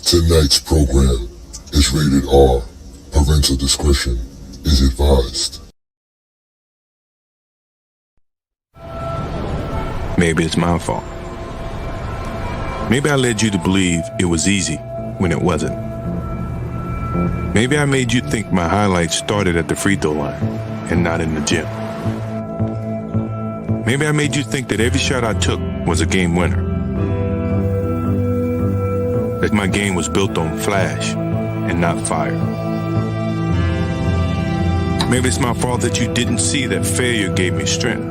Tonight's program is rated R. Parental discretion is advised. Maybe it's my fault. Maybe I led you to believe it was easy when it wasn't. Maybe I made you think my highlights started at the free throw line and not in the gym. Maybe I made you think that every shot I took was a game winner. That my game was built on flash and not fire. Maybe it's my fault that you didn't see that failure gave me strength,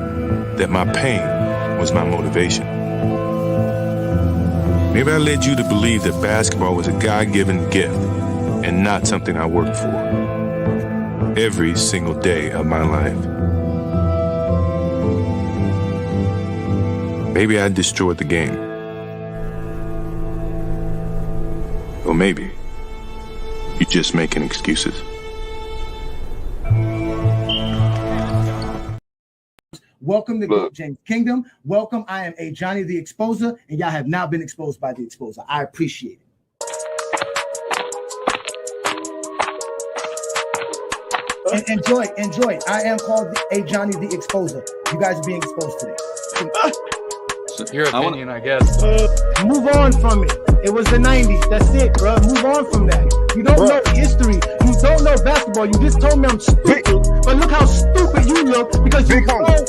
that my pain was my motivation. Maybe I led you to believe that basketball was a God-given gift and not something I worked for every single day of my life. Maybe I destroyed the game. Or maybe you're just making excuses. Welcome to Klutch James Kingdom. Welcome. I am Ajani the Exposer, and y'all have now been exposed by the Exposer. I appreciate it. And enjoy it. I am called Ajani the Exposer. You guys are being exposed today. Your opinion, I guess. Move on from it. It was the 90s. That's it, bro. Move on from that. You don't know history. You don't know basketball. You just told me I'm stupid. But look how stupid you look because you don't know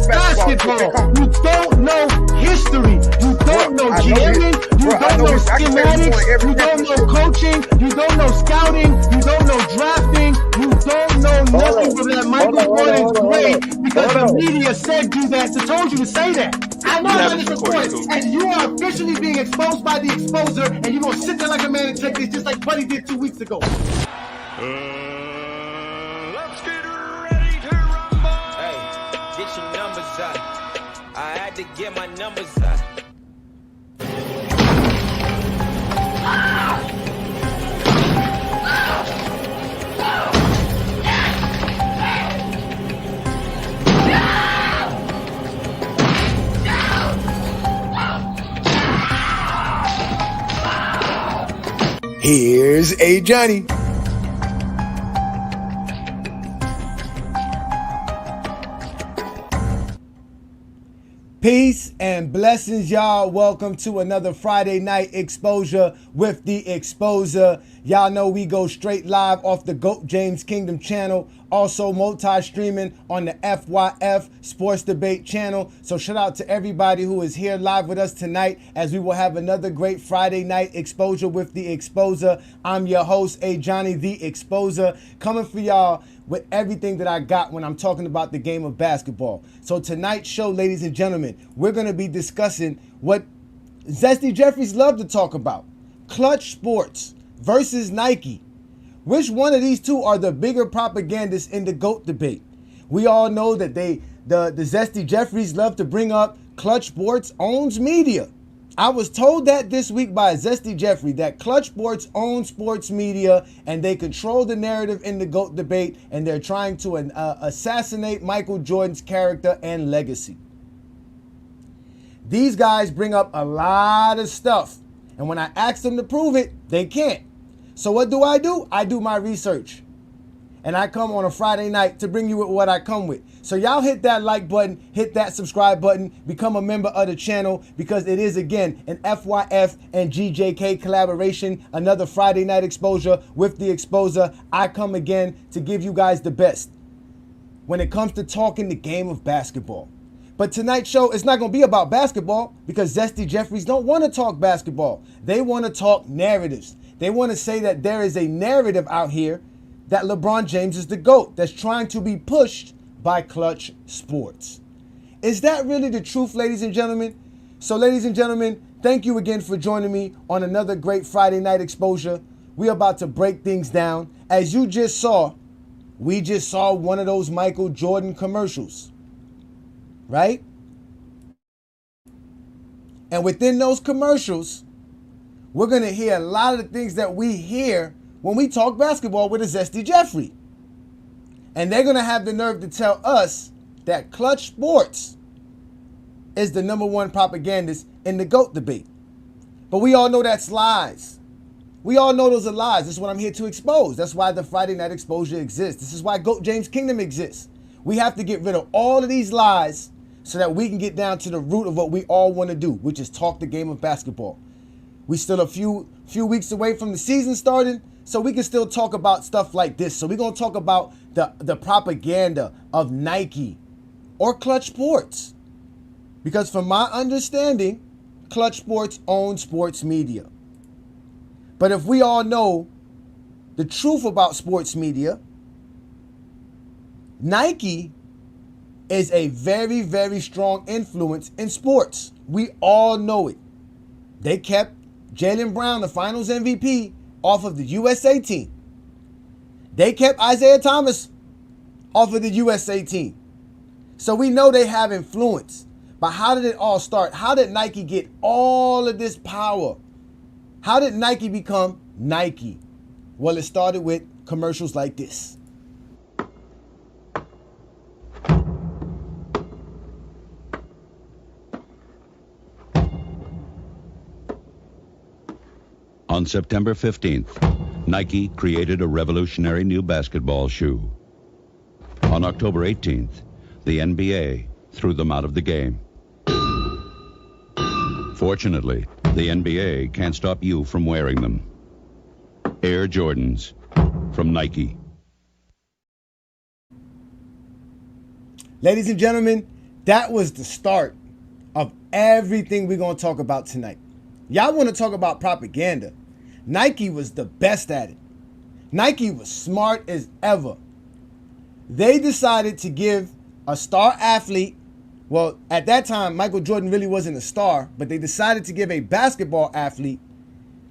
basketball. You don't know history. You don't know jamming. You don't know schematics. You don't know coaching. You don't know scouting. You don't know drafting. You don't know nothing of that. Michael Jordan's great because the media said you that. So told you to say that. I know about this report, and you are officially being exposed by the Exposer, and you're going to sit there like a man and take this just like Buddy did 2 weeks ago. Let's get ready to rumble. Hey, get your numbers out. I had to get my numbers out. Here's Ajani. Peace and blessings, y'all. Welcome to another Friday night exposure with the Exposer. Y'all know we go straight live off the GOAT James Kingdom channel. Also multi-streaming on the FYF Sports Debate channel. So shout out to everybody who is here live with us tonight as we will have another great Friday night exposure with the Exposer. I'm your host, Ajani the Exposer, coming for y'all with everything that I got when I'm talking about the game of basketball. So tonight's show, ladies and gentlemen, we're going to be discussing what Zesty Jeffries love to talk about. Klutch Sports versus Nike. Which one of these two are the bigger propagandists in the GOAT debate? We all know that the Zesty Jeffries love to bring up Klutch Sports owns media. I was told that this week by Zesty Jeffrey that Klutch Sports owns sports media and they control the narrative in the GOAT debate and they're trying to assassinate Michael Jordan's character and legacy. These guys bring up a lot of stuff, and when I ask them to prove it, they can't. So what do? I do my research. And I come on a Friday night to bring you with what I come with. So y'all hit that like button, hit that subscribe button, become a member of the channel because it is, again, an FYF and GJK collaboration, another Friday night exposure with the Exposer. I come again to give you guys the best when it comes to talking the game of basketball. But tonight's show is not going to be about basketball because Zesty Jeffries don't want to talk basketball. They want to talk narratives. They want to say that there is a narrative out here that LeBron James is the GOAT that's trying to be pushed by Klutch Sports. Is that really the truth, ladies and gentlemen? So, ladies and gentlemen, thank you again for joining me on another great Friday night exposure. We're about to break things down. As you just saw, we just saw one of those Michael Jordan commercials, right? And within those commercials, we're going to hear a lot of the things that we hear when we talk basketball with a Zesty Jeffrey. And they're going to have the nerve to tell us that Klutch Sports is the #1 propagandist in the GOAT debate. But we all know that's lies. We all know those are lies. This is what I'm here to expose. That's why the Friday Night Exposure exists. This is why GOAT James Kingdom exists. We have to get rid of all of these lies so that we can get down to the root of what we all want to do, which is talk the game of basketball. We still a few weeks away from the season starting, so we can still talk about stuff like this. So we're going to talk about the propaganda of Nike or Klutch Sports. Because from my understanding, Klutch Sports owns sports media. But if we all know the truth about sports media, Nike is a very, very strong influence in sports. We all know it. They kept Jaylen Brown, the finals MVP, off of the USA team. They kept Isaiah Thomas off of the USA team. So we know they have influence. But how did it all start? How did Nike get all of this power? How did Nike become Nike? Well, it started with commercials like this. On September 15th, Nike created a revolutionary new basketball shoe. On October 18th, the NBA threw them out of the game. Fortunately, the NBA can't stop you from wearing them. Air Jordans from Nike. Ladies and gentlemen, that was the start of everything we're going to talk about tonight. Y'all want to talk about propaganda? Nike was the best at it. Nike was smart as ever. They decided to give a star athlete, well, at that time, Michael Jordan really wasn't a star, but they decided to give a basketball athlete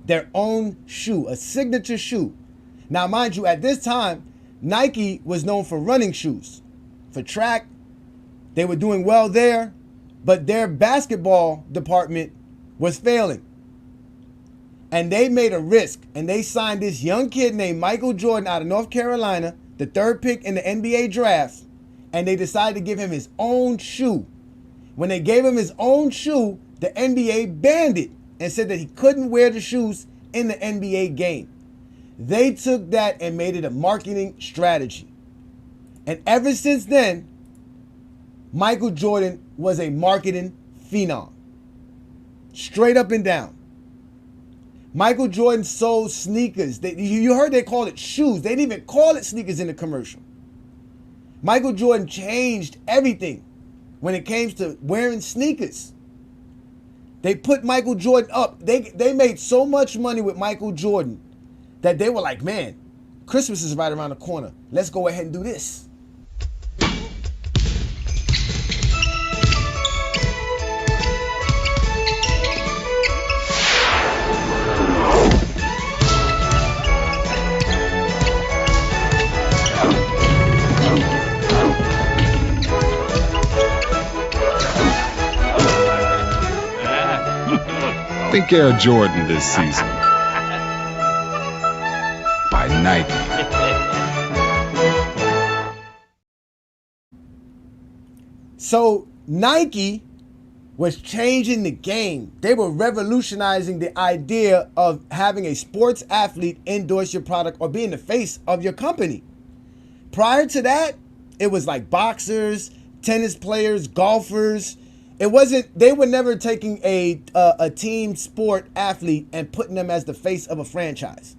their own shoe, a signature shoe. Now, mind you, at this time, Nike was known for running shoes. For track, they were doing well there, but their basketball department was failing. And they made a risk, and they signed this young kid named Michael Jordan out of North Carolina, the 3rd pick in the NBA draft, and they decided to give him his own shoe. When they gave him his own shoe, the NBA banned it and said that he couldn't wear the shoes in the NBA game. They took that and made it a marketing strategy. And ever since then, Michael Jordan was a marketing phenom. Straight up and down. Michael Jordan sold sneakers. You heard they called it shoes. They didn't even call it sneakers in the commercial. Michael Jordan changed everything when it came to wearing sneakers. They put Michael Jordan up. They made so much money with Michael Jordan that they were like, man, Christmas is right around the corner. Let's go ahead and do this. Think Air Jordan this season. By Nike. So Nike was changing the game. They were revolutionizing the idea of having a sports athlete endorse your product or being the face of your company. Prior to that, it was like boxers, tennis players, golfers. It wasn't, they were never taking a team sport athlete and putting them as the face of a franchise.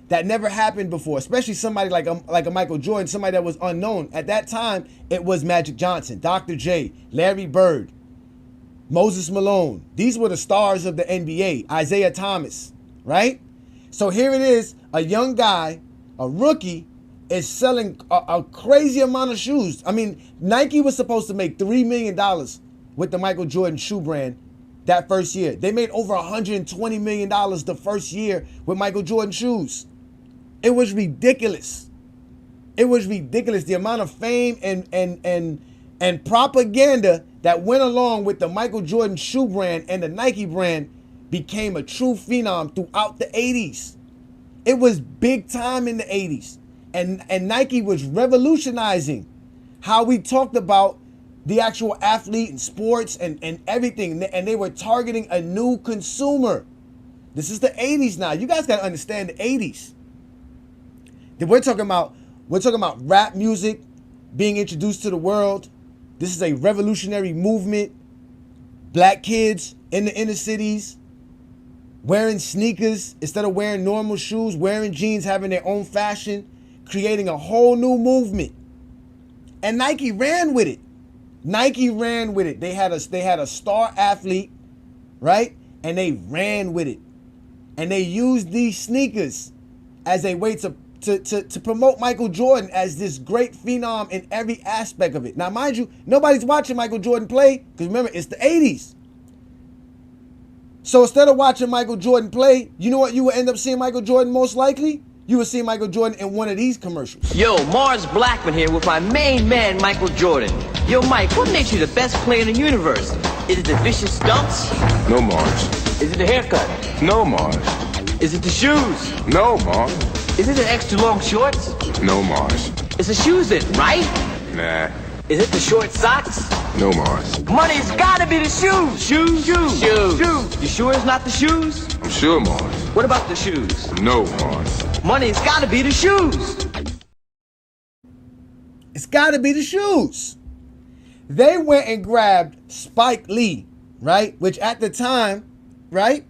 That never happened before, especially somebody like a Michael Jordan, somebody that was unknown. At that time, it was Magic Johnson, Dr. J, Larry Bird, Moses Malone. These were the stars of the NBA, Isaiah Thomas, right? So here it is, a young guy, a rookie, is selling a crazy amount of shoes. I mean, Nike was supposed to make $3 million with the Michael Jordan shoe brand that first year. They made over $120 million the first year with Michael Jordan shoes. It was ridiculous. It was ridiculous. The amount of fame and propaganda that went along with the Michael Jordan shoe brand and the Nike brand became a true phenom throughout the 80s. It was big time in the 80s. And Nike was revolutionizing how we talked about the actual athlete and sports and everything. And they were targeting a new consumer. This is the 80s now. You guys got to understand the 80s. Then we're talking about rap music being introduced to the world. This is a revolutionary movement. Black kids in the inner cities wearing sneakers instead of wearing normal shoes, wearing jeans, having their own fashion, creating a whole new movement. And Nike ran with it. Nike ran with it. They had a star athlete, right? And they ran with it. And they used these sneakers as a way to promote Michael Jordan as this great phenom in every aspect of it. Now, mind you, nobody's watching Michael Jordan play, because remember, it's the 80s. So instead of watching Michael Jordan play, you know what you would end up seeing Michael Jordan most likely? You would see Michael Jordan in one of these commercials. Yo, Mars Blackman here with my main man, Michael Jordan. Yo, Mike, what makes you the best player in the universe? Is it the vicious stunts? No, Mars. Is it the haircut? No, Mars. Is it the shoes? No, Mars. Is it the extra long shorts? No, Mars. It's the shoes then, right? Nah. Is it the short socks? No, Mars. Money's gotta be the shoes. Shoes. You sure it's not the shoes? I'm sure, Mars. What about the shoes? No, Mars. Money's gotta be the shoes. It's gotta be the shoes. They went and grabbed Spike Lee, right? Which at the time, right,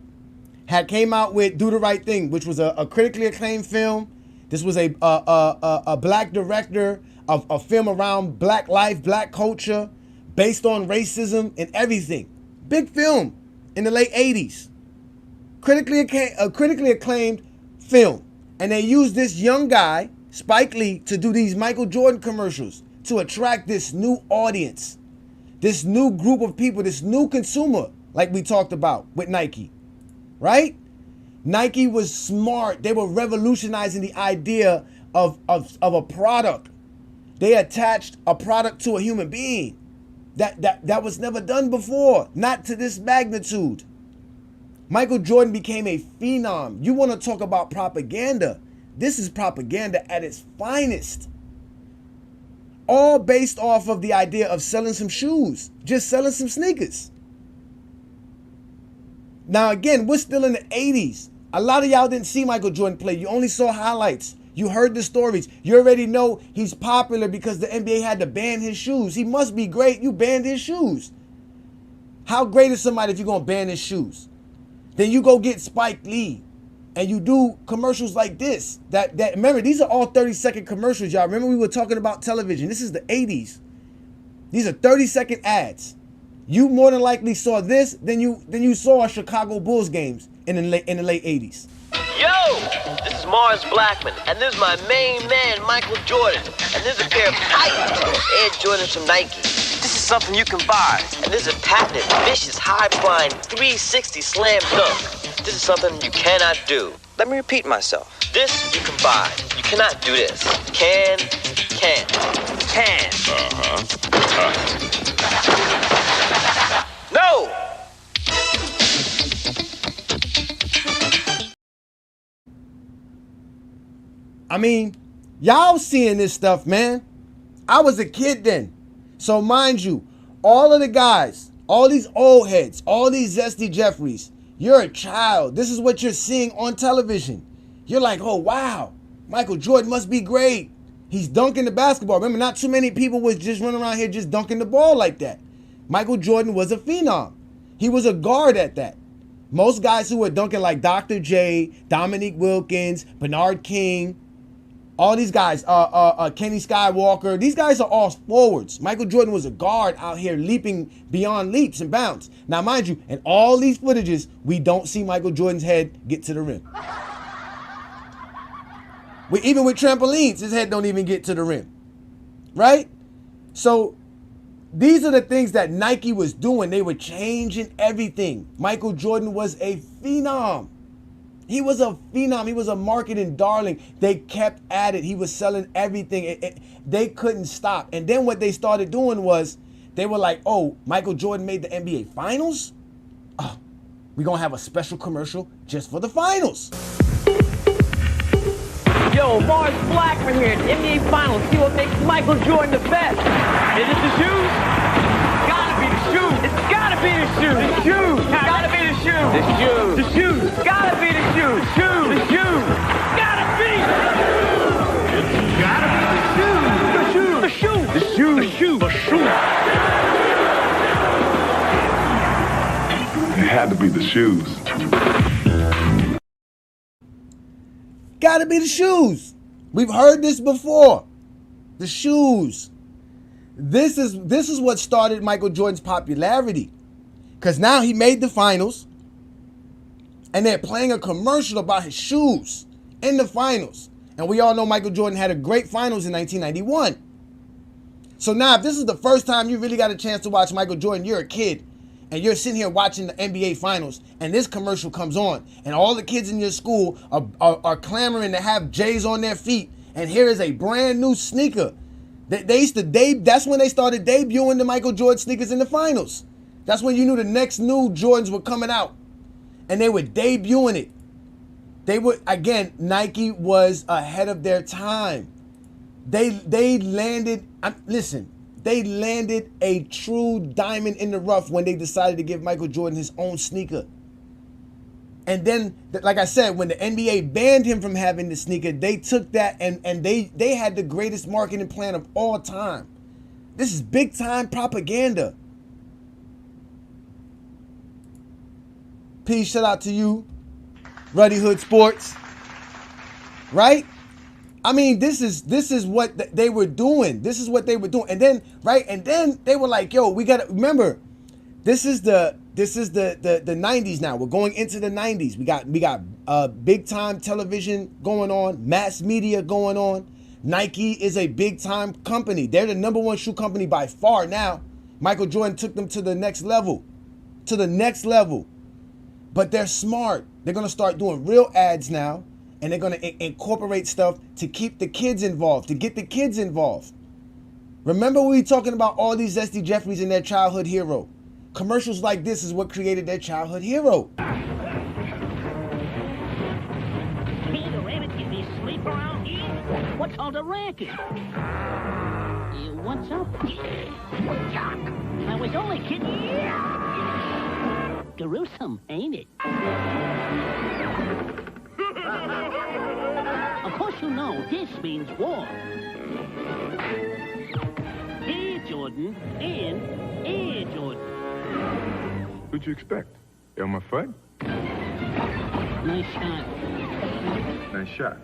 had came out with Do the Right Thing, which was a critically acclaimed film. This was a black director of a film around black life, black culture, based on racism and everything. Big film in the late 80s. Critically acclaimed film. And they used this young guy, Spike Lee, to do these Michael Jordan commercials to attract this new audience, this new group of people, this new consumer, like we talked about with Nike, right? Nike was smart. They were revolutionizing the idea of a product. They attached a product to a human being. That was never done before, not to this magnitude. Michael Jordan became a phenom. You want to talk about propaganda? This is propaganda at its finest. All based off of the idea of selling some shoes, just selling some sneakers. Now again, we're still in the 80s. A lot of y'all didn't see Michael Jordan play. You only saw highlights. You heard the stories. You already know he's popular because the NBA had to ban his shoes. He must be great. You banned his shoes. How great is somebody if you're going to ban his shoes? Then you go get Spike Lee and you do commercials like this. That remember, these are all 30-second commercials, y'all. Remember we were talking about television. This is the 80s. These are 30-second ads. You more than likely saw this than you saw Chicago Bulls games in the late 80s. Yo, this is Mars Blackman, and this is my main man, Michael Jordan. And this is a pair of tight Air Jordans from Nike. This is something you can buy. And this is a patented, vicious, high-flying 360 slam dunk. This is something you cannot do. Let me repeat myself. This you can buy. You cannot do this. Can. No! I mean, y'all seeing this stuff, man. I was a kid then. So mind you, all of the guys, all these old heads, all these Zesty Jeffries, you're a child. This is what you're seeing on television. You're like, oh, wow, Michael Jordan must be great. He's dunking the basketball. Remember, not too many people was just running around here just dunking the ball like that. Michael Jordan was a phenom. He was a guard at that. Most guys who were dunking like Dr. J, Dominique Wilkins, Bernard King, all these guys, Kenny Skywalker, these guys are all forwards. Michael Jordan was a guard out here leaping beyond leaps and bounds. Now, mind you, in all these footages, we don't see Michael Jordan's head get to the rim. Even with trampolines, his head don't even get to the rim, right? So these are the things that Nike was doing. They were changing everything. Michael Jordan was a phenom. He was a phenom. He was a marketing darling. They kept at it. He was selling everything. They couldn't stop. And then what they started doing was they were like, oh, Michael Jordan made the NBA Finals? Oh, we're going to have a special commercial just for the Finals. Yo, Mars Blackman here at the NBA Finals. See what makes Michael Jordan the best. Is it the shoes? Gotta be the shoes. It's gotta be the shoes. The shoes. Gotta be the shoes. The shoes. The shoes. Gotta be Got to be the shoes. Gotta be the shoes. We've heard this before. The shoes. This is what started Michael Jordan's popularity. Because now he made the finals. And they're playing a commercial about his shoes in the finals. And we all know Michael Jordan had a great finals in 1991. So now if this is the first time you really got a chance to watch Michael Jordan, you're a kid, and you're sitting here watching the NBA finals, and this commercial comes on, and all the kids in your school are clamoring to have J's on their feet, and here is a brand new sneaker. That's when they started debuting the Michael Jordan sneakers in the finals. That's when you knew the next new Jordans were coming out, and they were debuting it. Nike was ahead of their time. They landed a true diamond in the rough when they decided to give Michael Jordan his own sneaker. And then, like I said, when the NBA banned him from having the sneaker, they took that and they had the greatest marketing plan of all time. This is big time propaganda. Peace, shout out to you, Ruddy Hood Sports. Right? I mean, this is what they were doing. This is what they were doing. And then, right? And then they were like, yo, we gotta remember, this is the 90s now. We're going into the 90s. We got big time television going on, mass media going on. Nike is a big time company. They're the number one shoe company by far now. Michael Jordan took them to the next level. But they're smart. They're gonna start doing real ads now. And they're going to incorporate stuff to keep the kids involved, to get the kids involved. Remember we were talking about all these Zesty Jeffries and their childhood hero. Commercials like this is what created their childhood hero. Peter Rabbit, is he sleep around here? What's all the racket? What's up? I was only kidding. Gruesome, ain't it? Of course you know this means war. Air Jordan and Air Jordan. What'd you expect? Elmer Fudd? Nice shot. Nice shot.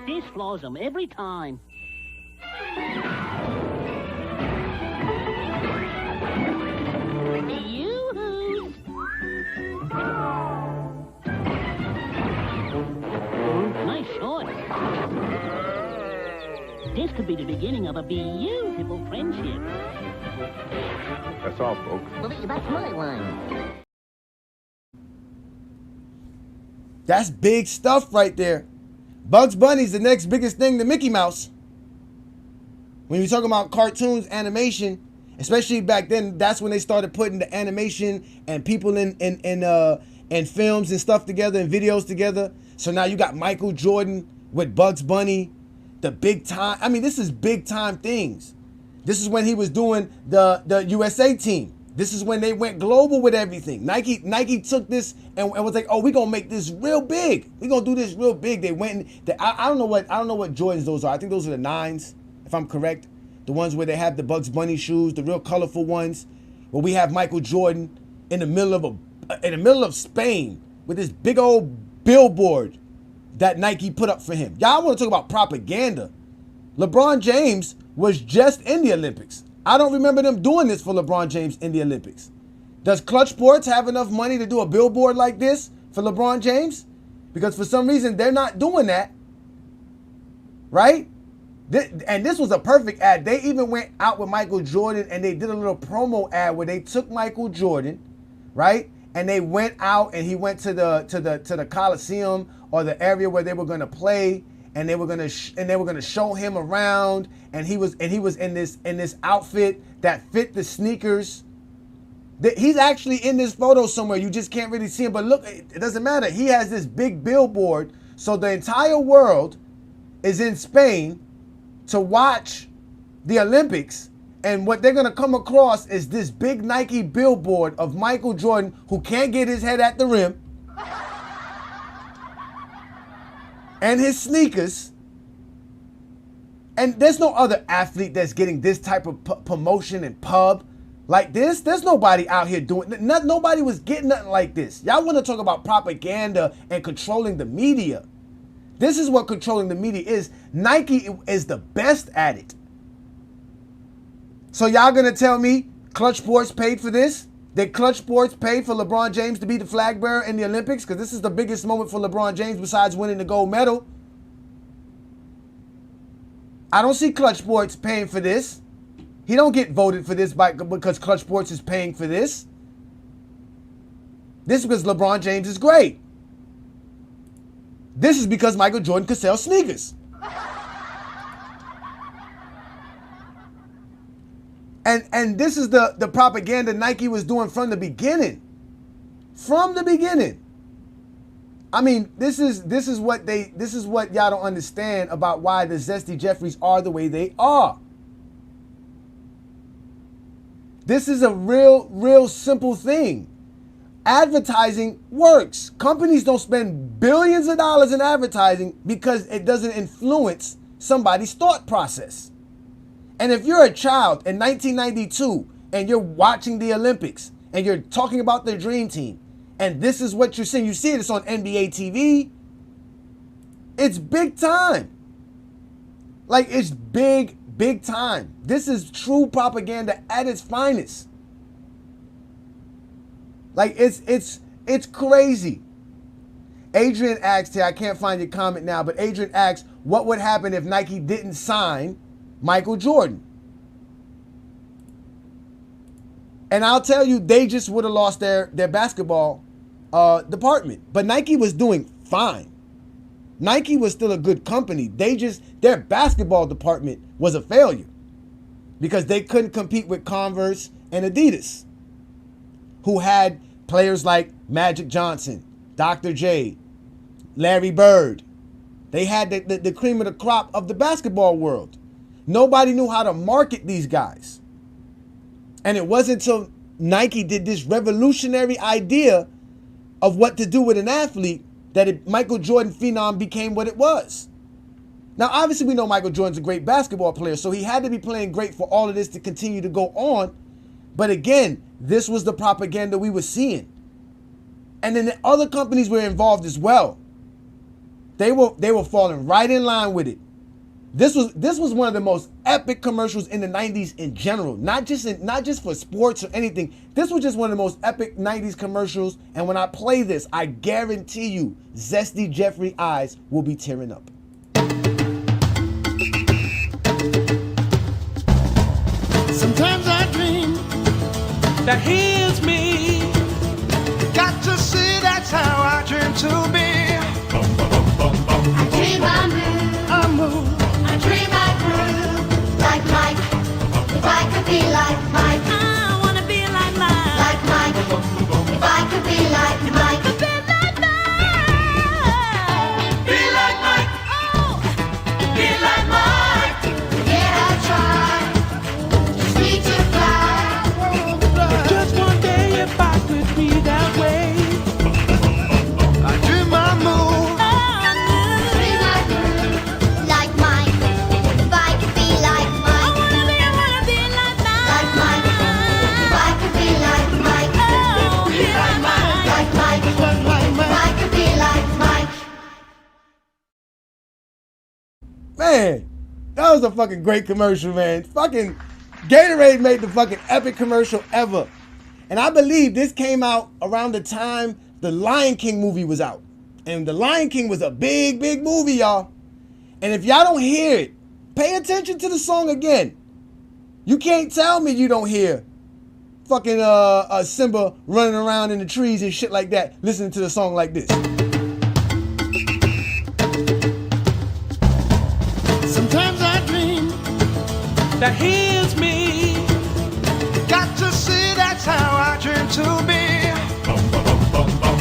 This floors them every time. Yoo-hoo! Nice shot. This could be the beginning of a beautiful friendship. That's all, folks. Well, that's my line. That's big stuff right there. Bugs Bunny's the next biggest thing to Mickey Mouse. When you're talking about cartoons, animation, especially back then, that's when they started putting the animation and people in films and stuff together and videos together. So now you got Michael Jordan with Bugs Bunny, the big time. I mean, this is big time things. This is when he was doing the USA team. This is when they went global with everything. Nike took this and was like, oh, we're gonna make this real big. We're gonna do this real big. They went I don't know what Jordans those are. I think those are the 9s, if I'm correct. The ones where they have the Bugs Bunny shoes, the real colorful ones, where we have Michael Jordan in the middle of Spain with this big old billboard that Nike put up for him. Y'all want to talk about propaganda? LeBron James was just in the Olympics. I don't remember them doing this for LeBron James in the Olympics. Does Klutch Sports have enough money to do a billboard like this for LeBron James? Because for some reason, they're not doing that. Right? And this was a perfect ad. They even went out with Michael Jordan and they did a little promo ad where they took Michael Jordan, right? And they went out and he went to the Coliseum or the area where they were going to play, and they were going to show him around, and he was in this outfit that fit the sneakers. He's actually in this photo somewhere. You just can't really see him, but look, it doesn't matter. He has this big billboard, so the entire world is in Spain to watch the Olympics, and what they're going to come across is this big Nike billboard of Michael Jordan, who can't get his head at the rim, and his sneakers. And there's no other athlete that's getting this type of promotion and pub like this. There's nobody out here doing, nobody was getting nothing like this. Y'all want to talk about propaganda and controlling the media. This is what controlling the media is. Nike is the best at it. So y'all gonna tell me Klutch Sports paid for this? Did Klutch Sports pay for LeBron James to be the flag bearer in the Olympics? Because this is the biggest moment for LeBron James besides winning the gold medal. I don't see Klutch Sports paying for this. He don't get voted for this because Klutch Sports is paying for this. This is because LeBron James is great. This is because Michael Jordan could sell sneakers. And this is the propaganda Nike was doing from the beginning. From the beginning. I mean, this is what y'all don't understand about why the Zesty Jeffries are the way they are. This is a real simple thing. Advertising works. Companies don't spend billions of dollars in advertising because it doesn't influence somebody's thought process. And if you're a child in 1992 and you're watching the Olympics and you're talking about the dream team and this is what you're seeing, you see this on NBA TV, it's big time. Like, it's big time. This is true propaganda at its finest. Like, it's crazy. Adrian asked here, I can't find your comment now, but Adrian asked, what would happen if Nike didn't sign Michael Jordan? And I'll tell you, they just would have lost their basketball department. But Nike was doing fine. Nike was still a good company. Their basketball department was a failure because they couldn't compete with Converse and Adidas, who had players like Magic Johnson, Dr. J, Larry Bird. They had the cream of the crop of the basketball world. Nobody knew how to market these guys. And it wasn't until Nike did this revolutionary idea of what to do with an athlete that Michael Jordan phenom became what it was. Now, obviously, we know Michael Jordan's a great basketball player, so he had to be playing great for all of this to continue to go on. But again, this was the propaganda we were seeing. And then the other companies were involved as well. They were falling right in line with it. This was one of the most epic commercials in the 90s in general, not just for sports or anything. This was just one of the most epic 90s commercials, and when I play this, I guarantee you Zesty Jeffrey eyes will be tearing up. Sometimes I dream that here's me. Got to see that's how I dream to be. I dream I move. I dream I groove like Mike. If I could be like Mike, I wanna be like Mike. Like Mike. If I could be like Mike, be like Mike. Be like Mike. Oh, be like Mike. Yeah, I try. Just need to fly. Just one day if I could be that way. I dream I move. Man, that was a fucking great commercial, man. Fucking Gatorade made the fucking epic commercial ever. And I believe this came out around the time the Lion King movie was out. And the Lion King was a big movie, y'all. And if y'all don't hear it, pay attention to the song again. You can't tell me you don't hear fucking Simba running around in the trees and shit like that, listening to the song like this. Sometimes I dream that here's me. Got to see that's how I dream to be.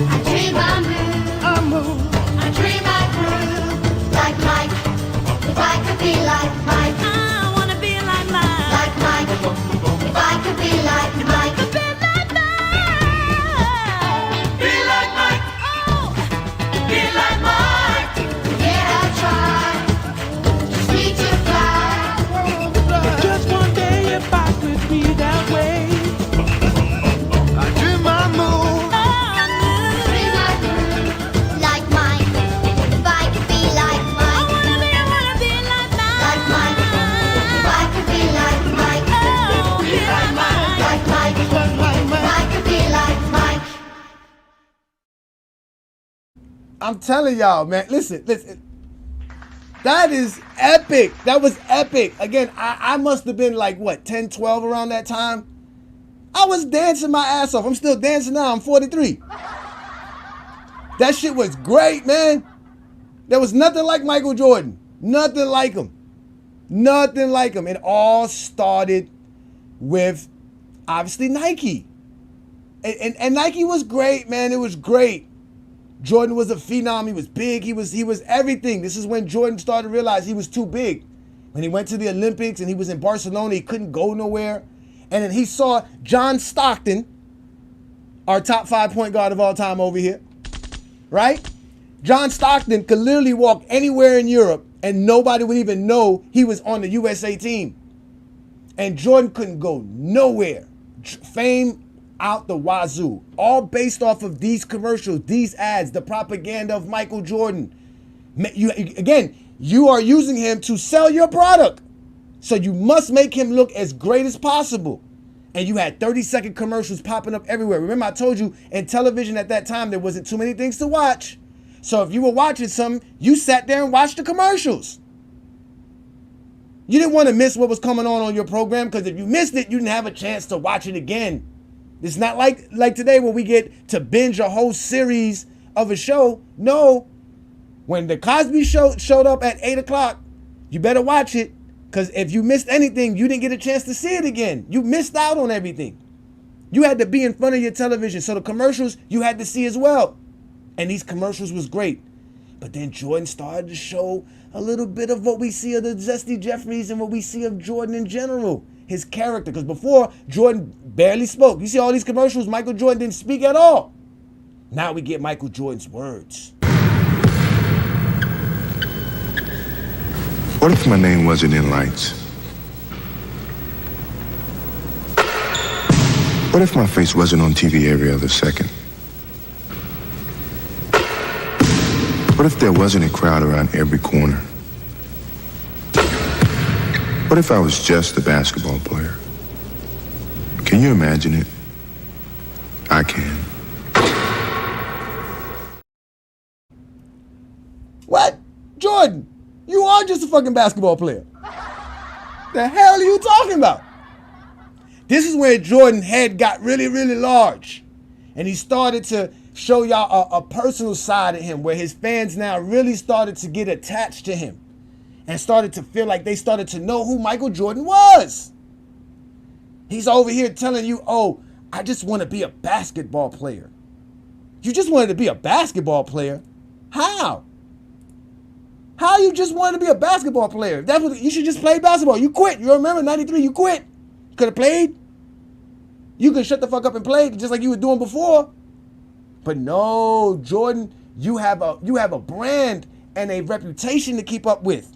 I dream I move. I dream I groove like Mike. If I could be like Mike, I wanna be like Mike. Like Mike. If I could be like Mike, be like Mike. Be like Mike. Oh, be like Mike. Yeah, I try. Just need to fly. Just one I'm telling y'all, man. Listen. That is epic. That was epic. Again, I must have been like, what, 10, 12 around that time? I was dancing my ass off. I'm still dancing now. I'm 43. That shit was great, man. There was nothing like Michael Jordan. Nothing like him. Nothing like him. It all started with, obviously, Nike. And Nike was great, man. It was great. Jordan was a phenom. He was big. He was everything. This is when Jordan started to realize he was too big. When he went to the Olympics and he was in Barcelona, he couldn't go nowhere. And then he saw John Stockton, our top 5 point guard of all time over here, right? John Stockton could literally walk anywhere in Europe and nobody would even know he was on the USA team. And Jordan couldn't go nowhere. Fame out the wazoo, all based off of these commercials, these ads, the propaganda of Michael Jordan. You are using him to sell your product. So you must make him look as great as possible. And you had 30-second commercials popping up everywhere. Remember, I told you in television at that time, there wasn't too many things to watch. So if you were watching something, you sat there and watched the commercials. You didn't want to miss what was coming on your program, because if you missed it, you didn't have a chance to watch it again. It's not like today where we get to binge a whole series of a show. No. When the Cosby Show showed up at 8 o'clock, you better watch it, because if you missed anything, you didn't get a chance to see it again. You missed out on everything. You had to be in front of your television. So the commercials you had to see as well. And these commercials was great. But then Jordan started to show a little bit of what we see of the Zesty Jeffries and what we see of Jordan in general. His character. Because before, Jordan barely spoke. You see all these commercials, Michael Jordan didn't speak at all. Now we get Michael Jordan's words. What if my name wasn't in lights? What if my face wasn't on TV every other second? What if there wasn't a crowd around every corner? What if I was just a basketball player? Can you imagine it? I can. What? Jordan, you are just a fucking basketball player. The hell are you talking about? This is where Jordan's head got really, really large. And he started to show y'all a personal side of him, where his fans now really started to get attached to him and started to feel like they started to know who Michael Jordan was. He's over here telling you, oh, I just want to be a basketball player. You just wanted to be a basketball player? How? How you just wanted to be a basketball player? That's what you should just play basketball. You quit. You remember 93, you quit. Could have played. You could shut the fuck up and play just like you were doing before. But no, Jordan, you have a brand and a reputation to keep up with.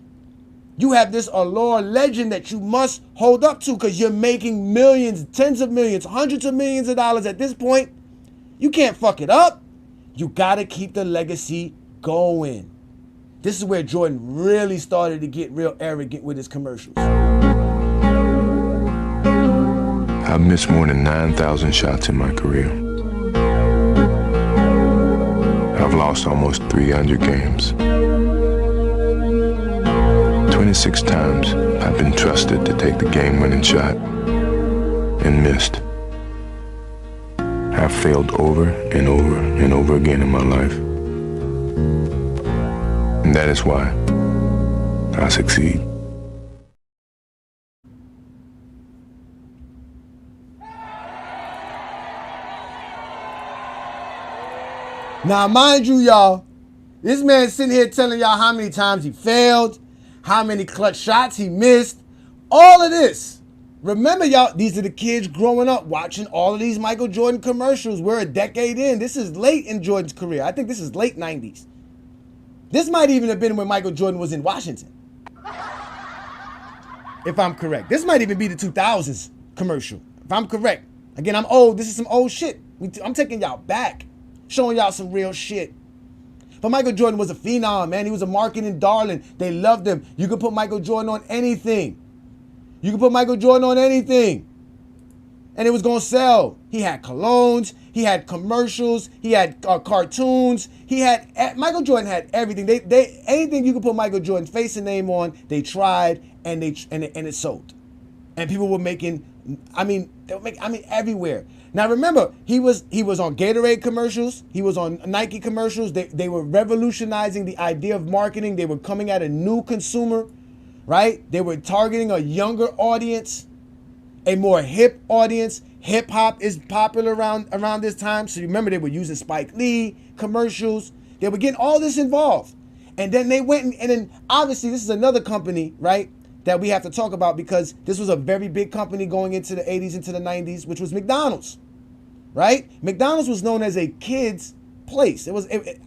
You have this allure legend that you must hold up to, because you're making millions, tens of millions, hundreds of millions of dollars at this point. You can't fuck it up. You got to keep the legacy going. This is where Jordan really started to get real arrogant with his commercials. I've missed more than 9,000 shots in my career. I've lost almost 300 games. 26 times I've been trusted to take the game-winning shot and missed. I've failed over and over and over again in my life. And that is why I succeed. Now, mind you, y'all, this man sitting here telling y'all how many times he failed, how many clutch shots he missed, all of this. Remember, y'all, these are the kids growing up watching all of these Michael Jordan commercials. We're a decade in. This is late in Jordan's career. I think this is late 90s. This might even have been when Michael Jordan was in Washington, if I'm correct. This might even be the 2000s commercial, if I'm correct. Again, I'm old. This is some old shit. I'm taking y'all back, showing y'all some real shit. But Michael Jordan was a phenom, man. He was a marketing darling. They loved him. You could put Michael Jordan on anything. You can put Michael Jordan on anything. And it was going to sell. He had colognes. He had commercials. He had cartoons. Michael Jordan had everything. They anything you could put Michael Jordan's face and name on, they tried, and it sold. And people were making, everywhere. Now remember, he was on Gatorade commercials. He was on Nike commercials. They were revolutionizing the idea of marketing. They were coming at a new consumer, right? They were targeting a younger audience, a more hip audience. Hip hop is popular around this time. So remember, they were using Spike Lee commercials. They were getting all this involved. And then they went and then obviously this is another company, right, that we have to talk about because this was a very big company going into the 80s, into the 90s, which was McDonald's, right? McDonald's was known as a kid's place.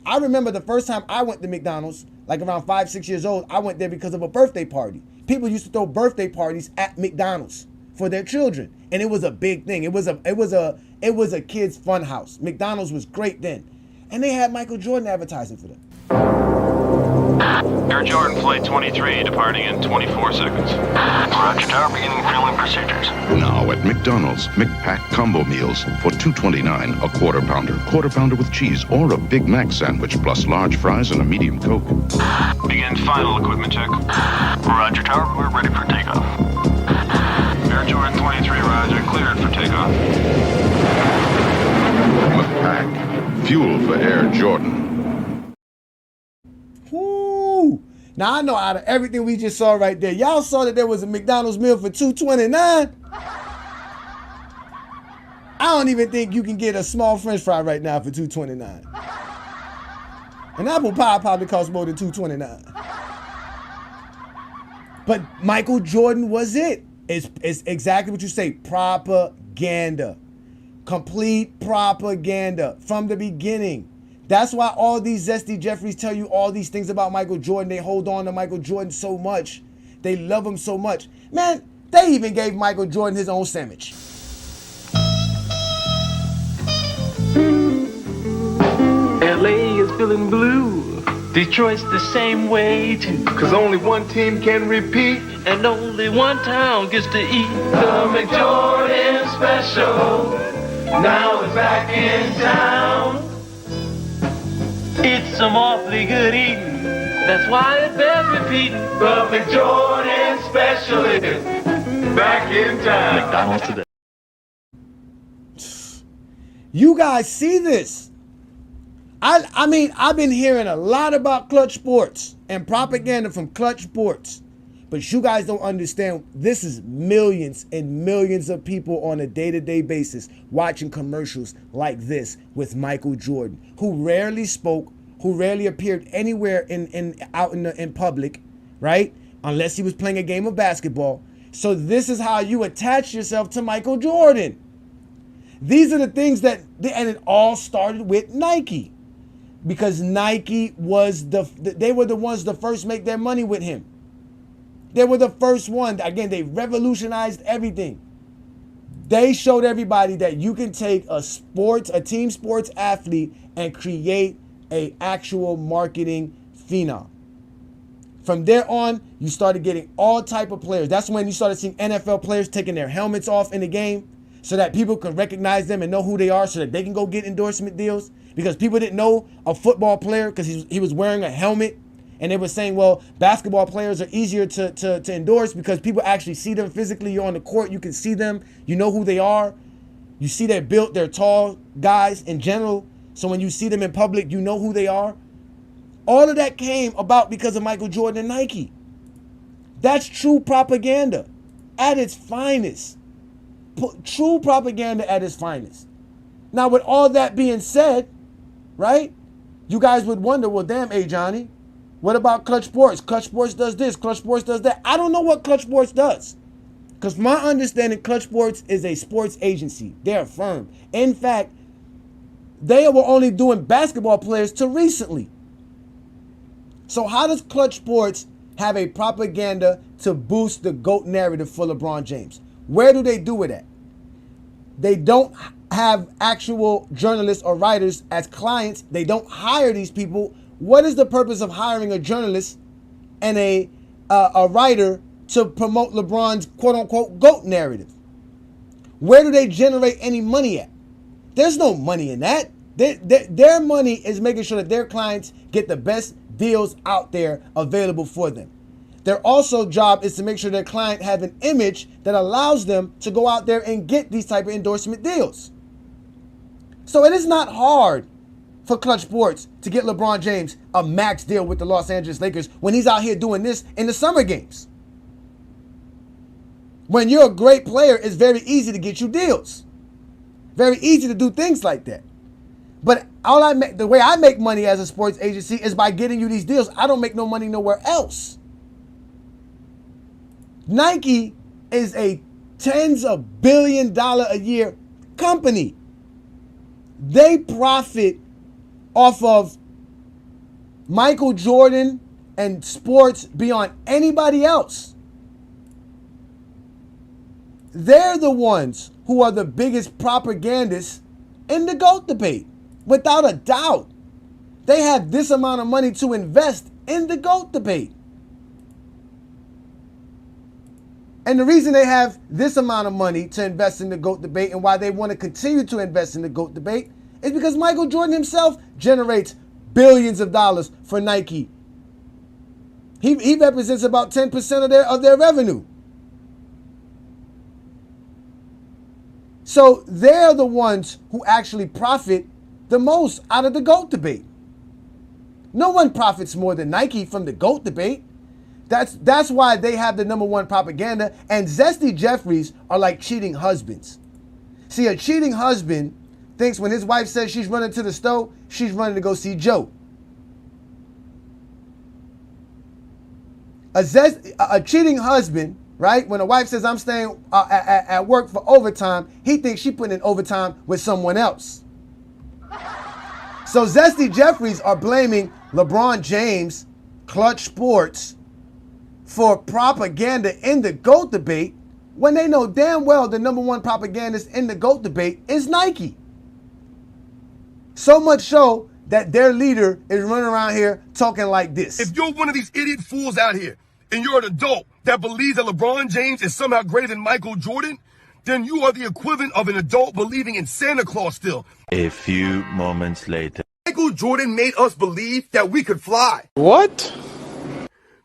I remember the first time I went to McDonald's, like around 5, 6 years old, I went there because of a birthday party. People used to throw birthday parties at McDonald's for their children, and it was a big thing. It was a kid's fun house. McDonald's was great then, and they had Michael Jordan advertising for them. Air Jordan Flight 23 departing in 24 seconds. Roger, Tower, beginning fueling procedures. Now at McDonald's, McPack combo meals for $2.29, a quarter pounder with cheese, or a Big Mac sandwich plus large fries and a medium Coke. Begin final equipment check. Roger, Tower, we're ready for takeoff. Air Jordan 23, Roger, cleared for takeoff. McPack, fuel for Air Jordan. Woo! Now I know out of everything we just saw right there, y'all saw that there was a McDonald's meal for $2.29. I don't even think you can get a small French fry right now for $2.29. An apple pie probably costs more than $2.29. But Michael Jordan was it. It's exactly what you say, propaganda. Complete propaganda from the beginning. That's why all these zesty Jeffries tell you all these things about Michael Jordan. They hold on to Michael Jordan so much. They love him so much. Man, they even gave Michael Jordan his own sandwich. LA is feeling blue. Detroit's the same way too. Cause only one team can repeat. And only one town gets to eat. The McJordan Special now is back in town. It's some awfully good eating. That's why it bears repeating. The McJordan Special is back in town. McDonald's today. You guys see this? I mean, I've been hearing a lot about Klutch Sports and propaganda from Klutch Sports. But you guys don't understand, this is millions and millions of people on a day-to-day basis watching commercials like this with Michael Jordan, who rarely spoke, who rarely appeared anywhere in public, right? Unless he was playing a game of basketball. So this is how you attach yourself to Michael Jordan. These are the things and it all started with Nike. Because Nike was they were the ones to first make their money with him. They were the first one. Again, they revolutionized everything. They showed everybody that you can take a team sports athlete and create an actual marketing phenom. From there on, you started getting all type of players. That's when you started seeing NFL players taking their helmets off in the game so that people can recognize them and know who they are so that they can go get endorsement deals. Because people didn't know a football player because he was wearing a helmet. And they were saying, well, basketball players are easier to endorse because people actually see them physically. You're on the court. You can see them. You know who they are. You see they're built. They're tall guys in general. So when you see them in public, you know who they are. All of that came about because of Michael Jordan and Nike. That's true propaganda at its finest. True propaganda at its finest. Now, with all that being said, right, you guys would wonder, well, damn, Ajani, what about Klutch Sports? Klutch Sports does this. Klutch Sports does that. I don't know what Klutch Sports does. Because from my understanding, Klutch Sports is a sports agency. They're a firm. In fact, they were only doing basketball players till recently. So how does Klutch Sports have a propaganda to boost the GOAT narrative for LeBron James? Where do they do it at? They don't have actual journalists or writers as clients. They don't hire these people. What is the purpose of hiring a journalist and a writer to promote LeBron's quote-unquote GOAT narrative? Where do they generate any money at? There's no money in that. Their money is making sure that their clients get the best deals out there available for them. Their also job is to make sure their client have an image that allows them to go out there and get these type of endorsement deals. So it is not hard for Klutch Sports to get LeBron James a max deal with the Los Angeles Lakers when he's out here doing this in the summer games. When you're a great player, it's very easy to get you deals. Very easy to do things like that. But the way I make money as a sports agency is by getting you these deals. I don't make no money nowhere else. Nike is a tens of billion dollar a year company. They profit off of Michael Jordan and sports beyond anybody else. They're the ones who are the biggest propagandists in the GOAT debate. Without a doubt. They have this amount of money to invest in the GOAT debate. And the reason they have this amount of money to invest in the GOAT debate and why they want to continue to invest in the GOAT debate is because Michael Jordan himself generates billions of dollars for Nike. He represents about 10% of their revenue. So they're the ones who actually profit the most out of the GOAT debate. No one profits more than Nike from the GOAT debate. That's why they have the #1 propaganda. And Zesty Jeffries are like cheating husbands. See, a cheating husband thinks when his wife says she's running to the store, she's running to go see Joe. A cheating husband, right? When a wife says, I'm staying at work for overtime, he thinks she's putting in overtime with someone else. So Zesty Jeffries are blaming LeBron James, Klutch Sports, for propaganda in the GOAT debate when they know damn well the #1 propagandist in the GOAT debate is Nike. So much so that their leader is running around here talking like this. If you're one of these idiot fools out here and you're an adult that believes that LeBron James is somehow greater than Michael Jordan, then you are the equivalent of an adult believing in Santa Claus still. A few moments later. Michael Jordan made us believe that we could fly. What?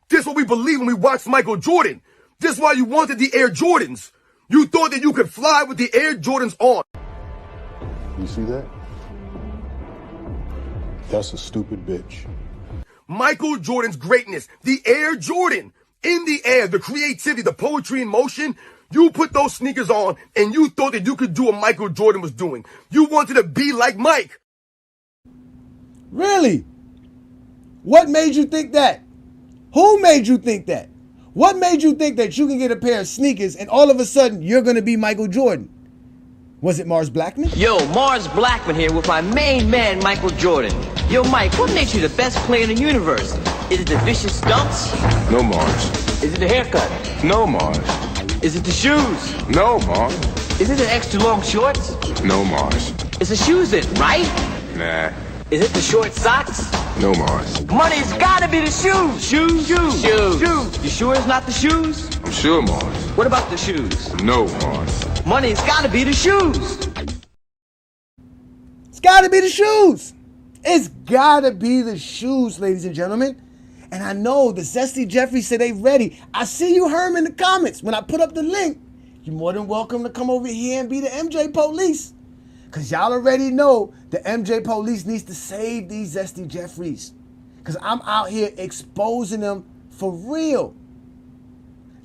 This is what we believed when we watched Michael Jordan. This is why you wanted the Air Jordans. You thought that you could fly with the Air Jordans on. You see that? That's a stupid bitch. Michael Jordan's greatness, the Air Jordan, in the air, the creativity, the poetry in motion. You put those sneakers on and you thought that you could do what Michael Jordan was doing. You wanted to be like Mike. Really? What made you think that? Who made you think that? What made you think that you can get a pair of sneakers and all of a sudden you're going to be Michael Jordan? Was it Mars Blackman? Yo, Mars Blackman here with my main man, Michael Jordan. Yo, Mike, what makes you the best player in the universe? Is it the vicious stunts? No, Mars. Is it the haircut? No, Mars. Is it the shoes? No, Mars. Is it the extra long shorts? No, Mars. It's the shoes then, right? Nah. Is it the short socks? No, Mars. Money's gotta be the shoes. Shoes. You sure it's not the shoes? I'm sure, Mars. What about the shoes? No, Mars. Money's gotta be the shoes. It's gotta be the shoes. It's gotta be the shoes, ladies and gentlemen. And I know the Zesty Jeffries said they ready. I see you, Herm, in the comments. When I put up the link, you're more than welcome to come over here and be the MJ police. Because y'all already know the MJ police needs to save these Zesty Jeffries. Because I'm out here exposing them for real.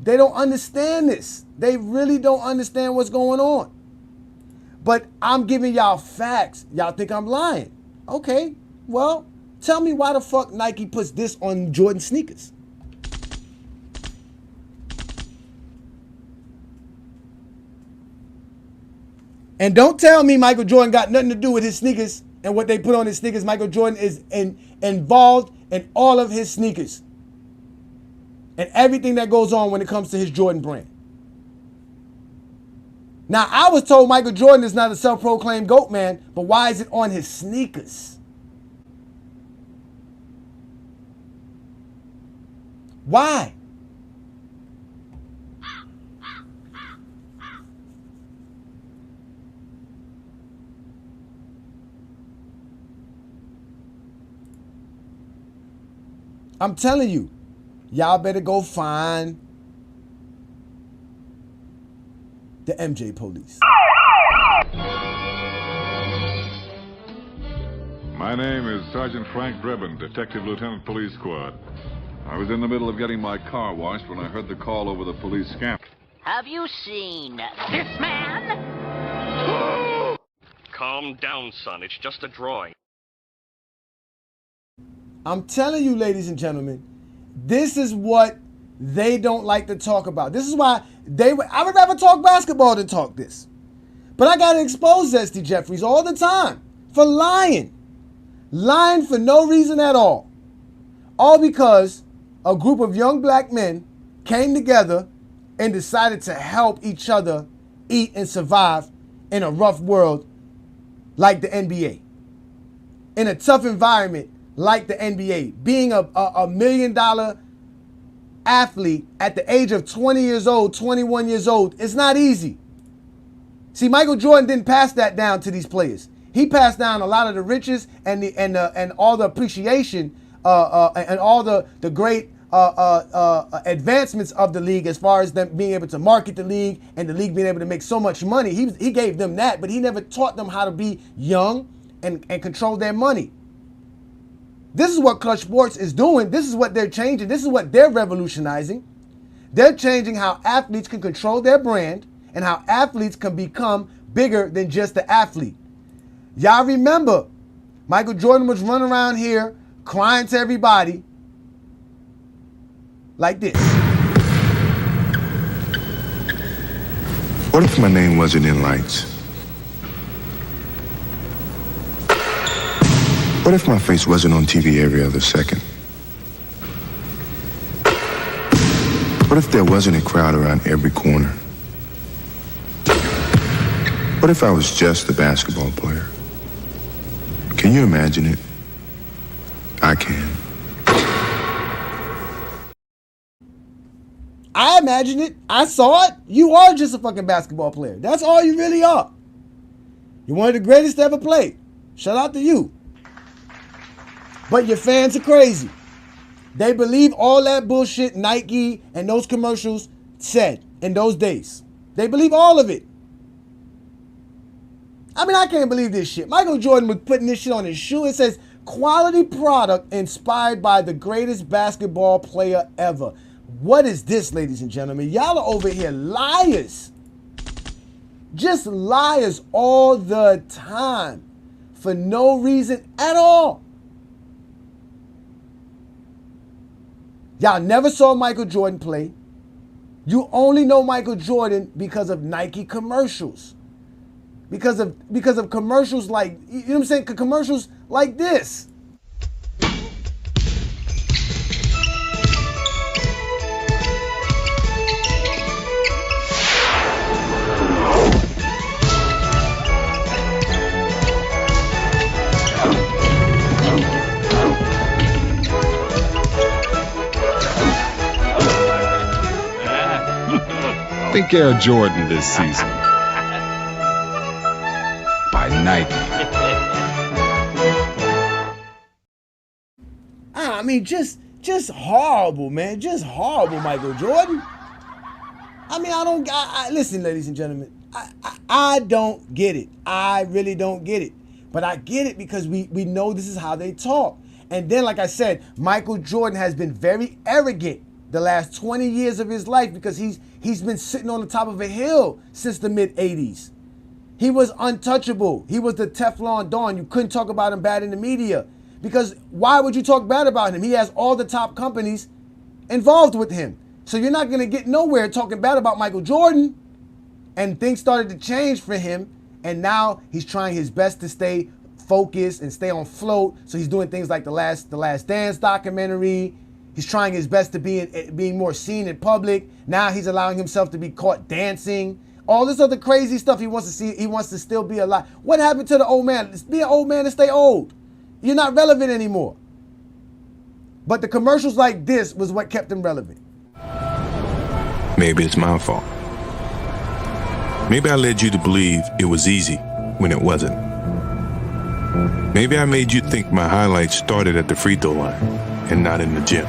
They don't understand this. They really don't understand what's going on. But I'm giving y'all facts. Y'all think I'm lying. Okay, well, tell me why the fuck Nike puts this on Jordan sneakers. And don't tell me Michael Jordan got nothing to do with his sneakers and what they put on his sneakers. Michael Jordan is involved in all of his sneakers and everything that goes on when it comes to his Jordan brand. Now, I was told Michael Jordan is not a self-proclaimed GOAT man, but why is it on his sneakers? Why? I'm telling you, y'all better go find the MJ police. My name is Sergeant Frank Drebin, Detective Lieutenant Police Squad. I was in the middle of getting my car washed when I heard the call over the police scam. Have you seen this man? Calm down, son. It's just a drawing. I'm telling you, ladies and gentlemen, this is what they don't like to talk about. This is why I would rather talk basketball than talk this. But I got to expose Zesty Jeffries all the time for lying. Lying for no reason at all. All because a group of young black men came together and decided to help each other eat and survive in a rough world like the NBA. In a tough environment like the NBA. Being a $1 million athlete at the age of 20 years old, 21 years old, it's not easy. See, Michael Jordan didn't pass that down to these players. He passed down a lot of the riches and all the appreciation and all the great advancements of the league, as far as them being able to market the league and the league being able to make so much money. He gave them that, but he never taught them how to be young and control their money. This is what Klutch Sports is doing. This is what they're changing. This is what they're revolutionizing. They're changing how athletes can control their brand and how athletes can become bigger than just the athlete. Y'all remember, Michael Jordan was running around here crying to everybody like this. What if my name wasn't in lights? What if my face wasn't on TV every other second? What if there wasn't a crowd around every corner? What if I was just a basketball player? Can you imagine it? I can. I imagine it. I saw it. You are just a fucking basketball player. That's all you really are. You're one of the greatest to ever play. Shout out to you. But your fans are crazy. They believe all that bullshit Nike and those commercials said in those days. They believe all of it. I mean, I can't believe this shit. Michael Jordan was putting this shit on his shoe. It says, quality product inspired by the greatest basketball player ever. What is this, ladies and gentlemen? Y'all are over here liars. Just liars all the time for no reason at all. Y'all never saw Michael Jordan play. You only know Michael Jordan because of Nike commercials. Because of commercials like, you know what I'm saying? Commercials like this. Think Air Jordan this season. By Nike. I mean, just horrible, man. Just horrible, Michael Jordan. I mean, listen, ladies and gentlemen. I don't get it. I really don't get it. But I get it because we know this is how they talk. And then, like I said, Michael Jordan has been very arrogant the last 20 years of his life because he's been sitting on the top of a hill since the mid-'80s. He was untouchable. He was the Teflon Don. You couldn't talk about him bad in the media because why would you talk bad about him? He has all the top companies involved with him. So you're not going to get nowhere talking bad about Michael Jordan. And things started to change for him. And now he's trying his best to stay focused and stay on float. So he's doing things like the Last Dance documentary. He's trying his best to being more seen in public. Now he's allowing himself to be caught dancing. All this other crazy stuff he wants to see. He wants to still be alive. What happened to the old man? Be an old man and stay old. You're not relevant anymore. But the commercials like this was what kept him relevant. Maybe it's my fault. Maybe I led you to believe it was easy when it wasn't. Maybe I made you think my highlights started at the free throw line and not in the gym.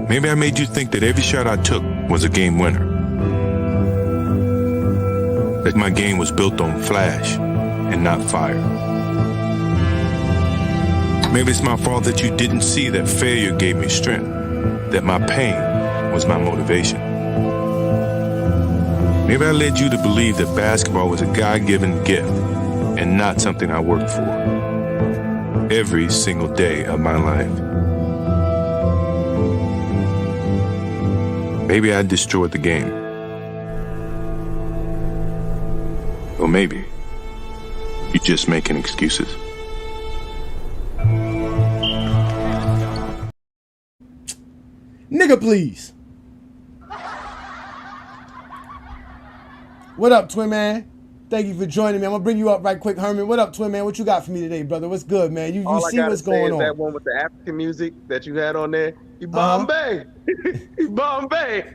Maybe I made you think that every shot I took was a game winner. That my game was built on flash and not fire. Maybe it's my fault that you didn't see that failure gave me strength, that my pain was my motivation. Maybe I led you to believe that basketball was a God-given gift and not something I worked for every single day of my life. Maybe I destroyed the game. Or maybe you're just making excuses. Nigga, please. What up, twin man? Thank you for joining me. I'm gonna bring you up right quick, Herman. What up, twin man? What you got for me today, brother? What's good, man? You see what's going on? That one with the African music that you had on there. You Bombay. You Bombay.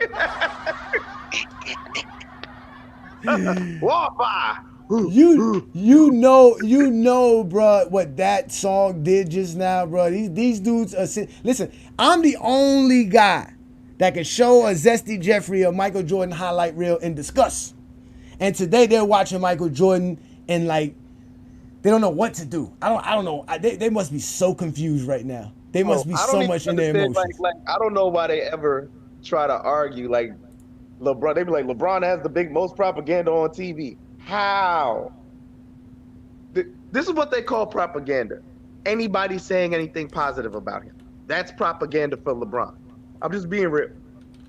Wafa. You know, bro, what that song did just now, bro. These dudes are listen. I'm the only guy that can show a Zesty Jeffrey or Michael Jordan highlight reel and discuss. And today they're watching Michael Jordan and like they don't know what to do. I don't know. They must be so confused right now. They must be so much in their emotions. Like I don't know why they ever try to argue like LeBron. They be like LeBron has the most propaganda on TV. How? This is what they call propaganda. Anybody saying anything positive about him. That's propaganda for LeBron. I'm just being real.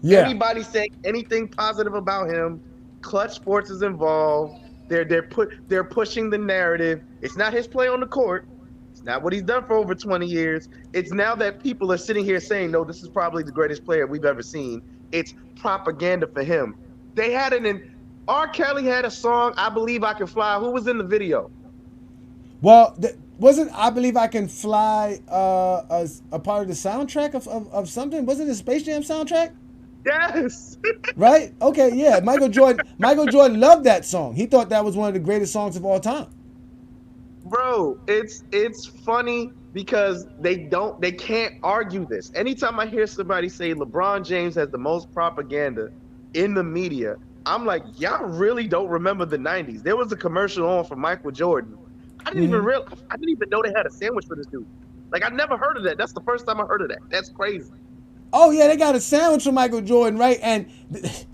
Yeah. Anybody saying anything positive about him, Klutch Sports is involved. They're pushing the narrative. It's not his play on the court. It's not what he's done for over 20 years. It's now that people are sitting here saying, no, this is probably the greatest player we've ever seen. It's propaganda for him. They had R. Kelly had a song, I Believe I Can Fly. Who was in the video? Well, wasn't I Believe I Can Fly a part of the soundtrack of something? Wasn't it a Space Jam soundtrack? Yes. Right? Okay, yeah. Michael Jordan loved that song. He thought that was one of the greatest songs of all time. Bro, it's funny because they can't argue this. Anytime I hear somebody say LeBron James has the most propaganda in the media, I'm like, y'all really don't remember the 90s. There was a commercial on for Michael Jordan. I didn't even know they had a sandwich for this dude. Like, I never heard of that. That's the first time I heard of that. That's crazy. Oh yeah, they got a sandwich for Michael Jordan, right? And this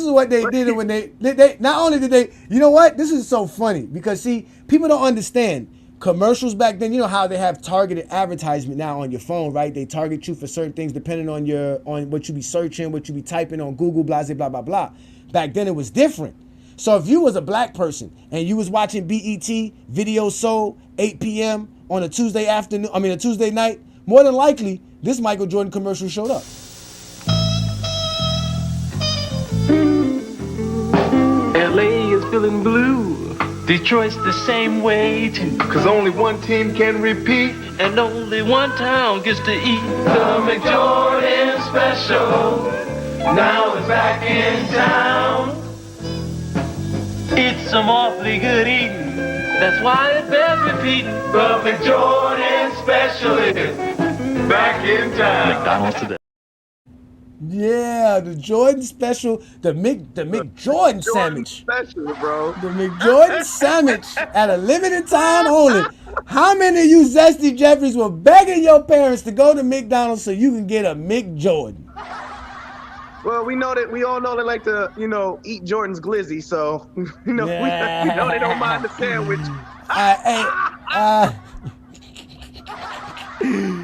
is what they did when they not only did they, you know what? This is so funny because see, people don't understand commercials back then. You know how they have targeted advertisement now on your phone, right? They target you for certain things depending on what you be searching, what you be typing on Google, blah blah blah blah. Back then it was different. So if you was a black person and you was watching BET Video Soul 8 p.m. on a Tuesday night, more than likely this Michael Jordan commercial showed up. LA is feeling blue. Detroit's the same way too. Cause only one team can repeat. And only one town gets to eat the McJordan special. Now it's back in town. It's some awfully good eating. That's why it bears repeating. The McJordan special is back in town. McDonald's today. Yeah, the Jordan special, the McJordan sandwich. Special, bro. The McJordan sandwich at a limited time only. How many of you Zesty Jeffries were begging your parents to go to McDonald's so you can get a McJordan? Well, we all know they like to, eat Jordan's glizzy, so we know they don't mind the sandwich.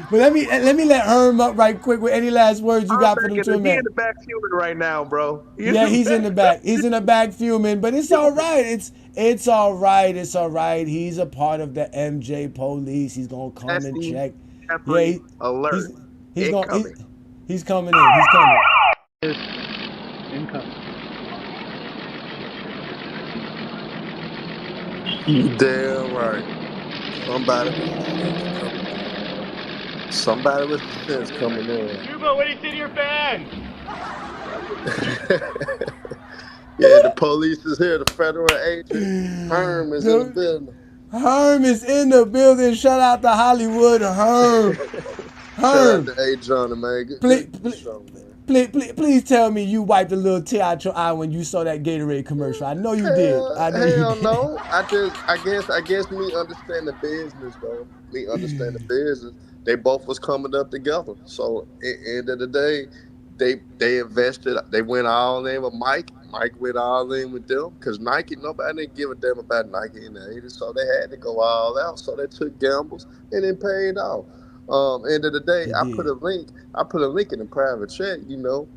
But let me let Herm up right quick with any last words you got for them two men. He's in the back fuming right now, bro. He's in the back. He's in the back fuming, but it's all right. It's all right. It's all right. He's a part of the MJ police. He's gonna come and check. Yeah, alert. He's coming in. He's coming. Incoming. Damn right. Somebody with defense coming in. Hugo, what do you say to your fans? Yeah, the police is here. The federal agent Herm is in the building. Herm is in the building. Shout out to Hollywood, Herm. Herm. Shout out to Ajani, man. Good show, man. Please tell me you wiped a little tear out your eye when you saw that Gatorade commercial. I know you did. Hell no. I guess me understand the business though. Me understand the business. They both was coming up together. So at the end of the day, they invested. They went all in with Mike. Mike went all in with them because Nike. Nobody didn't give a damn about Nike in the 80s, so they had to go all out. So they took gambles and it paid off. End of the day, I put a link in the private chat, you know,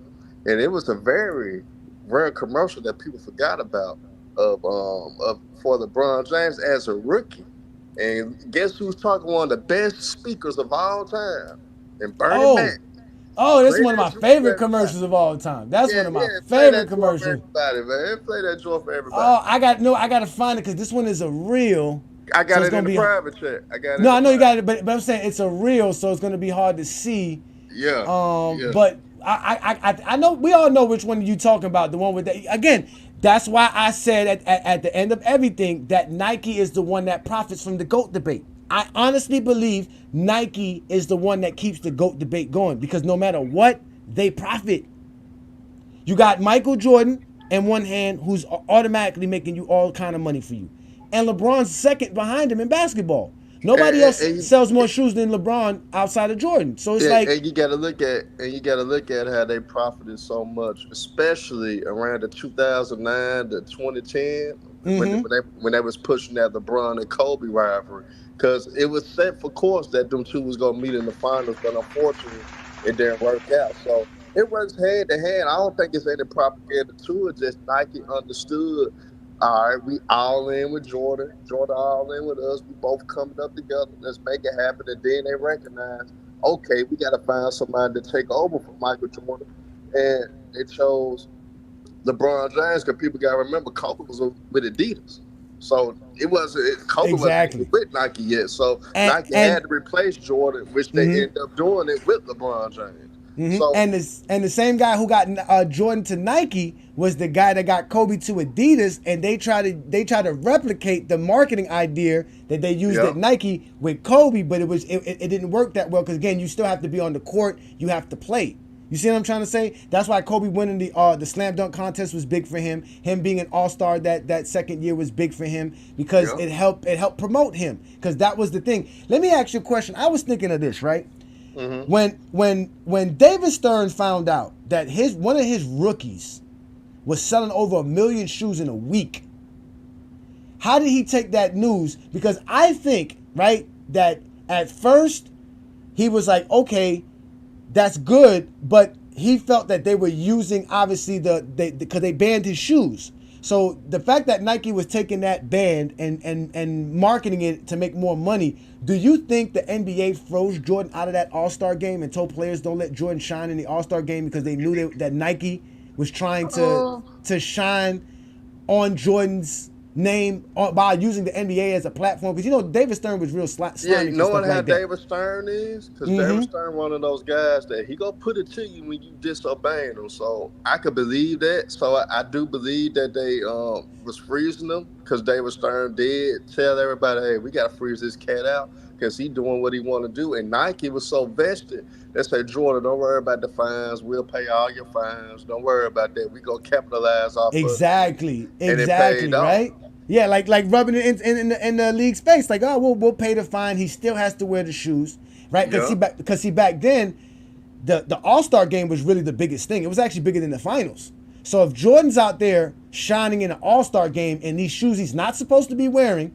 and it was a very rare commercial that people forgot about of for LeBron James as a rookie. And guess who's talking? One of the best speakers of all time, and Bernie Mac. Oh, that's one of my favorite commercials of all time. That's one of my favorite commercials. Everybody, man, play that joint for everybody. Oh, I got to find it because this one is a reel. I got it in the private chat. No, I know you got it, but I'm saying it's a reel, so it's gonna be hard to see. Yeah. But I know we all know which one you talking about. The one with the again. That's why I said at the end of everything that Nike is the one that profits from the GOAT debate. I honestly believe Nike is the one that keeps the GOAT debate going because no matter what, they profit. You got Michael Jordan in one hand who's automatically making you all kind of money for you. And LeBron's second behind him in basketball. Nobody else sells more shoes than LeBron outside of Jordan. So it's like, and you got to look at how they profited so much, especially around the 2009 to 2010 when they was pushing that LeBron and Kobe rivalry, because it was set for course that them two was gonna meet in the finals, but unfortunately it didn't work out. So it runs hand to hand. I don't think it's any propaganda to it. Just Nike understood. All right, we all in with Jordan. Jordan all in with us. We both coming up together. Let's make it happen. And then they recognize, okay, we got to find somebody to take over for Michael Jordan. And they chose LeBron James because people got to remember Kobe was with Adidas. So Kobe wasn't with Nike yet. So Nike had to replace Jordan, which they ended up doing it with LeBron James. So, and the same guy who got Jordan to Nike was the guy that got Kobe to Adidas, and they try to replicate the marketing idea that they used at Nike with Kobe, but it didn't work that well because again, you still have to be on the court, you have to play. You see what I'm trying to say? That's why Kobe winning the slam dunk contest was big for him. Him being an all-star that second year was big for him because it helped promote him because that was the thing. Let me ask you a question. I was thinking of this, right? When David Stern found out that one of his rookies was selling over 1 million shoes in a week, how did he take that news? Because I think, right, that at first he was like, okay, that's good, but he felt that they were using obviously because they banned his shoes. So the fact that Nike was taking that band and marketing it to make more money, do you think the NBA froze Jordan out of that All-Star game and told players don't let Jordan shine in the All-Star game because they knew that Nike was trying to shine on Jordan's name by using the NBA as a platform? Because, you know, David Stern was real slimy. Yeah, you know what like David Stern is? Because David Stern one of those guys that he gonna put it to you when you disobeying him. So I could believe that. So I do believe that they was freezing them because David Stern did tell everybody, hey, we gotta freeze this cat out because he doing what he want to do. And Nike was so vested. They say, Jordan, don't worry about the fines. We'll pay all your fines. Don't worry about that. We gonna capitalize off exactly, right? Yeah, like rubbing it in the league's face, like, oh, we'll pay the fine. He still has to wear the shoes, right? Because back then, the All-Star game was really the biggest thing. It was actually bigger than the finals. So if Jordan's out there shining in an All-Star game in these shoes he's not supposed to be wearing,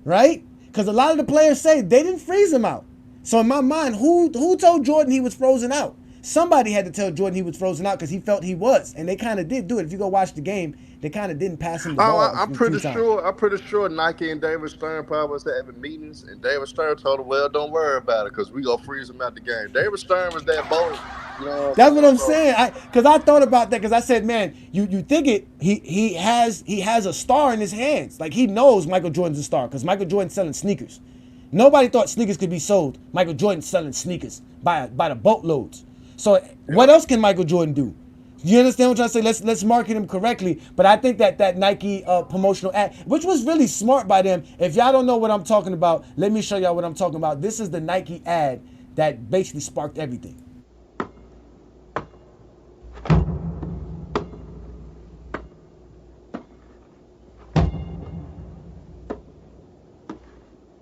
right? Because a lot of the players say they didn't freeze him out. So in my mind, who told Jordan he was frozen out? Somebody had to tell Jordan he was frozen out because he felt he was, and they kind of did do it. If you go watch the game, they kind of didn't pass him the ball. I'm pretty sure Nike and David Stern probably was having meetings, and David Stern told him, "Well, don't worry about it, because we gonna freeze him out the game." David Stern was that bold. You know, that's what I'm saying. Because I thought about that. Because I said, man, you think it? He has a star in his hands. Like he knows Michael Jordan's a star because Michael Jordan's selling sneakers. Nobody thought sneakers could be sold. Michael Jordan's selling sneakers by the boatloads. So what else can Michael Jordan do? You understand what I'm trying to say? Let's market them correctly. But I think that Nike promotional ad, which was really smart by them. If y'all don't know what I'm talking about, let me show y'all what I'm talking about. This is the Nike ad that basically sparked everything.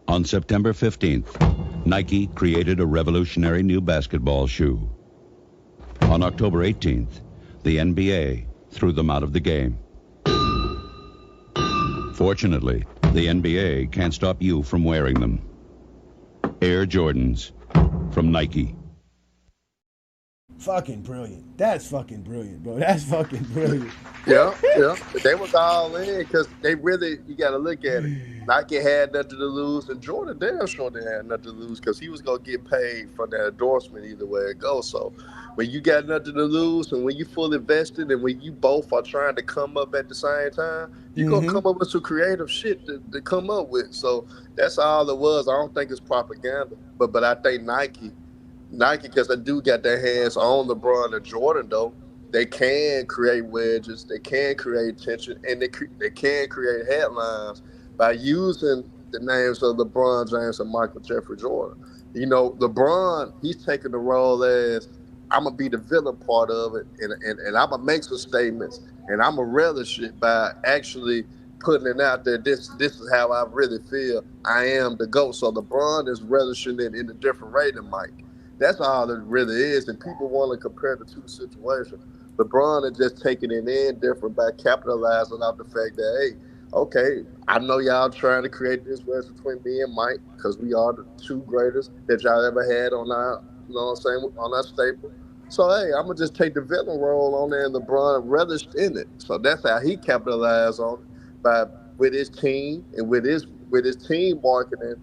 On September 15th, Nike created a revolutionary new basketball shoe. On October 18th, the NBA threw them out of the game. Fortunately, the NBA can't stop you from wearing them. Air Jordans from Nike. Fucking brilliant. That's fucking brilliant, bro. That's fucking brilliant. Yeah. They was all in because they really, you got to look at it. Nike had nothing to lose, and Jordan damn sure they had nothing to lose because he was going to get paid for that endorsement either way it goes. So when you got nothing to lose and when you fully vested and when you both are trying to come up at the same time, you're going to come up with some creative shit to come up with. So that's all it was. I don't think it's propaganda, but I think Nike, because they do got their hands on LeBron and Jordan, though, they can create wedges, they can create tension, and they can create headlines by using the names of LeBron James and Michael Jeffrey Jordan. You know, LeBron, he's taking the role as, I'm going to be the villain part of it, and I'm going to make some statements, and I'm going to relish it by actually putting it out there. This is how I really feel. I am the GOAT. So LeBron is relishing it in a different way than Mike. That's all it really is, and people want to compare the two situations. LeBron is just taking it in different by capitalizing off the fact that, hey, okay, I know y'all trying to create this wedge between me and Mike because we are the two greatest that y'all ever had on our, you know what I'm saying, on our staple. So, hey, I'm going to just take the villain role on there, and LeBron relished in it. So that's how he capitalized on it with his team and with his team marketing.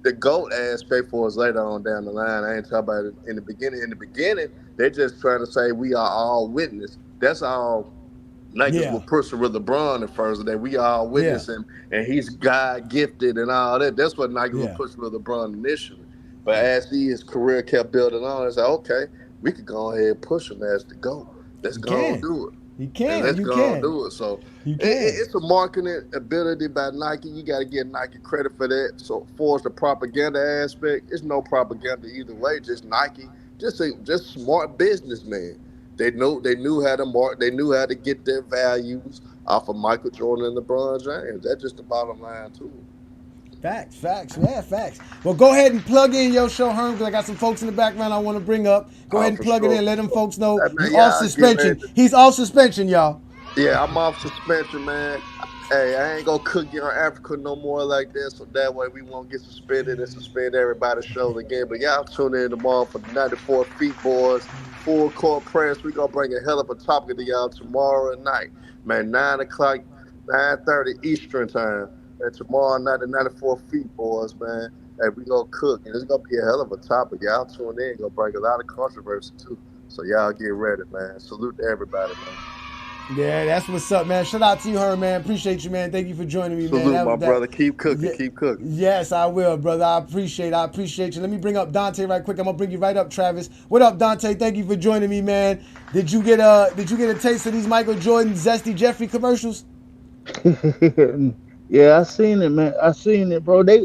The GOAT aspect for us later on down the line. I ain't talking about it in the beginning. In the beginning, they're just trying to say we are all witness. That's all Nike were pushing with LeBron at first, that we all witness him, and he's God gifted and all that. That's what Nike was pushing with LeBron initially. But as his career kept building on, it's like, okay, we could go ahead and push him as the GOAT. Let's go and do it. You can. And let's you go can. and do it. So it's a marketing ability by Nike. You got to give Nike credit for that. So for the propaganda aspect, it's no propaganda either way. Just Nike, just smart businessmen. They knew how to market. They knew how to get their values off of Michael Jordan and LeBron James. That's just the bottom line too. Facts. Yeah, facts. Well, go ahead and plug in your show, Herm, because I got some folks in the background I want to bring up. Go ahead and plug it in. Let them folks know he's off suspension. He's off suspension, y'all. Yeah, I'm off suspension, man. Hey, I ain't gonna cook you on Africa no more like that, so that way we won't get suspended and suspend everybody's shows again. But y'all tune in tomorrow for the 94 Feet Boys, full court press. We gonna bring a hell of a topic to y'all tomorrow night, man. 9:00, 9:30 Eastern time. And tomorrow night, the 94 Feet Boys, man. Hey, we gonna cook, and it's gonna be a hell of a topic. Y'all tune in, gonna bring a lot of controversy too. So y'all get ready, man. Salute to everybody, man. Yeah, that's what's up, man. Shout out to you, Herm, man. Appreciate you, man. Thank you for joining me, man. Salute, my brother. Keep cooking, keep cooking. Yes, I will, brother. I appreciate you. Let me bring up Dante right quick. I'm gonna bring you right up, Travis. What up, Dante? Thank you for joining me, man. Did you get a taste of these Michael Jordan Zesty Jeffrey commercials? Yeah, I seen it, man. I seen it, bro. They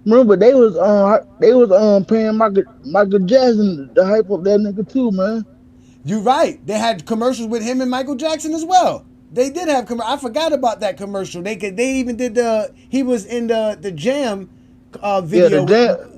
was paying Michael Jackson to hype up that nigga too, man. You're right. They had commercials with him and Michael Jackson as well. They did have I forgot about that commercial. They even did he was in the Jam video. Yeah, the Jam.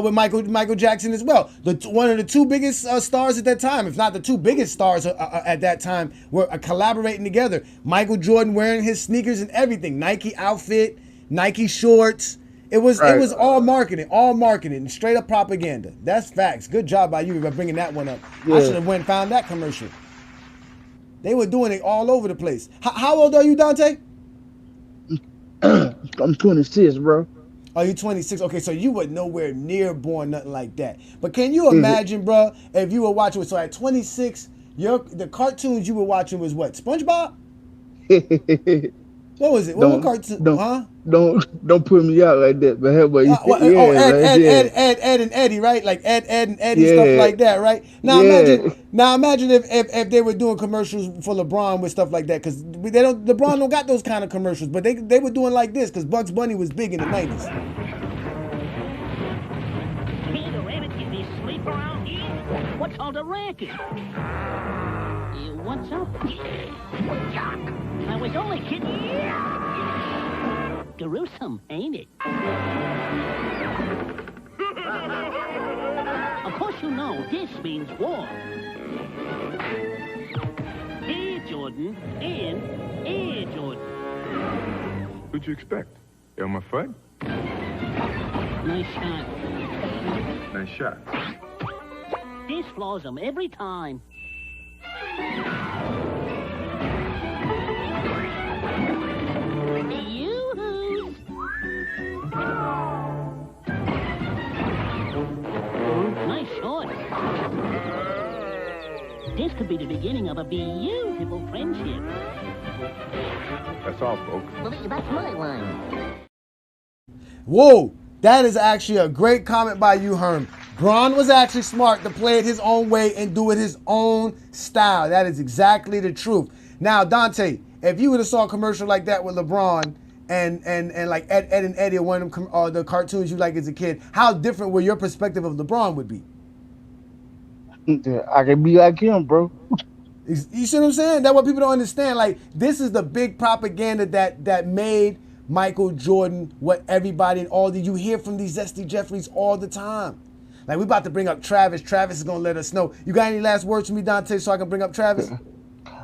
With Michael Jackson as well. One of the two biggest stars at that time, if not the two biggest stars at that time, were collaborating together. Michael Jordan wearing his sneakers and everything, Nike outfit, Nike shorts. It was all marketing, straight up propaganda. That's facts. Good job by you by bringing that one up. Yeah. I should have went and found that commercial. They were doing it all over the place. How old are you, Dante? I'm 26, bro. Oh, you 26. Okay, so you were nowhere near born, nothing like that. But can you imagine, bro, if you were watching, so at 26, the cartoons you were watching was what, SpongeBob? What was it? What cartoon? Huh? Don't put me out like that, man. But yeah, Ed and Eddie, right? Like Ed and Eddie, stuff Yeah. like that, right? Now imagine if they were doing commercials for LeBron with stuff like that, because LeBron don't got those kind of commercials, but they were doing like this because Bugs Bunny was big in the 90s. Peter Rabbit, did they sleep around here? What's all the racket? What's up? I was only kidding. Gruesome, ain't it? Of course you know this means war. Air Jordan and Air Jordan. What'd you expect? Elmer Fudd? Nice shot. Nice shot. This floors them every time. Nice shot. This could be the beginning of a beautiful friendship. That's all, folks. Well, that's my line. Whoa, that is actually a great comment by you, Herm. Bron was actually smart to play it his own way and do it his own style. That is exactly the truth. Now, Dante, if you would have saw a commercial like that with LeBron and like Ed and Eddie, or one of them, the cartoons you like as a kid, how different would your perspective of LeBron would be? I can be like him, bro. You see what I'm saying? That's what people don't understand. Like, this is the big propaganda that made Michael Jordan what everybody and all you hear from these Zesty Jeffries all the time. Like, we about to bring up Travis. Travis is gonna let us know. You got any last words for me, Dante, so I can bring up Travis?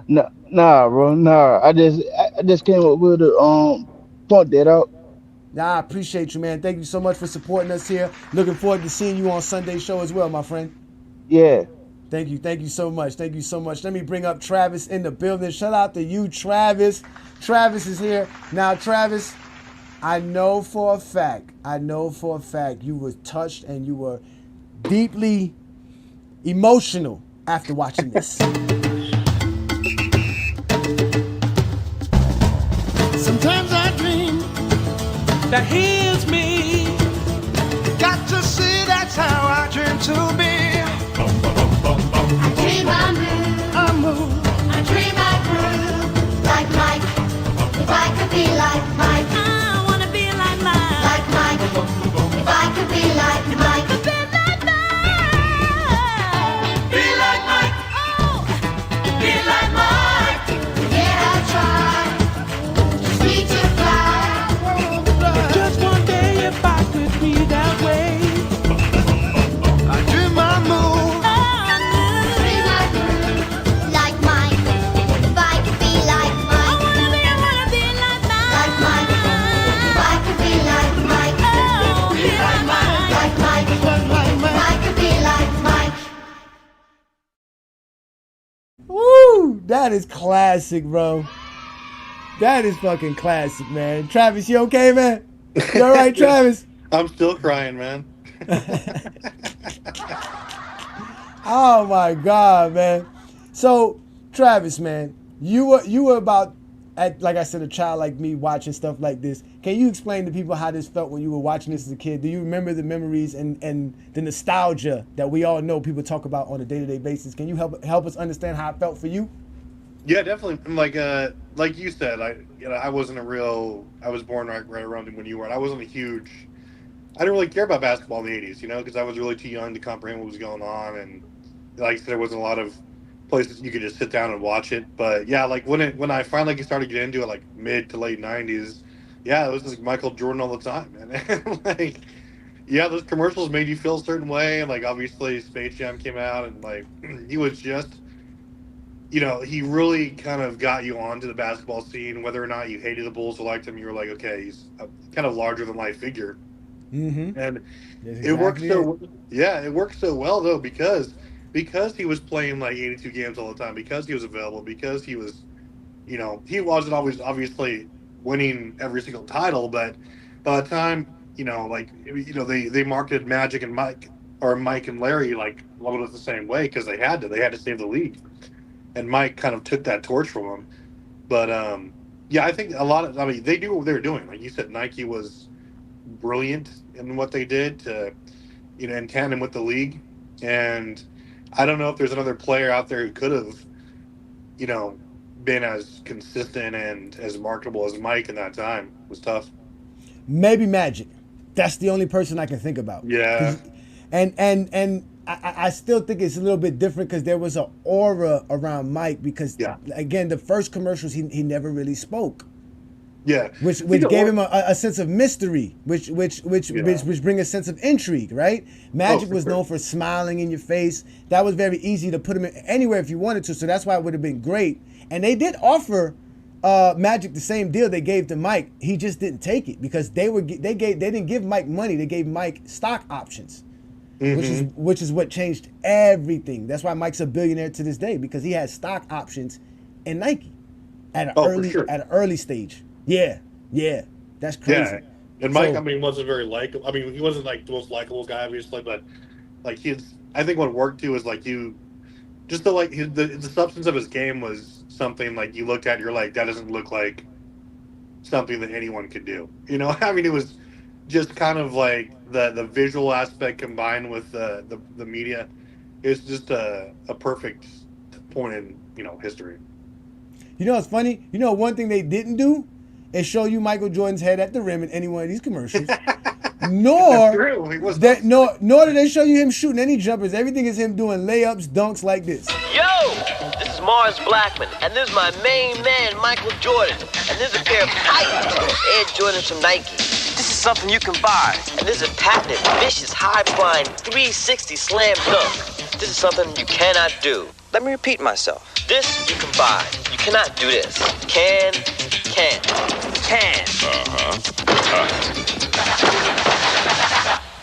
Nah, bro, nah. I just came up with a point that out. Nah, I appreciate you, man. Thank you so much for supporting us here. Looking forward to seeing you on Sunday's show as well, my friend. Yeah. Thank you so much. Thank you so much. Let me bring up Travis in the building. Shout out to you, Travis. Travis is here. Now, Travis, I know for a fact you were touched and you were deeply emotional after watching this. Sometimes I dream that here's me. Got to see that's how I dream to be. I dream I move. I dream I groove. Like Mike. If I could be like Mike. I wanna be like Mike. Like Mike. If I could be like Mike. Be like Mike. Oh. Be like Mike. Yeah, I try. Just need to fly. Just one day if I could be that way. I dream I move. Woo! That is classic, bro. That is fucking classic, man. Travis, you okay, man? You all right, Travis? I'm still crying, man. Oh my God, man. So, Travis, man, you were about, like I said, a child like me watching stuff like this. Can you explain to people how this felt when you were watching this as a kid? Do you remember the memories and the nostalgia that we all know people talk about on a day-to-day basis? Can you help us understand how it felt for you? Yeah, definitely. Like you said, I wasn't I was born right around when you were, and I wasn't I didn't really care about basketball in the 80s, because I was really too young to comprehend what was going on, and like I said, there wasn't a lot of places you could just sit down and watch it. But yeah, like when I finally started to get into it, like mid to late 90s, yeah, it was just Michael Jordan all the time, man. Like, yeah, those commercials made you feel a certain way, and like obviously Space Jam came out, and like he was just, he really kind of got you onto the basketball scene. Whether or not you hated the Bulls or liked him, you were like, okay, he's a kind of larger than life figure. Mm-hmm. And it worked so well though, because he was playing like 82 games all the time, because he was available, because he was, he wasn't always obviously winning every single title, but by the time, they marketed Magic and Mike and Larry like almost the same way, because they had to save the league, and Mike kind of took that torch from him. But Yeah, I think a lot of. I mean, they do what they're doing. Like you said, Nike was brilliant in what they did to, in tandem with the league. And I don't know if there's another player out there who could have, been as consistent and as marketable as Mike in that time. It was tough. Maybe Magic. That's the only person I can think about. Yeah. And I still think it's a little bit different because there was an aura around Mike because, again, the first commercials, he never really spoke. Yeah. Which gave him a sense of mystery, which bring a sense of intrigue, right? Magic was known for smiling in your face. That was very easy to put him in anywhere if you wanted to, so that's why it would have been great. And they did offer Magic the same deal they gave to Mike. He just didn't take it because they didn't give Mike money. They gave Mike stock options, which is what changed everything. That's why Mike's a billionaire to this day because he had stock options in Nike at an early stage. Yeah, that's crazy. Yeah, and Mike, wasn't very likable. He wasn't like the most likable guy, obviously, but like I think what worked too is like the substance of his game was something like you looked at, you're like, that doesn't look like something that anyone could do. It was just kind of like the visual aspect combined with the media. It's just a perfect point in history. It's funny. One thing they didn't do is show you Michael Jordan's head at the rim in any one of these commercials. Nor did they show you him shooting any jumpers. Everything is him doing layups, dunks like this. Yo, this is Mars Blackman, and this is my main man, Michael Jordan, and this is a pair of tight Air Jordans from Nike. This is something you can buy, and this is a patented, vicious, high-flying 360 slam dunk. This is something you cannot do. Let me repeat myself. This you can buy. You cannot do this. Can.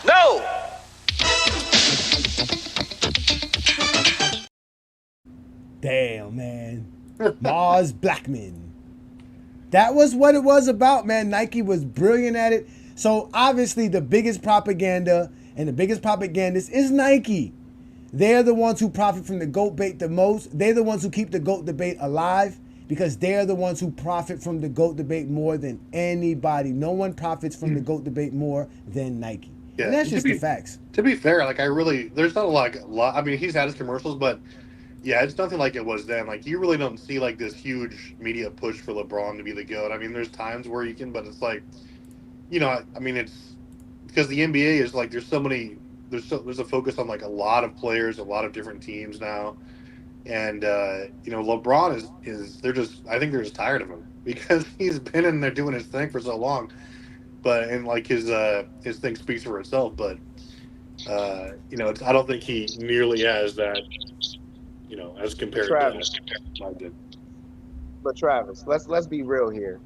No! Damn, man. Mars Blackman. That was what it was about, man. Nike was brilliant at it. So obviously the biggest propaganda and the biggest propagandist is Nike. They're the ones who profit from the GOAT debate the most. They're the ones who keep the GOAT debate alive because they're the ones who profit from the GOAT debate more than anybody. No one profits from the GOAT debate more than Nike. Yeah, and that's just the facts. To be fair, there's not a lot. He's had his commercials, but yeah, it's nothing like it was then. Like, you really don't see like this huge media push for LeBron to be the GOAT. There's times where you can, but it's like, it's because the NBA is like, there's a focus on like a lot of players, a lot of different teams now. And, LeBron I think they're just tired of him because he's been in there doing his thing for so long. But, and like his thing speaks for itself. But, I don't think he nearly has that, as compared Travis. to Mike did. But Travis, let's be real here.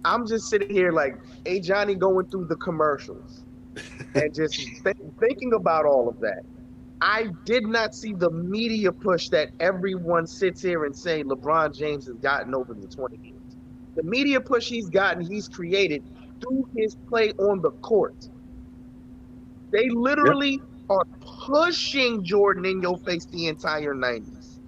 I'm just sitting here like Ajani going through the commercials and just thinking about all of that. I did not see the media push that everyone sits here and say LeBron James has gotten over the 20 years. The media push he's created through his play on the court. They literally are pushing Jordan in your face the entire 90s.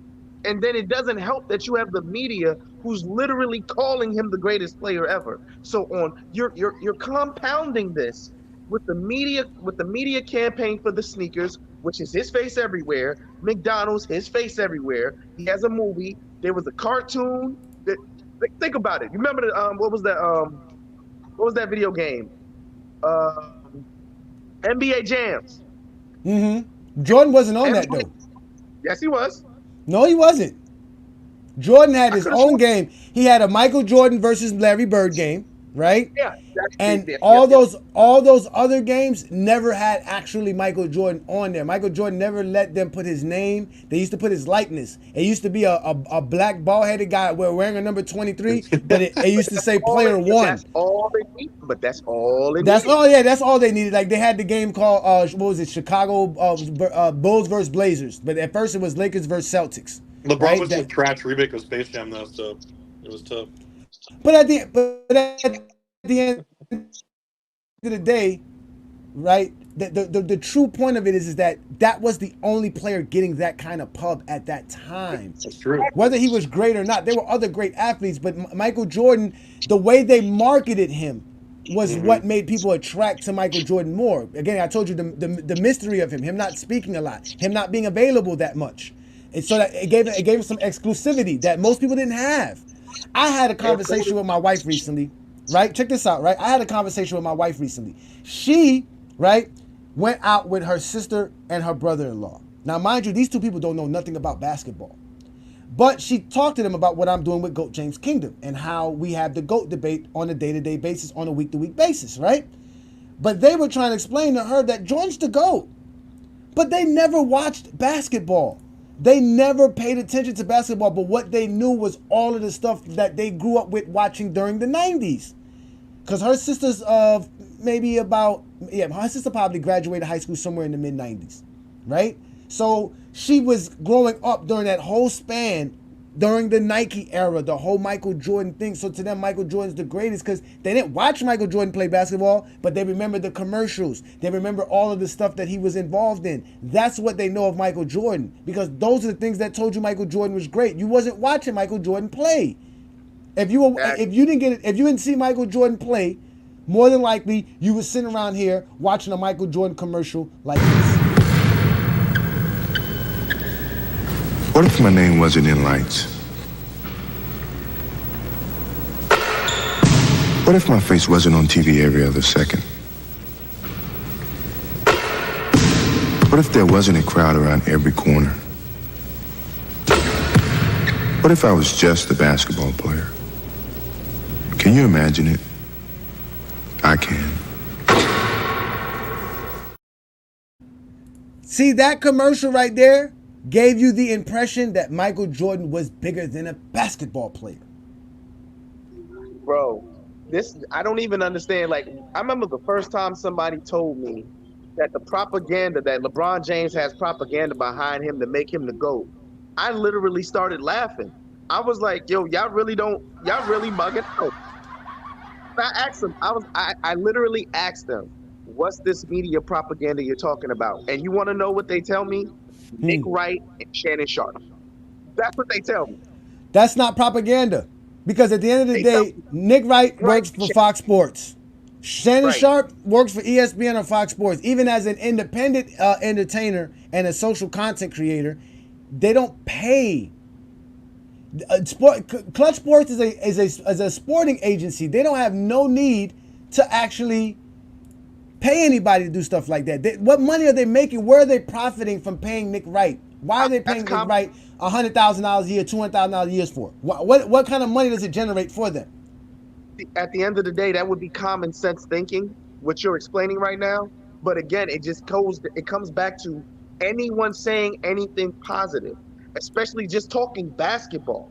And then it doesn't help that you have the media who's literally calling him the greatest player ever. So you're compounding this with the media campaign for the sneakers, which is his face everywhere. McDonald's, his face everywhere. He has a movie. There was a cartoon. Think about it. You remember what was that video game? NBA Jams. Jordan wasn't on that though. Yes, he was. No, he wasn't. Jordan had his own game. He had a Michael Jordan versus Larry Bird game, right? Yeah. And all those other games never had actually Michael Jordan on there. Michael Jordan never let them put his name. They used to put his likeness. It used to be a black ball-headed guy wearing a number 23, but it used to say player one. That's all they need. But that's all it That's all. Yeah, that's all they needed. Like, they had the game called what was it? Chicago Bulls versus Blazers. But at first it was Lakers versus Celtics. LeBron was just trash remake of Space Jam though, so it was tough. But at the end of the day, right? The true point of it is that was the only player getting that kind of pub at that time. That's true. Whether he was great or not, there were other great athletes, but Michael Jordan, the way they marketed him was what made people attract to Michael Jordan more. Again, I told you the mystery of him not speaking a lot, him not being available that much. And so that it gave him some exclusivity that most people didn't have. I had a conversation with my wife recently, right? Check this out, right? I had a conversation with my wife recently. She, right, went out with her sister and her brother-in-law. Now, mind you, these two people don't know nothing about basketball. But she talked to them about what I'm doing with GOAT James Kingdom and how we have the GOAT debate on a day-to-day basis, on a week-to-week basis, right? But they were trying to explain to her that Jordan's the GOAT. But they never watched basketball. They never paid attention to basketball, but what they knew was all of the stuff that they grew up with watching during the 90s. Because her sister's her sister probably graduated high school somewhere in the mid-90s, right? So she was growing up during that whole span, during the Nike era, the whole Michael Jordan thing. So to them, Michael Jordan's the greatest because they didn't watch Michael Jordan play basketball, but they remember the commercials. They remember all of the stuff that he was involved in. That's what they know of Michael Jordan, because those are the things that told you Michael Jordan was great. You wasn't watching Michael Jordan play. If you didn't see Michael Jordan play, more than likely you were sitting around here watching a Michael Jordan commercial like this. What if my name wasn't in lights? What if my face wasn't on TV every other second? What if there wasn't a crowd around every corner? What if I was just a basketball player? Can you imagine it? I can. See, that commercial right there gave you the impression that Michael Jordan was bigger than a basketball player. Bro, I don't even understand. Like, I remember the first time somebody told me that the propaganda, that LeBron James has propaganda behind him to make him the GOAT. I literally started laughing. I was like, yo, y'all really mugging out. I asked him, I literally asked them, what's this media propaganda you're talking about? And you want to know what they tell me? Nick Wright and Shannon Sharp. That's what they tell me. That's not propaganda. Because at the end of the day, Nick Wright works for Fox Sports. Shannon Sharp works for ESPN or Fox Sports. Even as an independent entertainer and a social content creator, they don't pay. Klutch Sports is a sporting agency. They don't have no need to actually pay anybody to do stuff like that. What money are they making? Where are they profiting from paying Nick Wright? Why are they paying Nick Wright $100,000 a year, $200,000 a year for? What kind of money does it generate for them? At the end of the day, that would be common sense thinking, what you're explaining right now. But again, it comes back to anyone saying anything positive, especially just talking basketball.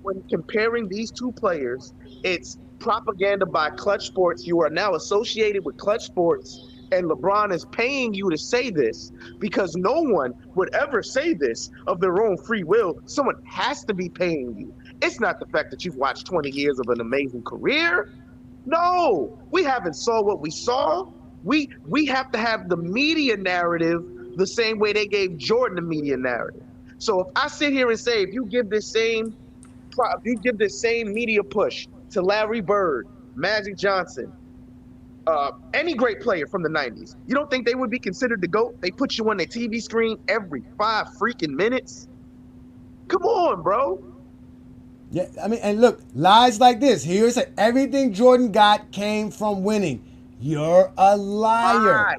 When comparing these two players, it's propaganda by Klutch Sports. You are now associated with Klutch Sports, and LeBron is paying you to say this because no one would ever say this of their own free will. Someone has to be paying you. It's not the fact that you've watched 20 years of an amazing career. No, we haven't saw what we saw. We have to have the media narrative the same way they gave Jordan the media narrative. So if I sit here and say, if you give this same media push to Larry Bird, Magic Johnson, any great player from the 90s, you don't think they would be considered the GOAT? They put you on their TV screen every 5 freaking minutes. Come on, bro. Yeah, I mean, and look, lies like this. Here's everything Jordan got came from winning. You're a liar.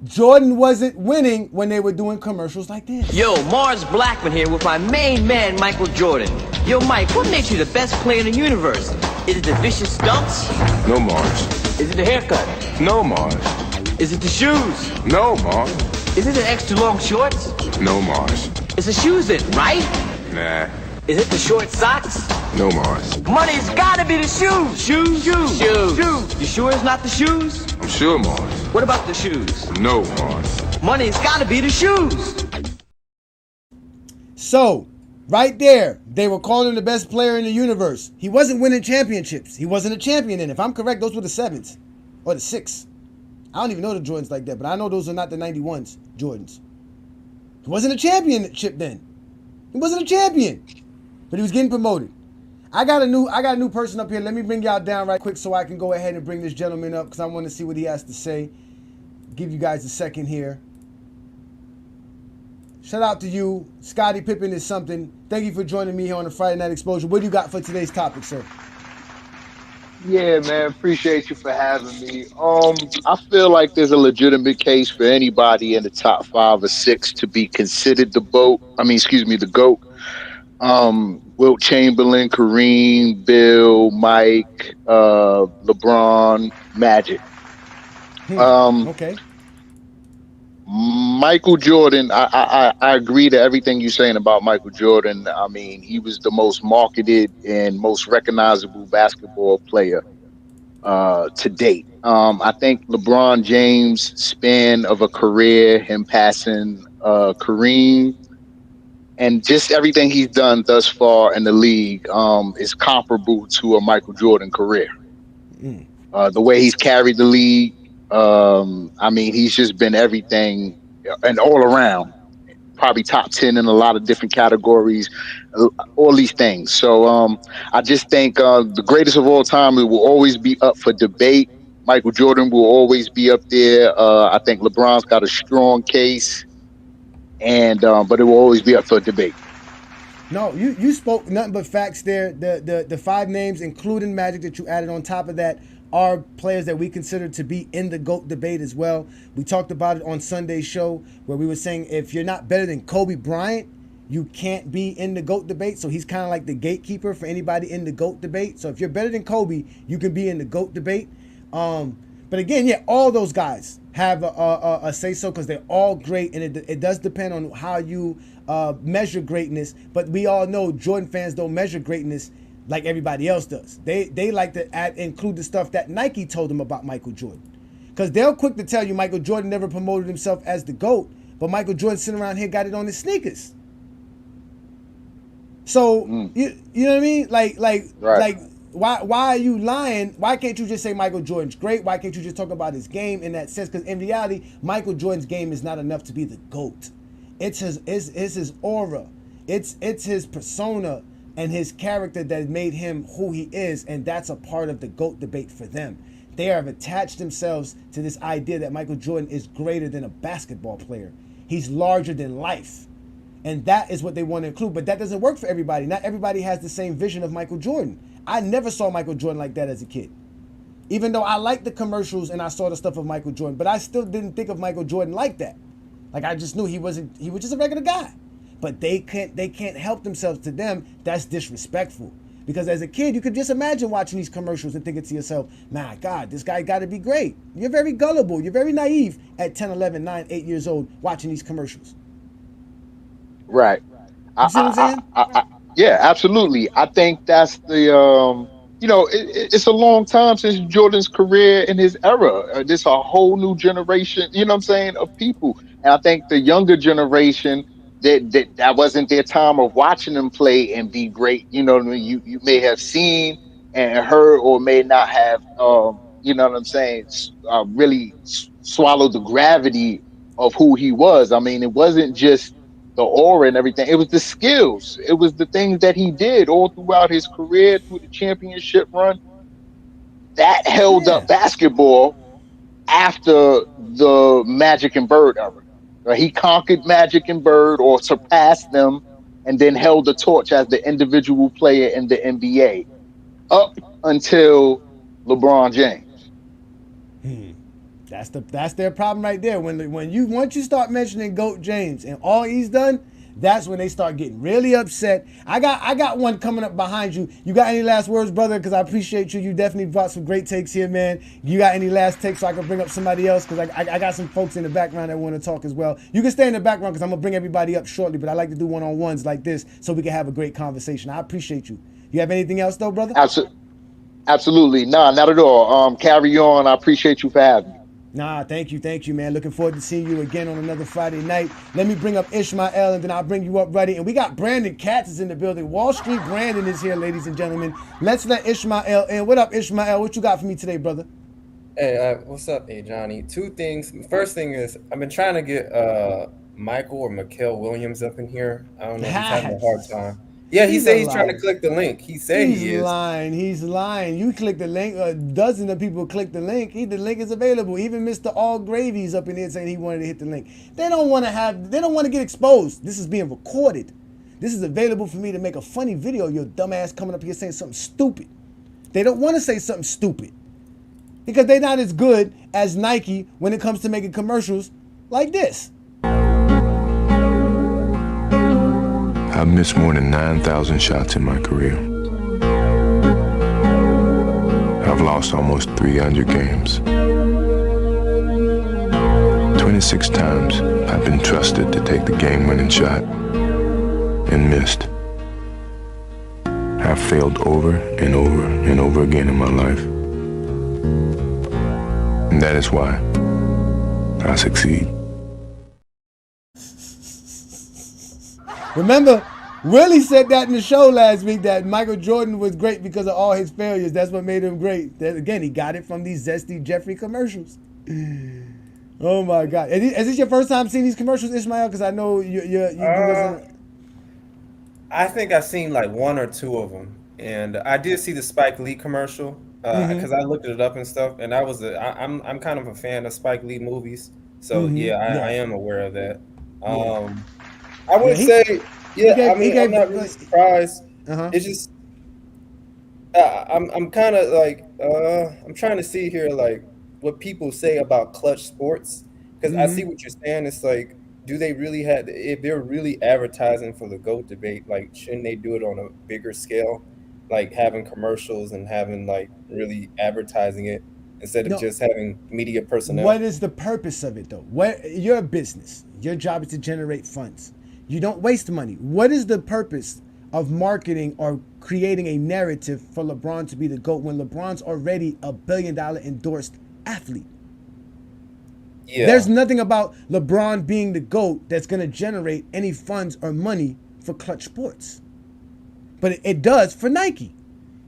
Jordan wasn't winning when they were doing commercials like this. Yo, Mars Blackman here with my main man, Michael Jordan. Yo, Mike, what makes you the best player in the universe? Is it the vicious dunks? No, Mars. Is it the haircut? No, Mars. Is it the shoes? No, Mars. Is it the extra long shorts? No, Mars. It's the shoes then, right? Nah. Is it the short socks? No, Mars. Money's gotta be the shoes. Shoes. You sure it's not the shoes? I'm sure, Mars. What about the shoes? No, Mars. Money's gotta be the shoes. So, right there, they were calling him the best player in the universe. He wasn't winning championships. He wasn't a champion in it. If I'm correct, those were the 7s or the 6. I don't even know the Jordans like that, but I know those are not the 91s Jordans. He wasn't a championship then. He wasn't a champion, but he was getting promoted. I got a new person up here. Let me bring y'all down right quick so I can go ahead and bring this gentleman up because I want to see what he has to say. Give you guys a second here. Shout out to you. Scottie Pippen is something. Thank you for joining me here on the Friday Night Exposure. What do you got for today's topic, sir? Yeah, man, appreciate you for having me. I feel like there's a legitimate case for anybody in the top 5 or 6 to be considered the GOAT. Wilt Chamberlain, Kareem, Bill, Mike, LeBron, Magic. Okay. Michael Jordan, I agree to everything you're saying about Michael Jordan. I mean, he was the most marketed and most recognizable basketball player to date. I think LeBron James' span of a career, him passing Kareem, and just everything he's done thus far in the league is comparable to a Michael Jordan career. The way he's carried the league, I mean, he's just been everything and all around, probably top 10 in a lot of different categories, all these things. So I just think the greatest of all time, it will always be up for debate. Michael Jordan will always be up there. I think LeBron's got a strong case, and but it will always be up for debate. No, you spoke nothing but facts there. The 5 names, including Magic, that you added on top of that, are players that we consider to be in the GOAT debate as well. We talked about it on Sunday's show where we were saying if you're not better than Kobe Bryant, you can't be in the GOAT debate. So he's kind of like the gatekeeper for anybody in the GOAT debate. So if you're better than Kobe, you can be in the GOAT debate. But again, yeah, all those guys have a say-so because they're all great, and it does depend on how you measure greatness. But we all know Jordan fans don't measure greatness like everybody else does. They like to include the stuff that Nike told them about Michael Jordan. Because they're quick to tell you Michael Jordan never promoted himself as the GOAT, but Michael Jordan sitting around here got it on his sneakers. So, you know what I mean? Like why are you lying? Why can't you just say Michael Jordan's great? Why can't you just talk about his game in that sense? Because in reality, Michael Jordan's game is not enough to be the GOAT. It's his aura. It's his persona and his character that made him who he is, and that's a part of the GOAT debate for them. They have attached themselves to this idea that Michael Jordan is greater than a basketball player. He's larger than life. And that is what they want to include, but that doesn't work for everybody. Not everybody has the same vision of Michael Jordan. I never saw Michael Jordan like that as a kid. Even though I liked the commercials and I saw the stuff of Michael Jordan, but I still didn't think of Michael Jordan like that. Like I just knew he was just a regular guy. But they can't help themselves. To them, that's disrespectful. Because as a kid, you could just imagine watching these commercials and thinking to yourself, my God, this guy got to be great. You're very gullible. You're very naive at 10, 11, 9, 8 years old watching these commercials. Right. You see what I'm saying? Yeah, absolutely. I think that's the, it's a long time since Jordan's career in his era. There's a whole new generation, of people. And I think the younger generation, that wasn't their time of watching them play and be great. You know what I mean? You may have seen and heard or may not have, really swallowed the gravity of who he was. I mean, it wasn't just the aura and everything. It was the skills. It was the things that he did all throughout his career, through the championship run. That held up basketball after the Magic and Bird era. He conquered Magic and Bird or surpassed them and then held the torch as the individual player in the NBA up until LeBron James. That's their problem right there. Once you start mentioning GOAT James and all he's done, that's when they start getting really upset. I got one coming up behind you. You got any last words, brother? Because I appreciate you. You definitely brought some great takes here, man. You got any last takes so I can bring up somebody else? Because I got some folks in the background that want to talk as well. You can stay in the background because I'm going to bring everybody up shortly, but I like to do one-on-ones like this so we can have a great conversation. I appreciate you. You have anything else, though, brother? Absolutely. Nah, not at all. Carry on. I appreciate you for having me. Nah, thank you, man. Looking forward to seeing you again on another Friday night. Let me bring up Ishmael, and then I'll bring you up, Ruddy. And we got Brandon Katz is in the building. Wall Street Brandon is here, ladies and gentlemen. Let's let Ishmael in. What up, Ishmael? What you got for me today, brother? Hey, what's up, Ajani? Two things. First thing is, I've been trying to get Michael or Mikael Williams up in here. I don't know. He's having a hard time. Yeah, he He's a said he's trying to liar. click the link. He said He's he is. lying. He's lying. You click the link. A dozen of people click the link. The link is available. Even Mr. All Gravy's up in here saying he wanted to hit the link. They don't want to get exposed. This is being recorded. This is available for me to make a funny video. Your dumbass coming up here saying something stupid. They don't want to say something stupid because they're not as good as Nike when it comes to making commercials like this. I've missed more than 9,000 shots in my career. I've lost almost 300 games. 26 times I've been trusted to take the game-winning shot and missed. I've failed over and over and over again in my life. And that is why I succeed. Remember, Willie said that in the show last week that Michael Jordan was great because of all his failures. That's what made him great. That, again, he got it from these Zesty Jeffrey commercials. Oh my God! Is this your first time seeing these commercials, Ishmael? Because I know you wasn't. I think I've seen like one or two of them, and I did see the Spike Lee commercial because I looked it up and stuff, and I'm kind of a fan of Spike Lee movies, so I am aware of that. I would say, I'm not really surprised. It's just I'm kind of like I'm trying to see here like what people say about Klutch Sports because I see what you're saying. It's like, do they really have? If they're really advertising for the GOAT debate, like shouldn't they do it on a bigger scale, like having commercials and having like really advertising it instead of just having media personnel? What is the purpose of it though? You're a business. Your job is to generate funds. You don't waste money. What is the purpose of marketing or creating a narrative for LeBron to be the GOAT when LeBron's already $1 billion endorsed athlete? Yeah. There's nothing about LeBron being the GOAT that's going to generate any funds or money for Klutch Sports. But it does for Nike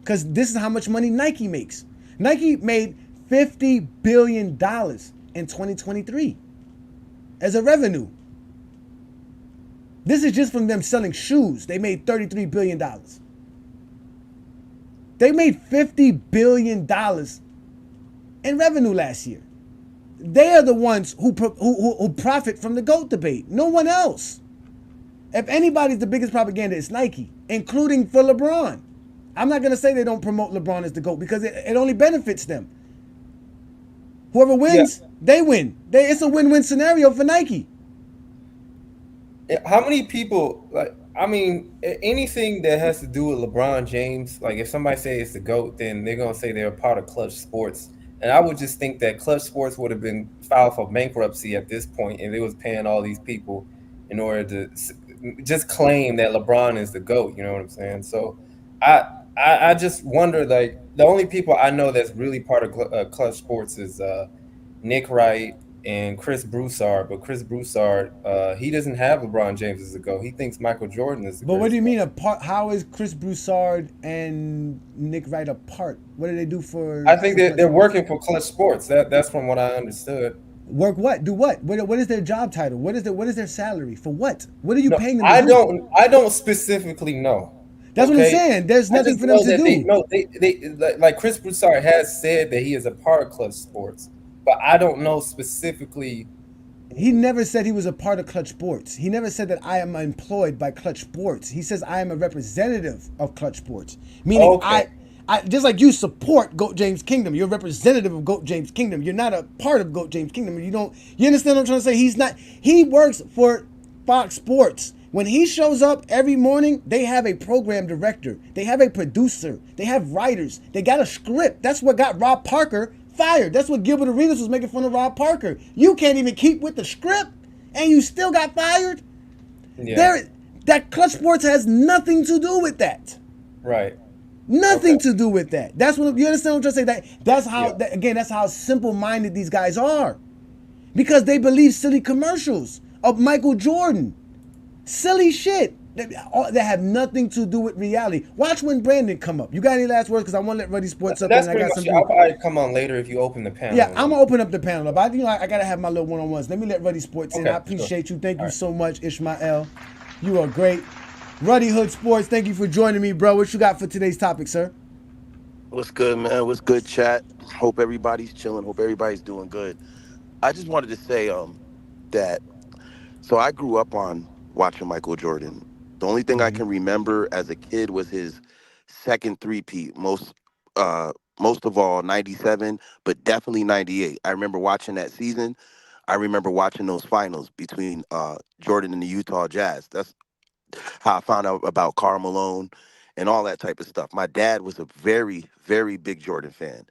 because this is how much money Nike makes. Nike made $50 billion in 2023 as a revenue. This is just from them selling shoes. They made $33 billion. They made $50 billion in revenue last year. They are the ones who profit from the GOAT debate. No one else. If anybody's the biggest propaganda, it's Nike, including for LeBron. I'm not going to say they don't promote LeBron as the GOAT because it only benefits them. Whoever wins, they win. It's a win-win scenario for Nike. How many people, like, I mean, anything that has to do with LeBron James, like if somebody says it's the GOAT, then they're going to say they're a part of Klutch Sports. And I would just think that Klutch Sports would have been filed for bankruptcy at this point if it was paying all these people in order to just claim that LeBron is the GOAT, you know what I'm saying? So I just wonder, like, the only people I know that's really part of Klutch Sports is Nick Wright and Chris Broussard, but Chris Broussard, he doesn't have LeBron James as a GOAT. He thinks Michael Jordan is the GOAT. But what do you mean apart? How is Chris Broussard and Nick Wright apart? What do they do for? I think they're working for Klutch Sports. That's from what I understood. Work what? Do what? What is their job title? What is their salary? For what? What are you paying them to do? I don't specifically know. That's what I'm saying. There's nothing for them to do. They like Chris Broussard has said that he is a part of Klutch Sports. But I don't know specifically. He never said he was a part of Klutch Sports. He never said that I am employed by Klutch Sports. He says I am a representative of Klutch Sports. Meaning I just like you support GOAT James Kingdom. You're a representative of GOAT James Kingdom. You're not a part of GOAT James Kingdom. You understand what I'm trying to say? He works for Fox Sports. When he shows up every morning, they have a program director. They have a producer. They have writers. They got a script. That's what got Rob Parker fired. That's what Gilbert Arenas was making fun of Rob Parker. You can't even keep with the script and you still got fired? Yeah. That Klutch Sports has nothing to do with that. Right. Nothing to do with that. That's what you understand what I'm trying to say? That's how simple-minded these guys are. Because they believe silly commercials of Michael Jordan. Silly shit. that have nothing to do with reality. Watch when Brandon come up. You got any last words? Because I want to let Ruddy Sports up. That's and I got pretty some. much. I'll probably come on later if you open the panel. Yeah, I'm gonna open up the panel. But I gotta have my little one-on-ones. Let me let Ruddy Sports in. Okay, I appreciate you. Thank you right. so much, Ishmael. You are great. Ruddy Hood Sports, thank you for joining me, bro. What you got for today's topic, sir? What's good, man? What's good, chat? Hope everybody's chilling. Hope everybody's doing good. I just wanted to say that, so I grew up on watching Michael Jordan. The only thing I can remember as a kid was his second three-peat, most of all 97, but definitely 98. I remember watching that season. I remember watching those finals between Jordan and the Utah Jazz. That's how I found out about Karl Malone and all that type of stuff. My dad was a very, very big Jordan fan.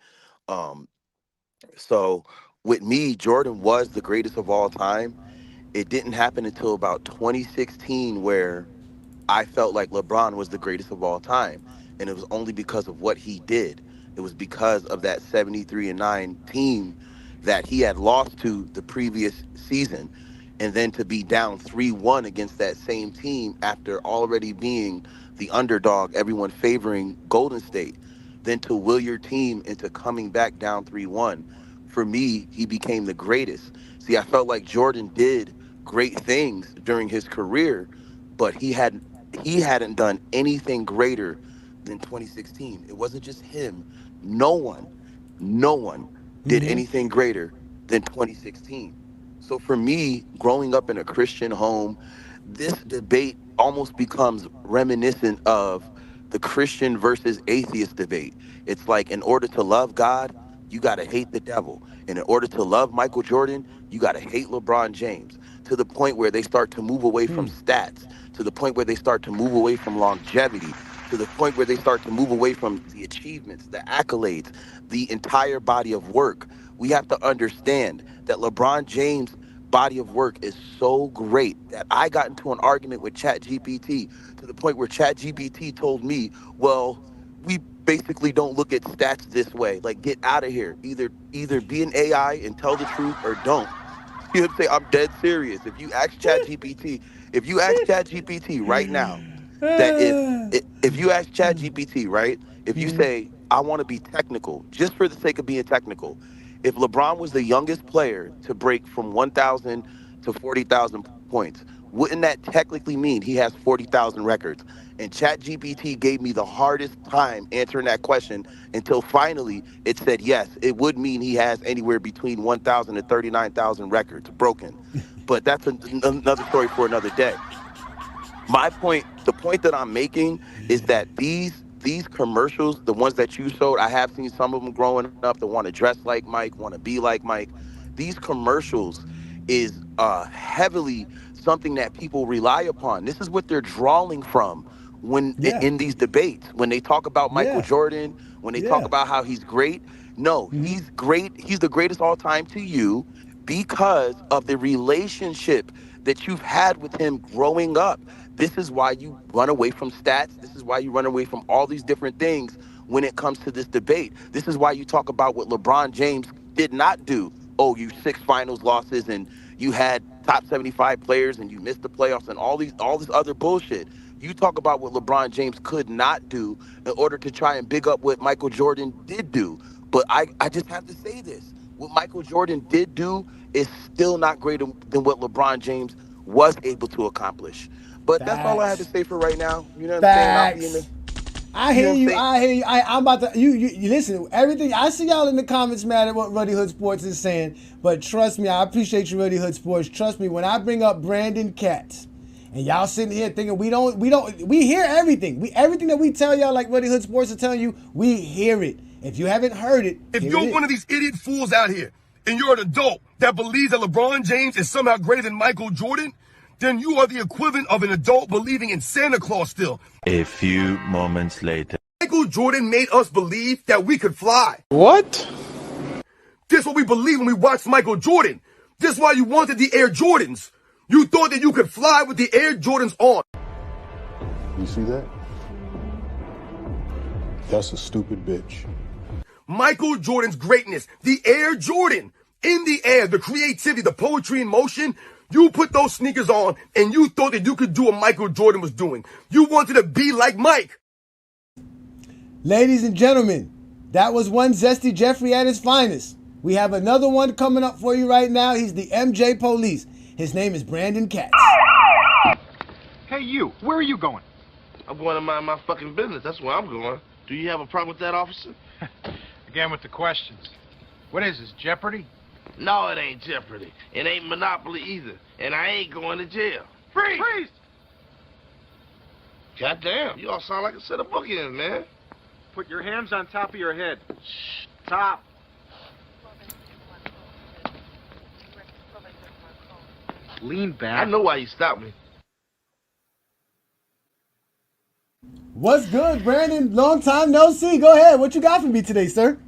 So with me, Jordan was the greatest of all time. It didn't happen until about 2016 where I felt like LeBron was the greatest of all time. And it was only because of what he did. It was because of that 73-9 team that he had lost to the previous season. And then to be down 3-1 against that same team after already being the underdog, everyone favoring Golden State, then to will your team into coming back down 3-1. For me, he became the greatest. See, I felt like Jordan did great things during his career, but he hadn't done anything greater than 2016. It wasn't just him. No one did anything greater than 2016. So for me, growing up in a Christian home, this debate almost becomes reminiscent of the Christian versus atheist debate. It's like, in order to love God, you got to hate the devil. And in order to love Michael Jordan, you got to hate LeBron James, to the point where they start to move away from stats, to the point where they start to move away from longevity, to the point where they start to move away from the achievements, the accolades, the entire body of work. We have to understand that LeBron James' body of work is so great that I got into an argument with ChatGPT to the point where ChatGPT told me, well, we basically don't look at stats this way. Like, get out of here. Either be an AI and tell the truth or don't. You know what I'm saying? I'm dead serious. If you ask ChatGPT right now, that if you ask ChatGPT, right, if you say, I want to be technical, just for the sake of being technical, if LeBron was the youngest player to break from 1,000 to 40,000 points, wouldn't that technically mean he has 40,000 records? And ChatGPT gave me the hardest time answering that question until finally it said yes, it would mean he has anywhere between 1,000 and 39,000 records broken. But that's another story for another day. The point that I'm making is that these commercials, the ones that you showed, I have seen some of them growing up that want to dress like Mike, want to be like Mike. These commercials is heavily something that people rely upon. This is what they're drawing from when in these debates. When they talk about Michael Jordan, when they talk about how he's great. No, he's great. He's the greatest all time to you because of the relationship that you've had with him growing up. This is why you run away from stats. This is why you run away from all these different things when it comes to this debate. This is why you talk about what LeBron James did not do. Oh, you 6 finals losses and you had top 75 players and you missed the playoffs and all this other bullshit. You talk about what LeBron James could not do in order to try and big up what Michael Jordan did do. But I just have to say this. What Michael Jordan did do is still not greater than what LeBron James was able to accomplish. But that's all I have to say for right now. You know what I'm saying? I hear you. I'm about to. You listen. Everything I see y'all in the comments mad at what Ruddy Hood Sports is saying, but trust me, I appreciate you, Ruddy Hood Sports. Trust me, when I bring up Brandon Katz, and y'all sitting here thinking we hear everything. Everything that we tell y'all, like Ruddy Hood Sports is telling you, we hear it. If you haven't heard it, if you're one of these idiot fools out here, and you're an adult that believes that LeBron James is somehow greater than Michael Jordan, then you are the equivalent of an adult believing in Santa Claus still. A few moments later. Michael Jordan made us believe that we could fly. What? This is what we believed when we watched Michael Jordan. This is why you wanted the Air Jordans. You thought that you could fly with the Air Jordans on. You see that? That's a stupid bitch. Michael Jordan's greatness, the Air Jordan, in the air, the creativity, the poetry in motion, You put those sneakers on and you thought that you could do what Michael Jordan was doing. You wanted to be like Mike. Ladies and gentlemen, that was one Zesty Jeffrey at his finest. We have another one coming up for you right now. He's the MJ Police. His name is Brandon Katz. Hey, you. Where are you going? I'm going to mind my fucking business. That's where I'm going. Do you have a problem with that, officer? Again with the questions. What is this, Jeopardy? No, it ain't Jeopardy. It ain't Monopoly either. And I ain't going to jail. Freeze! Freeze! Goddamn, you all sound like a set of bookends, man. Put your hands on top of your head. Shh. Top. Lean back. I know why you stopped me. What's good, Brandon? Long time no see. Go ahead. What you got for me today, sir?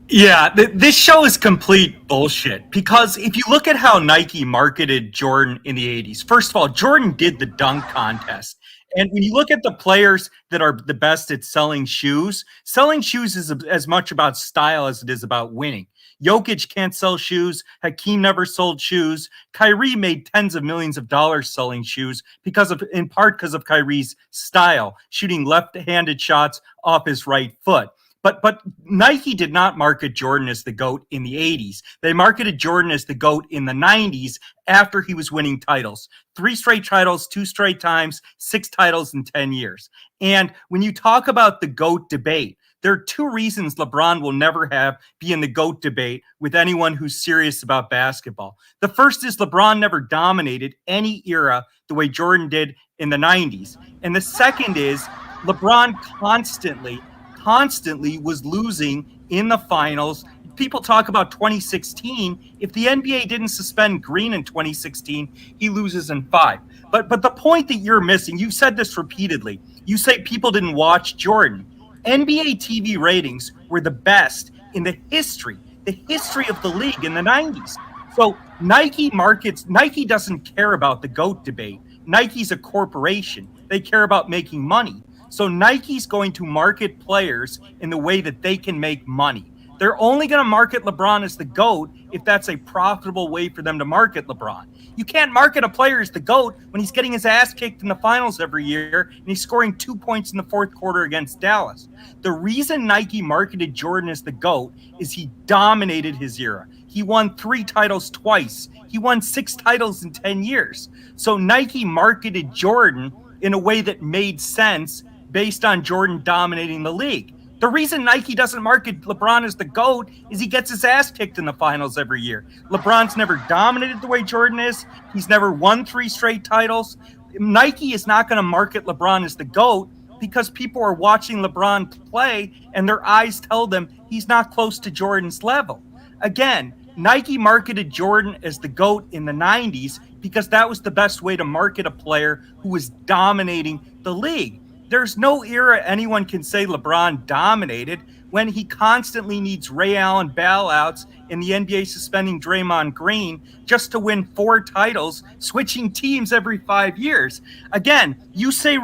Yeah, this show is complete bullshit because if you look at how Nike marketed Jordan in the 80s, first of all, Jordan did the dunk contest. And when you look at the players that are the best at selling shoes is as much about style as it is about winning. Jokic can't sell shoes. Hakeem never sold shoes. Kyrie made tens of millions of dollars selling shoes in part because of Kyrie's style, shooting left-handed shots off his right foot. But Nike did not market Jordan as the GOAT in the 80s. They marketed Jordan as the GOAT in the 90s after he was winning titles. 3 straight titles, 2 straight times, 6 titles in 10 years. And when you talk about the GOAT debate, there are 2 reasons LeBron will never be in the GOAT debate with anyone who's serious about basketball. The first is LeBron never dominated any era the way Jordan did in the 90s. And the second is LeBron constantly was losing in the finals. People talk about 2016. If the NBA didn't suspend Green in 2016, he loses in 5. But the point that you're missing, you've said this repeatedly. You say people didn't watch Jordan. NBA TV ratings were the best in the history of the league in the 90s. So Nike doesn't care about the GOAT debate. Nike's a corporation. They care about making money. So Nike's going to market players in the way that they can make money. They're only going to market LeBron as the GOAT if that's a profitable way for them to market LeBron. You can't market a player as the GOAT when he's getting his ass kicked in the finals every year and he's scoring 2 points in the fourth quarter against Dallas. The reason Nike marketed Jordan as the GOAT is he dominated his era. He won 3 titles twice. He won 6 titles in 10 years. So Nike marketed Jordan in a way that made sense based on Jordan dominating the league. The reason Nike doesn't market LeBron as the GOAT is he gets his ass kicked in the finals every year. LeBron's never dominated the way Jordan is. He's never won 3 straight titles. Nike is not going to market LeBron as the GOAT because people are watching LeBron play and their eyes tell them he's not close to Jordan's level. Again, Nike marketed Jordan as the GOAT in the 90s because that was the best way to market a player who was dominating the league. There's no era anyone can say LeBron dominated when he constantly needs Ray Allen bailouts and the NBA suspending Draymond Green just to win 4 titles, switching teams every 5 years. Again, you said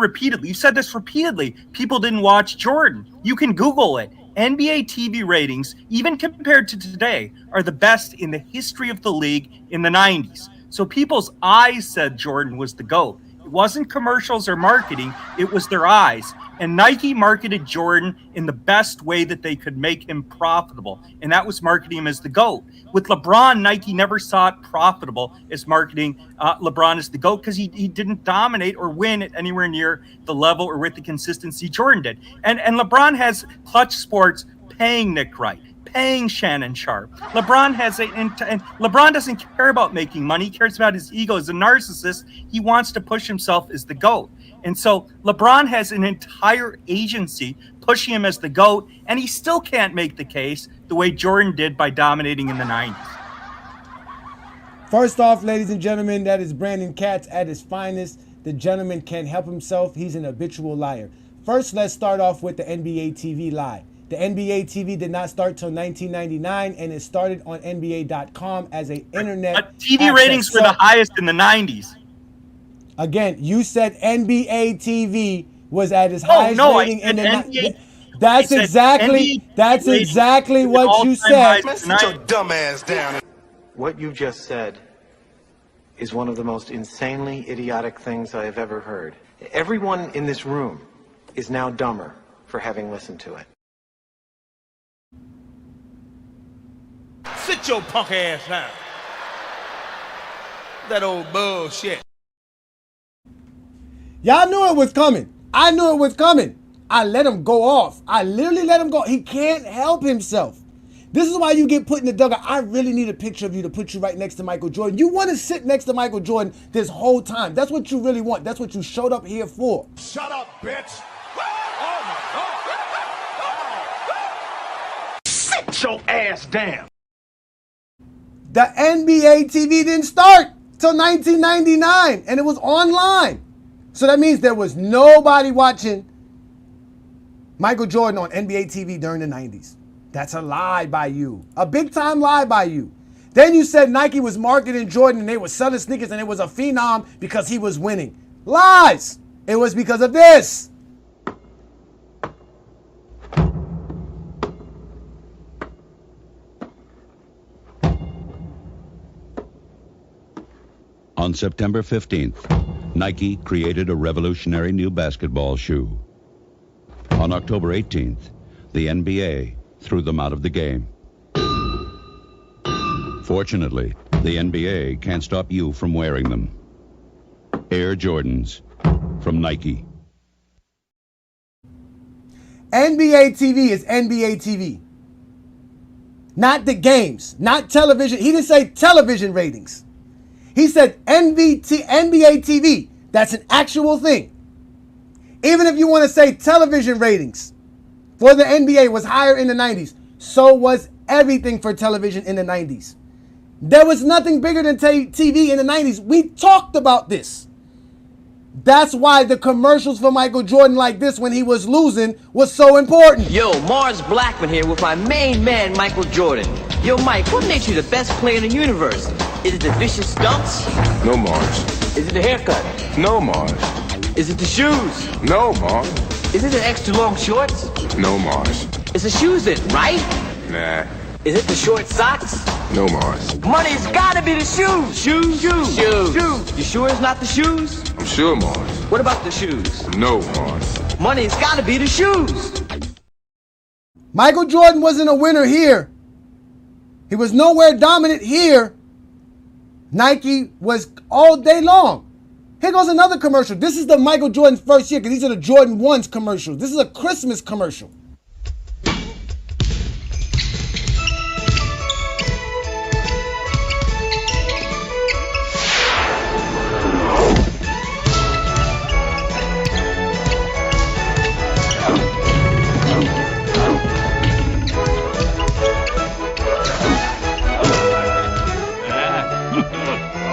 this repeatedly, people didn't watch Jordan. You can Google it. NBA TV ratings, even compared to today, are the best in the history of the league in the 90s. So people's eyes said Jordan was the GOAT. It wasn't commercials or marketing, it was their eyes. And Nike marketed Jordan in the best way that they could make him profitable, and that was marketing him as the GOAT. With LeBron, Nike never saw it profitable as marketing LeBron as the GOAT because he didn't dominate or win at anywhere near the level or with the consistency Jordan did. And LeBron has Klutch Sports paying Nick Wright, paying Shannon Sharp. LeBron doesn't care about making money. He cares about his ego. As a narcissist, he wants to push himself as the GOAT. And so LeBron has an entire agency pushing him as the GOAT, and he still can't make the case the way Jordan did by dominating in the 90s. First off, ladies and gentlemen, that is Brandon Katz at his finest. The gentleman can't help himself. He's an habitual liar. First, let's start off with the NBA TV lie. The NBA TV did not start till 1999, and it started on NBA.com as an internet. But TV ratings were the highest in the 90s. Again, you said NBA TV was at its highest rating in the 90s. That's exactly what you said. Sit your dumb ass down. What you just said is one of the most insanely idiotic things I have ever heard. Everyone in this room is now dumber for having listened to it. Sit your punk ass down. That old bullshit. Y'all knew it was coming. I knew it was coming. I let him go off. I literally let him go. He can't help himself. This is why you get put in the dugout. I really need a picture of you to put you right next to Michael Jordan. You want to sit next to Michael Jordan this whole time. That's what you really want. That's what you showed up here for. Shut up, bitch. Sit your ass down. The NBA TV didn't start till 1999, and it was online. So that means there was nobody watching Michael Jordan on NBA TV during the 90s. That's a lie by you. A big time lie by you. Then you said Nike was marketing Jordan and they were selling sneakers and it was a phenom because he was winning. Lies. It was because of this. On September 15th, Nike created a revolutionary new basketball shoe. On October 18th, the NBA threw them out of the game. Fortunately, the NBA can't stop you from wearing them. Air Jordans from Nike. NBA TV is NBA TV. Not the games, not television. He didn't say television ratings. He said NBA TV. That's an actual thing. Even if you want to say television ratings for the NBA was higher in the 90s, so was everything for television in the 90s. There was nothing bigger than TV in the 90s. We talked about this. That's why the commercials for Michael Jordan like this when he was losing was so important. Yo, Mars Blackman here with my main man, Michael Jordan. Yo, Mike, what makes you the best player in the universe? Is it the vicious dunks? No, Mars. Is it the haircut? No, Mars. Is it the shoes? No, Mars. Is it the extra long shorts? No, Mars. It's the shoes then, right? Nah. Is it the short socks? No, Mars. Money's gotta be the shoes. Shoes. You sure it's not the shoes? I'm sure, Mars. What about the shoes? No, Mars. Money's gotta be the shoes. Michael Jordan wasn't a winner here. He was nowhere dominant here. Nike was all day long. Here goes another commercial. This is the Michael Jordan's first year because these are the Jordan 1's commercials. This is a Christmas commercial.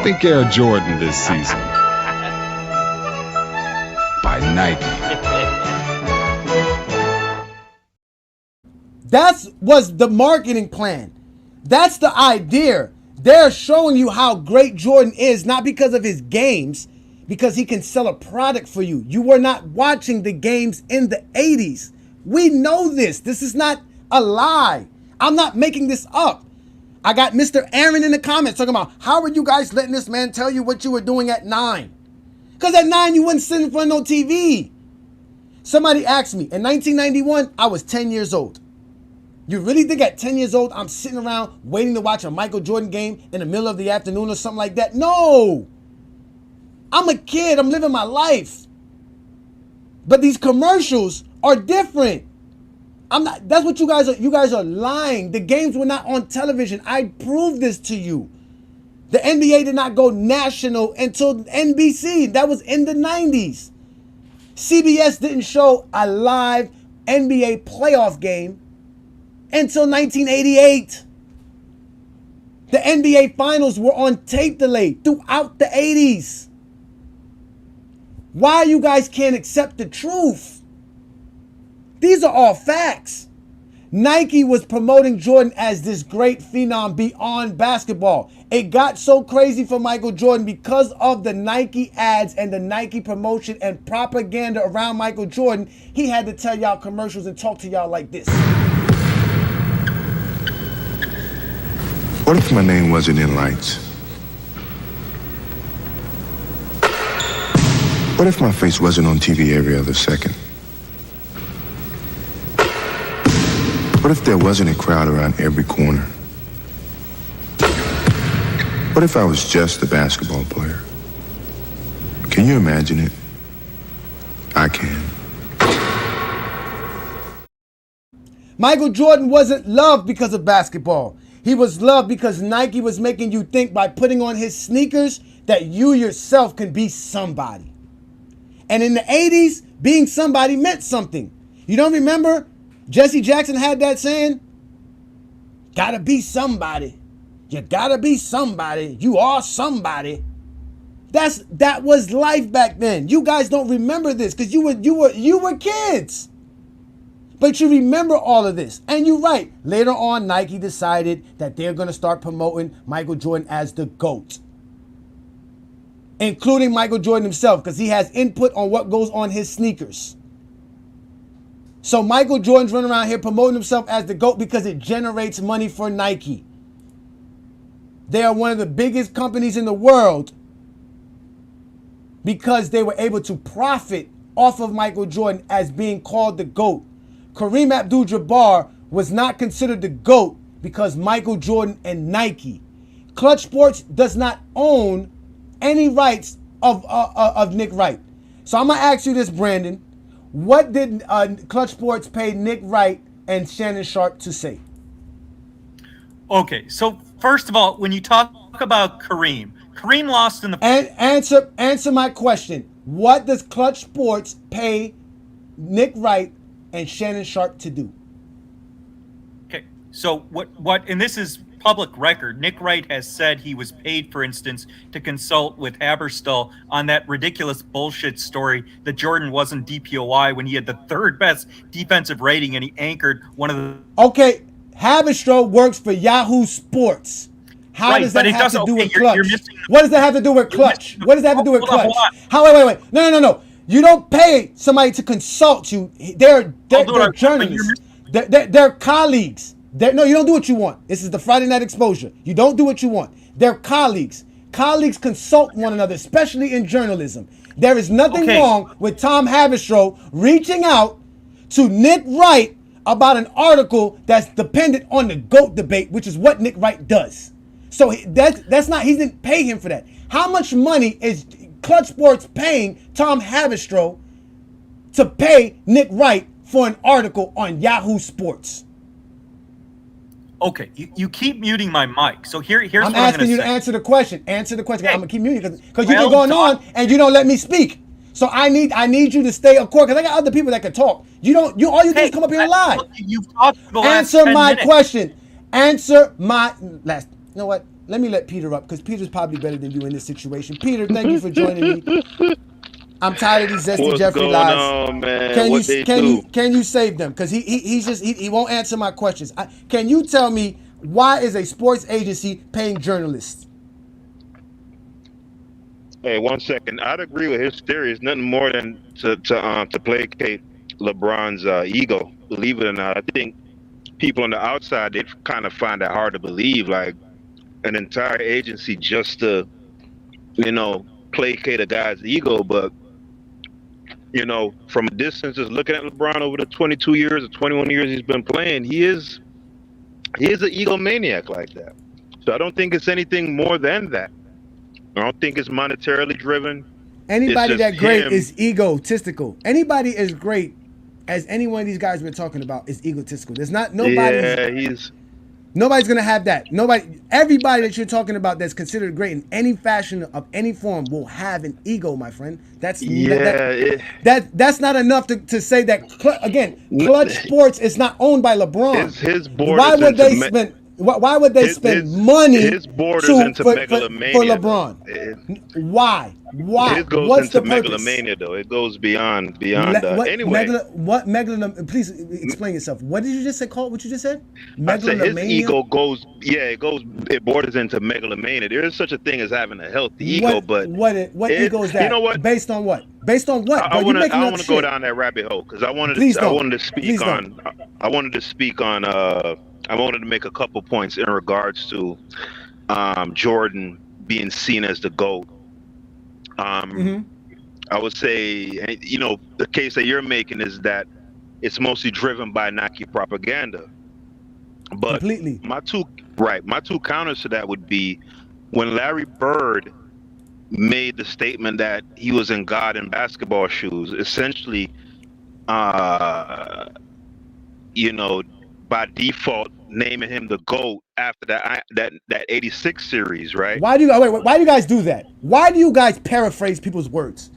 Think Air Jordan this season. By Nike. That was the marketing plan. That's the idea. They're showing you how great Jordan is, not because of his games, because he can sell a product for you. You were not watching the games in the 80s. We know this. This is not a lie. I'm not making this up. I got Mr. Aaron in the comments talking about, how are you guys letting this man tell you what you were doing at 9? Because at 9, you wouldn't sit in front of no TV. Somebody asked me, in 1991, I was 10 years old. You really think at 10 years old, I'm sitting around waiting to watch a Michael Jordan game in the middle of the afternoon or something like that? No. I'm a kid. I'm living my life. But these commercials are different. That's what you guys are lying. The games were not on television. I proved this to you. The NBA did not go national until NBC. That was in the 90s. CBS didn't show a live NBA playoff game until 1988. The NBA finals were on tape delay throughout the 80s. Why you guys can't accept the truth? These are all facts. Nike was promoting Jordan as this great phenom beyond basketball. It got so crazy for Michael Jordan because of the Nike ads and the Nike promotion and propaganda around Michael Jordan. He had to tell y'all commercials and talk to y'all like this. What if my name wasn't in lights? What if my face wasn't on TV every other second? What if there wasn't a crowd around every corner? What if I was just a basketball player? Can you imagine it? I can. Michael Jordan wasn't loved because of basketball. He was loved because Nike was making you think by putting on his sneakers that you yourself can be somebody. And in the 80s, being somebody meant something. You don't remember? Jesse Jackson had that saying, gotta be somebody. You gotta be somebody. You are somebody. That was life back then. You guys don't remember this because you were kids. But you remember all of this. And you're right. Later on, Nike decided that they're going to start promoting Michael Jordan as the GOAT. Including Michael Jordan himself, because he has input on what goes on his sneakers. So Michael Jordan's running around here promoting himself as the GOAT because it generates money for Nike. They are one of the biggest companies in the world because they were able to profit off of Michael Jordan as being called the GOAT. Kareem Abdul-Jabbar was not considered the GOAT because Michael Jordan and Nike. Klutch Sports does not own any rights of Nick Wright. So I'm going to ask you this, Brandon. What did Klutch Sports pay Nick Wright and Shannon Sharpe to say? Okay, so first of all, when you talk about Kareem lost in the... And answer my question. What does Klutch Sports pay Nick Wright and Shannon Sharpe to do? Okay, so what, and this is public record, Nick Wright has said he was paid, for instance, to consult with Haberstall on that ridiculous bullshit story that Jordan wasn't DPOY when he had the third best defensive rating and he anchored one of the... Okay, Haberstall works for Yahoo Sports. How does that have to do with Klutch? What does that have to do with Klutch? What does that have to do with Klutch? Wait. No. You don't pay somebody to consult you. They're journalists. They're colleagues. No, you don't do what you want. This is the Friday Night Exposure. You don't do what you want. They're colleagues. Colleagues consult one another, especially in journalism. There is nothing wrong with Tom Haberstroh reaching out to Nick Wright about an article that's dependent on the GOAT debate, which is what Nick Wright does. So that's not, he didn't pay him for that. How much money is Klutch Sports paying Tom Haberstroh to pay Nick Wright for an article on Yahoo Sports? Okay, you keep muting my mic. So here's what I'm asking you to answer the question. Answer the question. I'm gonna keep muting because you've been going on and you don't let me speak. So I need you to stay of course because I got other people that can talk. All you do is come up here and lie. You've talked for the last Answer 10 my minutes. question. Answer my last. You know what? Let me let Peter up because Peter's probably better than you in this situation. Peter, thank you for joining me. I'm tired of these Zesty Jeffrey lies. On, man? Can you save them? Because he won't answer my questions. Can you tell me why is a sports agency paying journalists? Hey, 1 second. I'd agree with his theory. It's nothing more than to placate LeBron's ego. Believe it or not, I think people on the outside, they kind of find that hard to believe. Like an entire agency just to, placate a guy's ego. But from a distance, just looking at LeBron over the 22 years or 21 years he's been playing, he is an egomaniac like that. So I don't think it's anything more than that. I don't think it's monetarily driven. Anybody that great is egotistical. Anybody as great as any one of these guys we're talking about is egotistical. There's not nobody. Nobody's gonna have that. Everybody that you're talking about that's considered great in any fashion of any form will have an ego, my friend. That's not enough to say that. Klutch Sports is not owned by LeBron. His board. Why would they spend money his board is into megalomania, for LeBron? Why? It goes What's into the purpose? megalomania, though. It goes beyond. Anyway, what megalomania? Please explain yourself. What did you just say? What you just said? Megalomania. His ego goes. It borders into megalomania. There is such a thing as having a healthy ego, but what ego is that? You know what? Based on what? Based on what? I want to go down that rabbit hole because I wanted to make a couple points in regards to Jordan being seen as the GOAT. I would say, you know, the case that you're making is that it's mostly driven by Nike propaganda. But completely. My two counters to that would be when Larry Bird made the statement that he was in God in basketball shoes, essentially, you know, by default naming him the GOAT after that 86 series, right? Why do you guys do that? Why do you guys paraphrase people's words?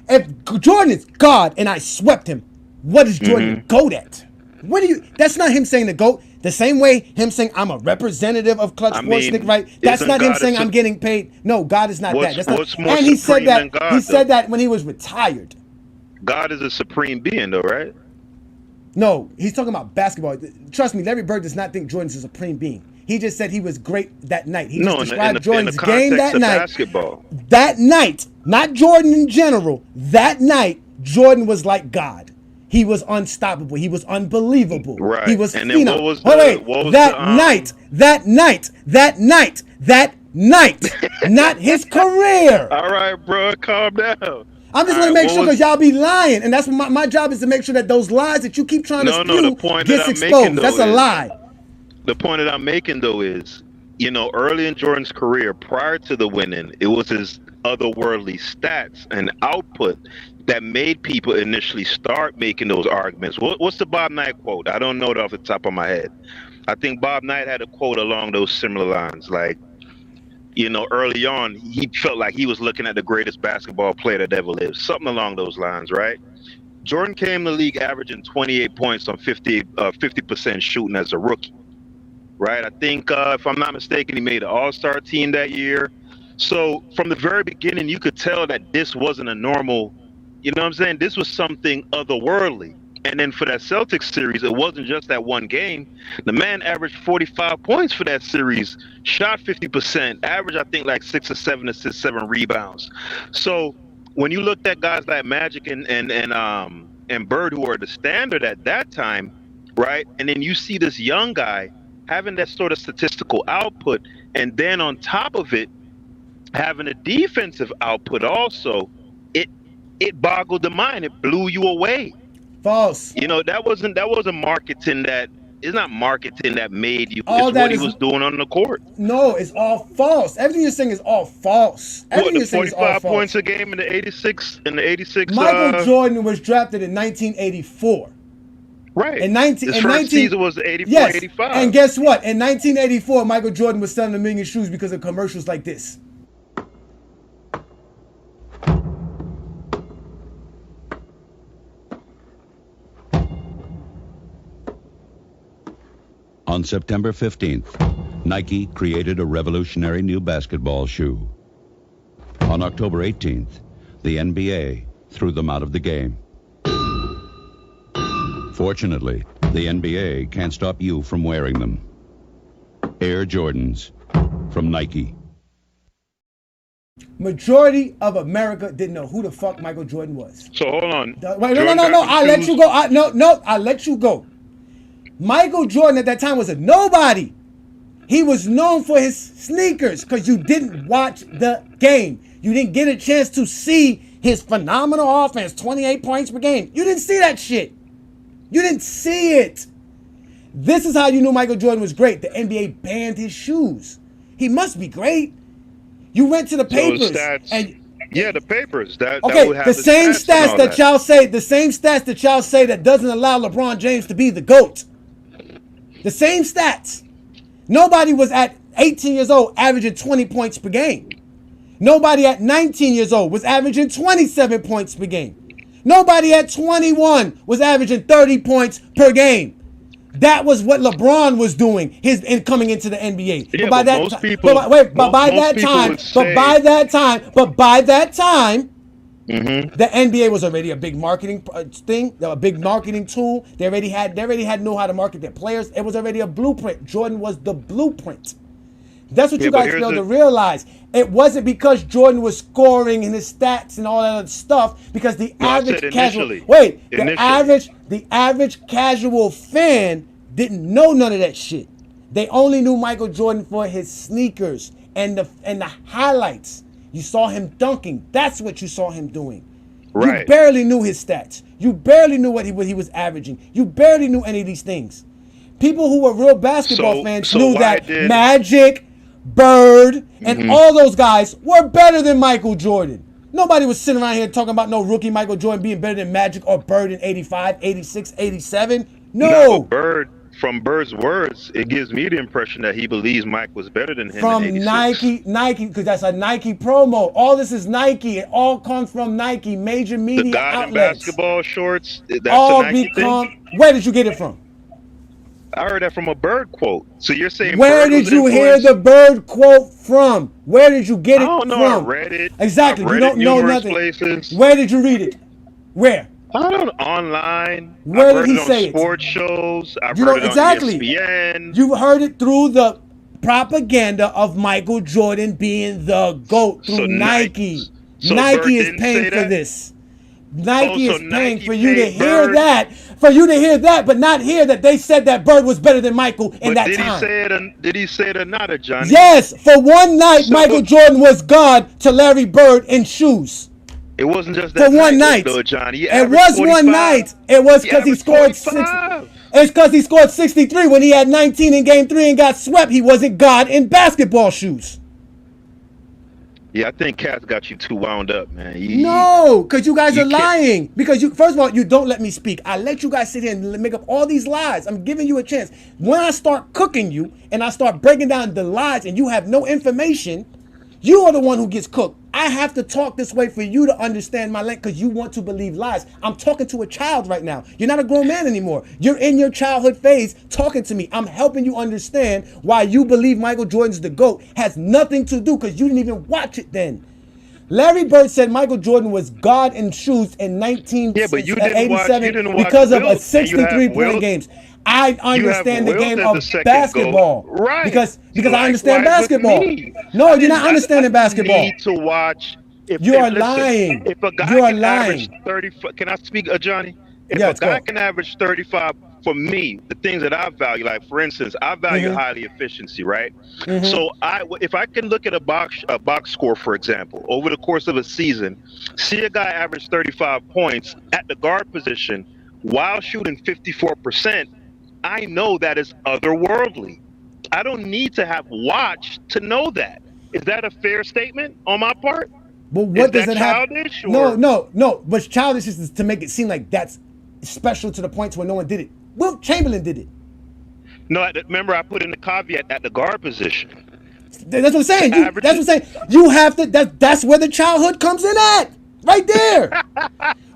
If Jordan is God and I swept him, what is Jordan the GOAT at? What do you? That's not him saying the GOAT. The same way him saying I'm a representative of Klutch Sports Nike, right? That's not him saying I'm getting paid. No, God is not that. That's not. And he said that. God, he said that when he was retired. God is a supreme being, though, right? No, he's talking about basketball. Trust me, Larry Bird does not think Jordan's a supreme being. He just said he was great that night. He just described Jordan's game that night. Basketball. That night, not Jordan in general. That night, Jordan was like God. He was unstoppable. He was unbelievable. Right. He was and then what was that night, not his career. All right, bro, calm down. I'm just going to make sure because y'all be lying. And that's what my job is to make sure that those lies that you keep trying to spew gets exposed. That's a lie. The point that I'm making, though, is, you know, early in Jordan's career, prior to the winning, it was his otherworldly stats and output that made people initially start making those arguments. What's the Bob Knight quote? I don't know it off the top of my head. I think Bob Knight had a quote along those similar lines, like, you know, early on, he felt like he was looking at the greatest basketball player that ever lived. Something along those lines, right? Jordan came to the league averaging 28 points on 50% shooting as a rookie, right? I think, if I'm not mistaken, he made an all-star team that year. So from the very beginning, you could tell that this wasn't a normal, you know what I'm saying? This was something otherworldly. And then for that Celtics series, it wasn't just that one game. The man averaged 45 points for that series, shot 50%, averaged, I think, like 6 or 7 assists, 7 rebounds. So when you looked at guys like Magic and Bird, who were the standard at that time, right? And then you see this young guy having that sort of statistical output, and then on top of it, having a defensive output also, it boggled the mind. It blew you away. False. You know, that wasn't marketing that. It's not marketing that made you. All it's what he was doing on the court. No, it's all false. Everything you're saying is all false. Everything What, the 45 points a game in the 86? Michael Jordan was drafted in 1984. Right. His first season was 84, yes. 85. And guess what? In 1984, Michael Jordan was selling 1 million shoes because of commercials like this. On September 15th, Nike created a revolutionary new basketball shoe. On October 18th, the NBA threw them out of the game. Fortunately, the NBA can't stop you from wearing them. Air Jordans from Nike. Majority of America didn't know who the fuck Michael Jordan was. So hold on. Wait, no. I'll let you go. I'll let you go. Michael Jordan at that time was a nobody. He was known for his sneakers because you didn't watch the game. You didn't get a chance to see his phenomenal offense, 28 points per game. You didn't see that shit. You didn't see it. This is how you knew Michael Jordan was great. The NBA banned his shoes. He must be great. You went to the papers. Yeah, the papers. Okay, the same stats that y'all say, that doesn't allow LeBron James to be the GOAT. The same stats. Nobody was at 18 years old averaging 20 points per game. Nobody at 19 years old was averaging 27 points per game. Nobody at 21 was averaging 30 points per game. That was what LeBron was doing coming into the NBA. Yeah, but by that time, the NBA was already a big marketing thing, a big marketing tool. They already had know how to market their players. It was already a blueprint. Jordan was the blueprint. That's what you guys fail to realize. It wasn't because Jordan was scoring in his stats and all that other stuff. Because the average casual fan didn't know none of that shit. They only knew Michael Jordan for his sneakers and the highlights. You saw him dunking. That's what you saw him doing. You barely knew his stats. You barely knew what he was averaging. You barely knew any of these things. People who were real basketball fans knew that Magic, Bird, and all those guys were better than Michael Jordan. Nobody was sitting around here talking about no rookie Michael Jordan being better than Magic or Bird in 85, 86, 87. No. Bird, from Bird's words, it gives me the impression that he believes Mike was better than him from in 86. Nike, because that's a Nike promo. All this is Nike. It all comes from Nike, major media the God outlets. in basketball shorts, that's all a Nike thing? Where did you get it from? I heard that from a Bird quote. So you're saying where did you hear the Bird quote from? Where did you get it from? I don't know. I read it. Exactly. I read you don't know nothing. Places. Where did you read it? Where? I don't know. Online. Where did he say it? Sports shows. I've you heard know it exactly. on ESPN. You heard it through the propaganda of Michael Jordan being the GOAT through Nike. Nike is paying for this. Nike is paying for you to hear that, but not hear that they said that Bird was better than Michael in that time. Did he say it or not, Ajani? Yes, for one night, Michael Jordan was God to Larry Bird in shoes. It wasn't just that for one night. Though, Johnny. It was 45. One night. It was because he scored 60. It's because he scored 63 when he had 19 in Game 3 and got swept. He wasn't God in basketball shoes. Yeah, I think Cat's got you too wound up, man. No, because you guys are lying. Because you, first of all, you don't let me speak. I let you guys sit here and make up all these lies. I'm giving you a chance. When I start cooking you and I start breaking down the lies and you have no information, you are the one who gets cooked. I have to talk this way for you to understand my length because you want to believe lies. I'm talking to a child right now. You're not a grown man anymore. You're in your childhood phase talking to me. I'm helping you understand why you believe Michael Jordan's the GOAT. Has nothing to do because you didn't even watch it then. Larry Bird said Michael Jordan was God in shoes in 1987 because of a 63-point games. I understand the game of basketball. Right. Because I understand basketball. No, you're not understanding basketball. Need to watch. You are lying. If a guy can average 30, can I speak, Ajani? If a guy can average 35, for me, the things that I value, like for instance, I value highly efficiency, right? So if I can look at a box score, for example, over the course of a season, see a guy average 35 points at the guard position while shooting 54%, I know that is otherworldly. I don't need to have watched to know that. Is that a fair statement on my part? But what does it have? Childish? No. What's childish is to make it seem like that's special to the points where no one did it. Wilt Chamberlain did it. No, remember I put in the caveat at the guard position. That's what I'm saying. That's what I'm saying. You have to. That's where the childhood comes in at. Right there.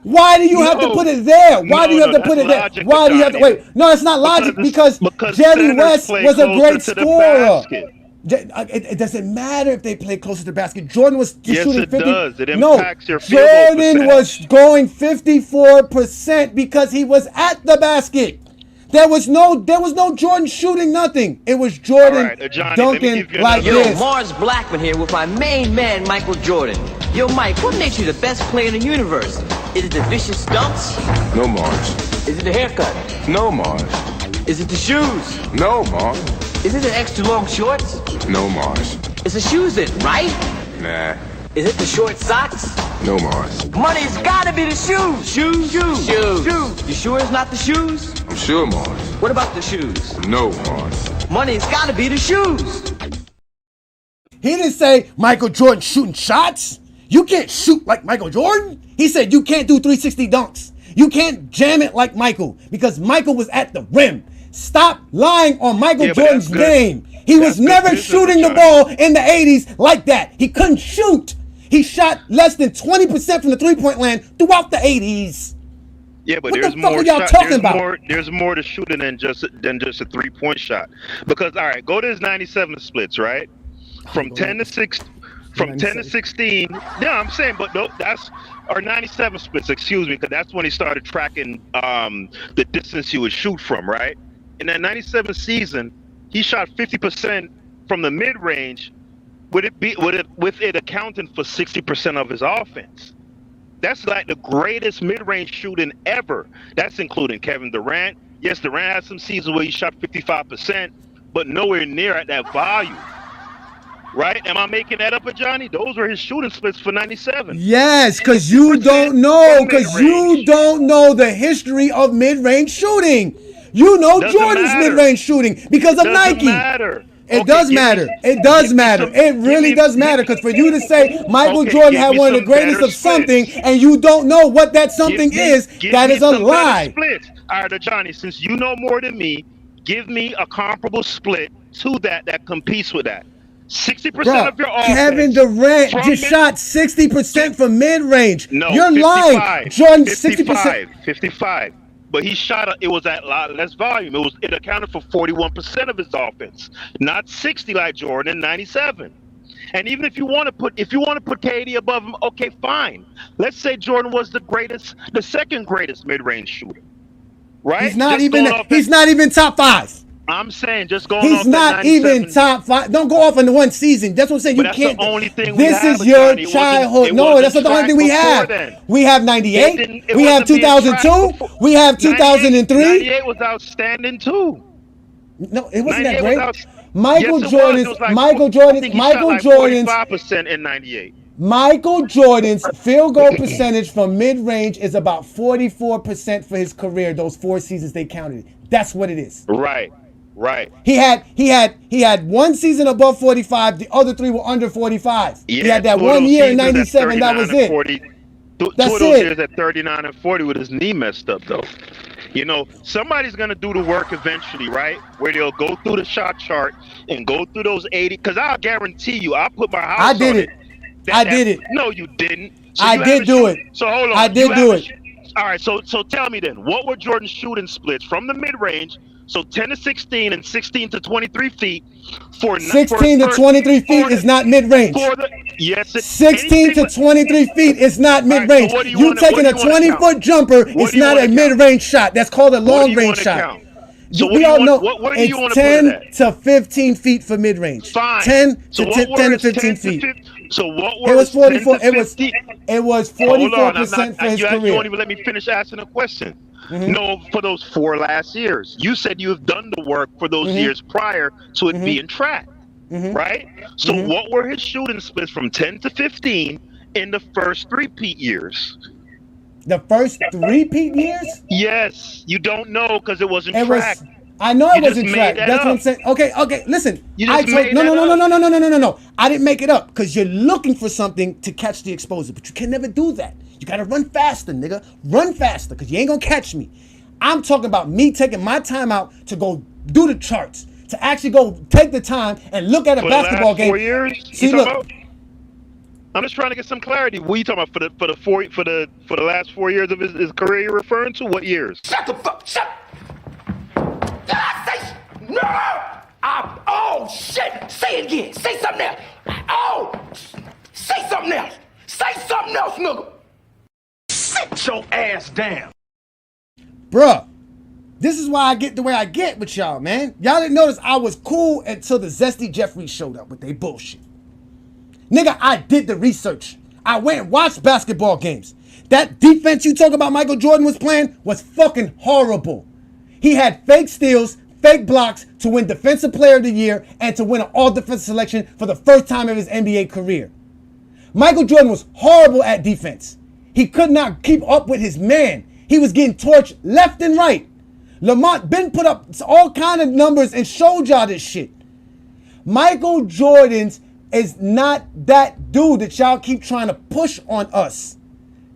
Why do you have to put it there? Why do you have to put it there? Why do you have to wait? No, it's not logic because Jerry West was a great scorer. It doesn't matter if they play closer to the basket. Jordan was shooting 50. Does. It impacts your field goal Jordan was going 54% because he was at the basket. There was no Jordan shooting nothing. It was Jordan dunking like this. Yo, Mars Blackman here with my main man, Michael Jordan. Yo, Mike, what makes you the best player in the universe? Is it the vicious dunks? No, Mars. Is it the haircut? No, Mars. Is it the shoes? No, Mars. Is it the extra long shorts? No, Mars. It's the shoes then, right? Nah. Is it the short socks? No, Mars. Money's gotta be the shoes. Shoes. You sure it's not the shoes? I'm sure, Mars. What about the shoes? No, Mars. Money's gotta be the shoes. He didn't say Michael Jordan shooting shots. You can't shoot like Michael Jordan. He said you can't do 360 dunks. You can't jam it like Michael because Michael was at the rim. Stop lying on Michael Jordan's name. He was never shooting the ball in the 80s like that. He couldn't shoot. He shot less than 20% from the three-point land throughout the 80s. Yeah, but what there's the fuck more. Are y'all talking about? There's more to shooting than just a 3-point shot. Because all right, go to his 97 splits, right? From 10 to 16. Yeah, I'm saying, but no, that's our 97 splits. Excuse me, because that's when he started tracking the distance he would shoot from, right? In that 97 season, he shot 50% from the mid-range, with it accounting for 60% of his offense. That's like the greatest mid-range shooting ever. That's including Kevin Durant. Yes, Durant had some seasons where he shot 55%, but nowhere near at that volume. Right? Am I making that up, Ajani? Those were his shooting splits for 97. Yes, because you don't know. Because you don't know the history of mid-range shooting. You know Doesn't Jordan's matter. mid-range shooting because of Doesn't Nike. matter. It Okay, does give me- matter. It does matter. It really does matter. Because for you to say Michael Okay, Jordan give had me one of the some greatest better of something splits. and you don't know what that something Give is, that me is a some better lie. splits. All right, Ajani, since you know more than me, give me a comparable split to that competes with that. 60% Bro, of your offense. Kevin Durant from just mid- shot 60% from mid-range. No, You're 55. lying. Jordan, 60%. 55. But he shot it was at a lot less volume. It accounted for 41% of his offense, not 60 like Jordan in 97. And even if you want to put KD above him, okay, fine. Let's say Jordan was the second greatest mid-range shooter. Right? He's not Just even going off he's that- not even top 5. I'm saying just going He's off not that even 97. top 5. Don't go off in the one season. That's what I'm saying. But You that's can't. the only thing we This have, is your Ajani. It wasn't- childhood. it No, wasn't that's not the only track thing we before have. then. We have 98. It We have wasn't being tracked 2002. before. We have 2003. 98 was outstanding too. No, it wasn't that 98 great. was out- Michael Yes, it Jordan's was. It was like, Michael I Jordan's think he Michael shot like Jordan's 45% in 98. Michael Jordan's field goal percentage from mid-range is about 44% for his career. Those 4 seasons they counted. That's what it is. Right. He had one season above 45. The other 3 were under 45. Yeah, He had that two of one those year in seasons at 97. That 39 was and it. 40. Two That's of those it. years at 39 and 40 with his knee messed up though. You know, somebody's gonna do the work eventually, right? Where they'll go through the shot chart and go through those 80. Because I'll guarantee you, I'll put my house I did on it. I did it. No, you didn't. I you did haven't do shoot- it. So hold on. I did You do haven't it. All right, so tell me then, what were Jordan's shooting splits from the mid-range? So 10 to 16 and 16 to 23 feet for 16 to 23 feet is not mid-range. Yes, 16 to 23 feet is not mid-range. what do you You wanna- taking what a do you wanna 20-foot jumper is do you not wanna a count? mid-range shot. That's called a What do you long-range wanna shot. count? So what We do you all want- know what do you wanna it's put it 10 at? to 15 feet for mid-range. Fine. 10 So to what 10 were to his 15 10 to feet. 50 So what It were was his 10 to 44. It was 50? 44% for his You career. won't even let me finish asking a question. Mhm. No, for those 4 last years. You said you have done the work for those Mhm. years prior to it Mhm. being tracked, Mhm. right? So Mhm. what were his shooting splits from 10 to 15 in the first 3-peat years? The first 3-peat years? Yes, you don't know because it wasn't It was. tracked. I know You it wasn't just made tracked. that That's what I'm up. saying. Okay. Listen, You I just told made no. that up. I didn't make it up because you're looking for something to catch the exposure, but you can never do that. You gotta run faster, nigga. Run faster because you ain't gonna catch me. I'm talking about me taking my time out to go do the charts, to actually go take the time and look at a For the basketball last game. 4 years? See, You look. talking about? I'm just trying to get some clarity. What are you talking about for the last 4 years of his career? You're referring to what years? Shut the fuck. Shut. Did I say? No. Oh shit. Say it again. Say something else. Oh. Say something else. Say something else, nigga. Sit your ass down. Bruh, this is why I get the way I get with y'all, man. Y'all didn't notice I was cool until the Zesty Jeffries showed up with their bullshit. Nigga, I did the research. I went and watched basketball games. That defense you talk about Michael Jordan was playing was fucking horrible. He had fake steals, fake blocks to win Defensive Player of the Year and to win an all-defensive selection for the first time in his NBA career. Michael Jordan was horrible at defense. He could not keep up with his man. He was getting torched left and right. Lamont Ben put up all kind of numbers and showed y'all this shit. Michael Jordan's is not that dude that y'all keep trying to push on us.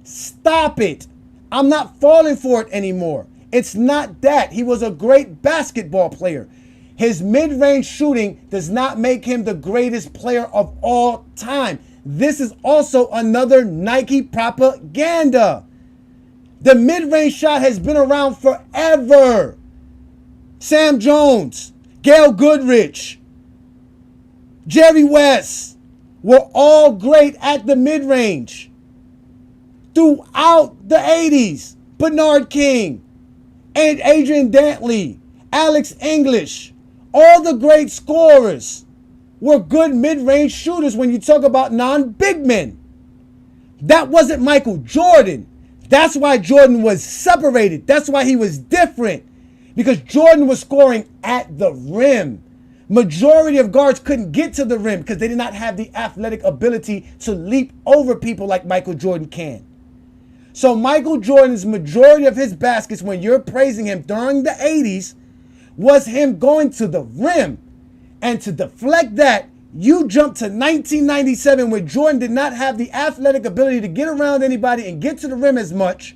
Stop it. I'm not falling for it anymore. It's not that. He was a great basketball player. His mid-range shooting does not make him the greatest player of all time. This is also another Nike propaganda. The mid-range shot has been around forever. Sam Jones, Gail Goodrich, Jerry West were all great at the mid-range throughout the 80s. Bernard King and Adrian Dantley, Alex English, all the great scorers were good mid-range shooters when you talk about non-big men. That wasn't Michael Jordan. That's why Jordan was separated. That's why he was different. Because Jordan was scoring at the rim. Majority of guards couldn't get to the rim because they did not have the athletic ability to leap over people like Michael Jordan can. So Michael Jordan's majority of his baskets, when you're praising him during the 80s, was him going to the rim. And to deflect that, you jump to 1997 where Jordan did not have the athletic ability to get around anybody and get to the rim as much.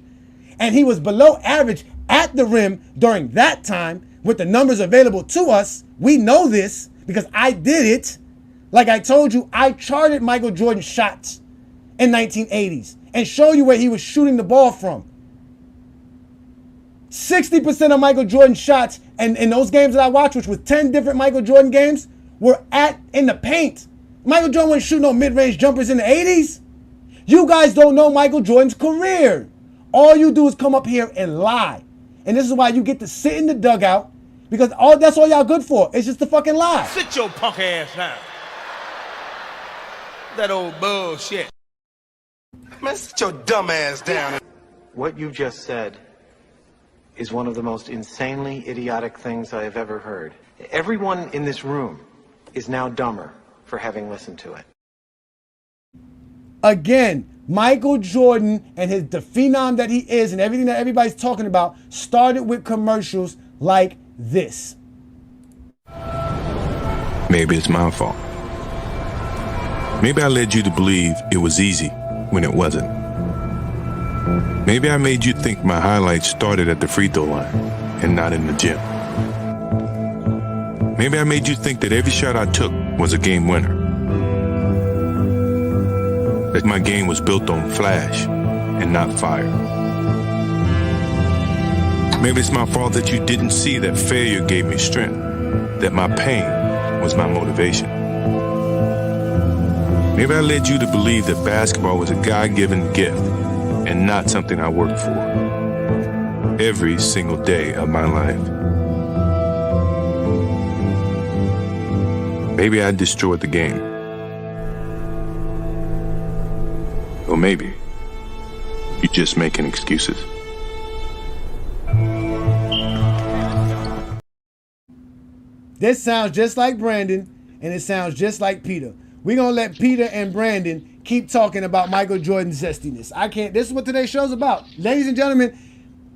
And he was below average at the rim during that time with the numbers available to us. We know this because I did it. Like I told you, I charted Michael Jordan's shots in 1980s and show you where he was shooting the ball from. 60% of Michael Jordan's shots, and in those games that I watched, which was 10 different Michael Jordan games, were in the paint. Michael Jordan wasn't shooting no mid-range jumpers in the 80s. You guys don't know Michael Jordan's career. All you do is come up here and lie. And this is why you get to sit in the dugout, because that's all y'all good for. It's just a fucking lie. Sit your punk ass down. That old bullshit. Man, sit your dumb ass down. What you just said is one of the most insanely idiotic things I have ever heard. Everyone in this room is now dumber for having listened to it. Again, Michael Jordan and the phenom that he is and everything that everybody's talking about started with commercials like this. Maybe it's my fault. Maybe I led you to believe it was easy when it wasn't. Maybe I made you think my highlights started at the free throw line and not in the gym. Maybe I made you think that every shot I took was a game winner. That my game was built on flash and not fire. Maybe it's my fault that you didn't see that failure gave me strength, that my pain was my motivation. Maybe I led you to believe that basketball was a God-given gift and not something I worked for every single day of my life. Maybe I destroyed the game. Or maybe you're just making excuses. This sounds just like Brandon, and it sounds just like Peter. We're going to let Peter and Brandon keep talking about Michael Jordan's zestiness. I can't. This is what today's show's about. Ladies and gentlemen,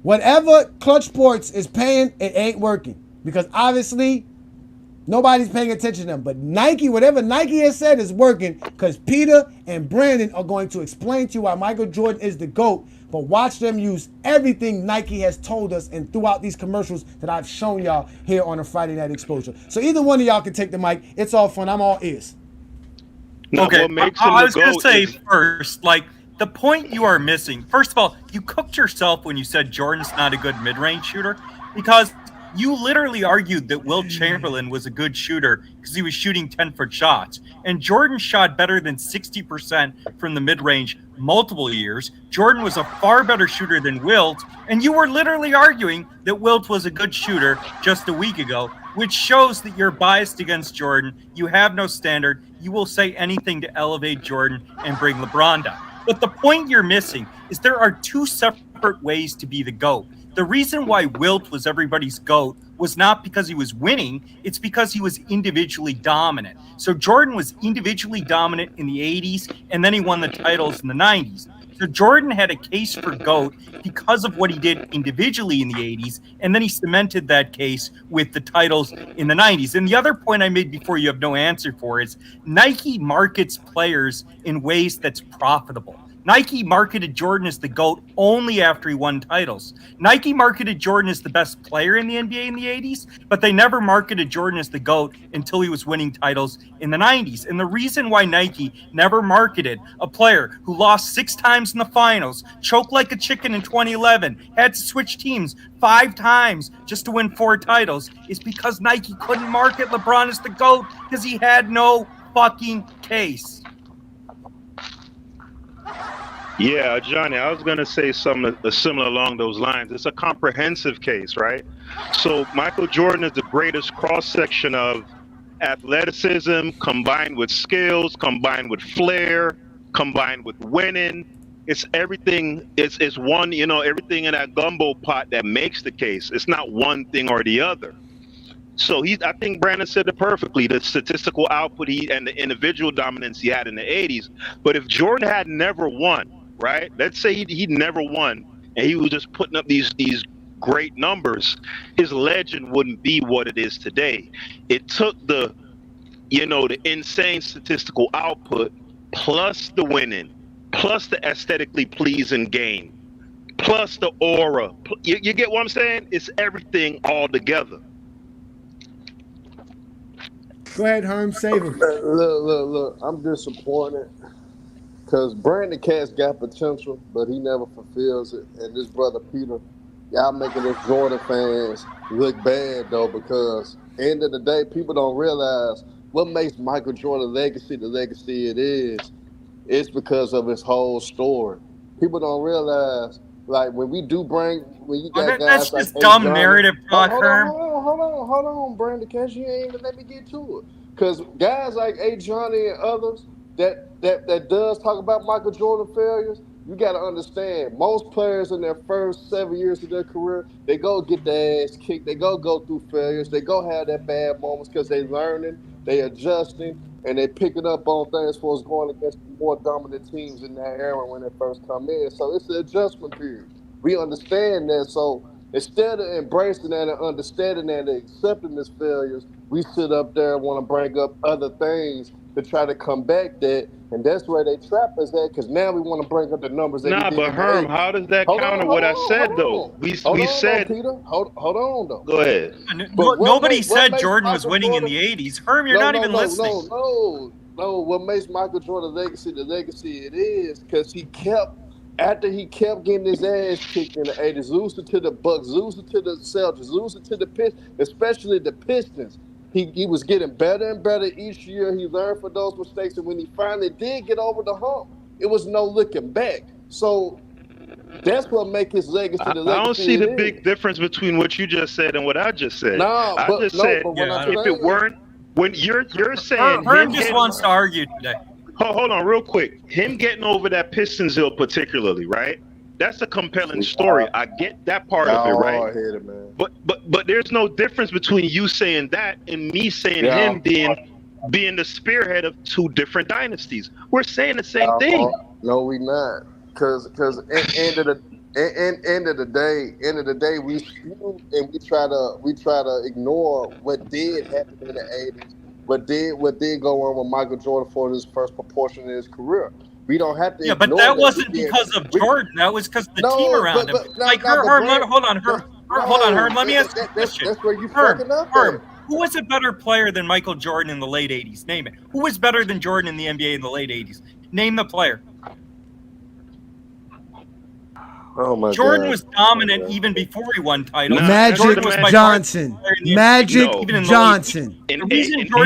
whatever Klutch Sports is paying, it ain't working. Because obviously, nobody's paying attention to them. But Nike, whatever Nike has said is working because Peter and Brandon are going to explain to you why Michael Jordan is the GOAT. But watch them use everything Nike has told us and throughout these commercials that I've shown y'all here on a Friday Night Exposure. So either one of y'all can take the mic. It's all fun. I'm all ears. No, okay, I was going to say first, like, the point you are missing, first of all, you cooked yourself when you said Jordan's not a good mid-range shooter because you literally argued that Wilt Chamberlain was a good shooter because he was shooting 10-foot shots. And Jordan shot better than 60% from the mid-range multiple years. Jordan was a far better shooter than Wilt. And you were literally arguing that Wilt was a good shooter just a week ago, which shows that you're biased against Jordan. You have no standard. You will say anything to elevate Jordan and bring LeBron down. But the point you're missing is there are two separate ways to be the GOAT. The reason why Wilt was everybody's GOAT was not because he was winning, it's because he was individually dominant. So Jordan was individually dominant in the 80s, and then he won the titles in the 90s. So Jordan had a case for GOAT because of what he did individually in the 80s, and then he cemented that case with the titles in the 90s. And the other point I made before you have no answer for is Nike markets players in ways that's profitable. Nike marketed Jordan as the GOAT only after he won titles. Nike marketed Jordan as the best player in the NBA in the 80s, but they never marketed Jordan as the GOAT until he was winning titles in the 90s. And the reason why Nike never marketed a player who lost 6 times in the finals, choked like a chicken in 2011, had to switch teams 5 times just to win 4 titles is because Nike couldn't market LeBron as the GOAT because he had no fucking case. Yeah, Johnny, I was going to say something similar along those lines. It's a comprehensive case, right? So Michael Jordan is the greatest cross-section of athleticism combined with skills, combined with flair, combined with winning. It's everything. It's one, everything in that gumbo pot that makes the case. It's not one thing or the other. So I think Brandon said it perfectly. The statistical output and the individual dominance he had in the '80s. But if Jordan had never won, right? Let's say he never won, and he was just putting up these great numbers, his legend wouldn't be what it is today. It took the insane statistical output, plus the winning, plus the aesthetically pleasing game, plus the aura. You get what I'm saying? It's everything all together. Go ahead, Herm, save him. Look. I'm disappointed because Brandon Cat's got potential, but he never fulfills it. And this brother Peter, y'all making us Jordan fans look bad though, because end of the day, people don't realize what makes Michael Jordan legacy the legacy it is. It's because of his whole story. People don't realize, like when you got guys that's like just dumb Ajani, narrative talk, Herm. Hold on, Brandon Cash, you ain't even let me get to it. Because guys like Ajani and others that does talk about Michael Jordan failures, you got to understand, most players in their first 7 years of their career, they go get their ass kicked, they go through failures, they go have their bad moments because they learning, they adjusting, and they picking up on things for us going against the more dominant teams in that era when they first come in. So it's an adjustment period. We understand that. So instead of embracing that and understanding that and accepting these failures, we sit up there and want to bring up other things to try to combat that. And that's where they trap us at, because now we want to bring up the numbers that he did But in the Herm, 80s. how does that counter what I said though? We said. Peter. Hold on though. Go ahead. Nobody said Jordan was winning in the '80s. Herm, you're not even listening. No. What makes Michael Jordan legacy the legacy it is, because after he kept getting his ass kicked in the 80s, losing to the Bucks, losing to the Celtics, losing to the Pistons, especially the Pistons. He was getting better and better each year. He learned from those mistakes, and when he finally did get over the hump, it was no looking back. So that's what makes his legacy the legacy. I don't see the big difference between what you just said and what I just said. If it weren't, when you're saying Herm just wants to argue today. Hold on, real quick. Him getting over that Pistons hill, particularly, right? That's a compelling story. I get that part of it, right? Man. But there's no difference between you saying that and me saying him being the spearhead of two different dynasties. We're saying the same thing. No, we not. Because end of the day, we try to ignore what did happen in the 80s. What did go on with Michael Jordan for his first proportion of his career? We don't have to. Yeah, but that wasn't because of Jordan. That was because of the team around him. Hold on, Herm. Let me ask you a question. That's where you fucking up. Herm, who was a better player than Michael Jordan in the late '80s? Name it. Who was better than Jordan in the NBA in the late '80s? Name the player. Oh my Jordan God. was dominant even before he won titles. Magic Johnson. Magic Johnson.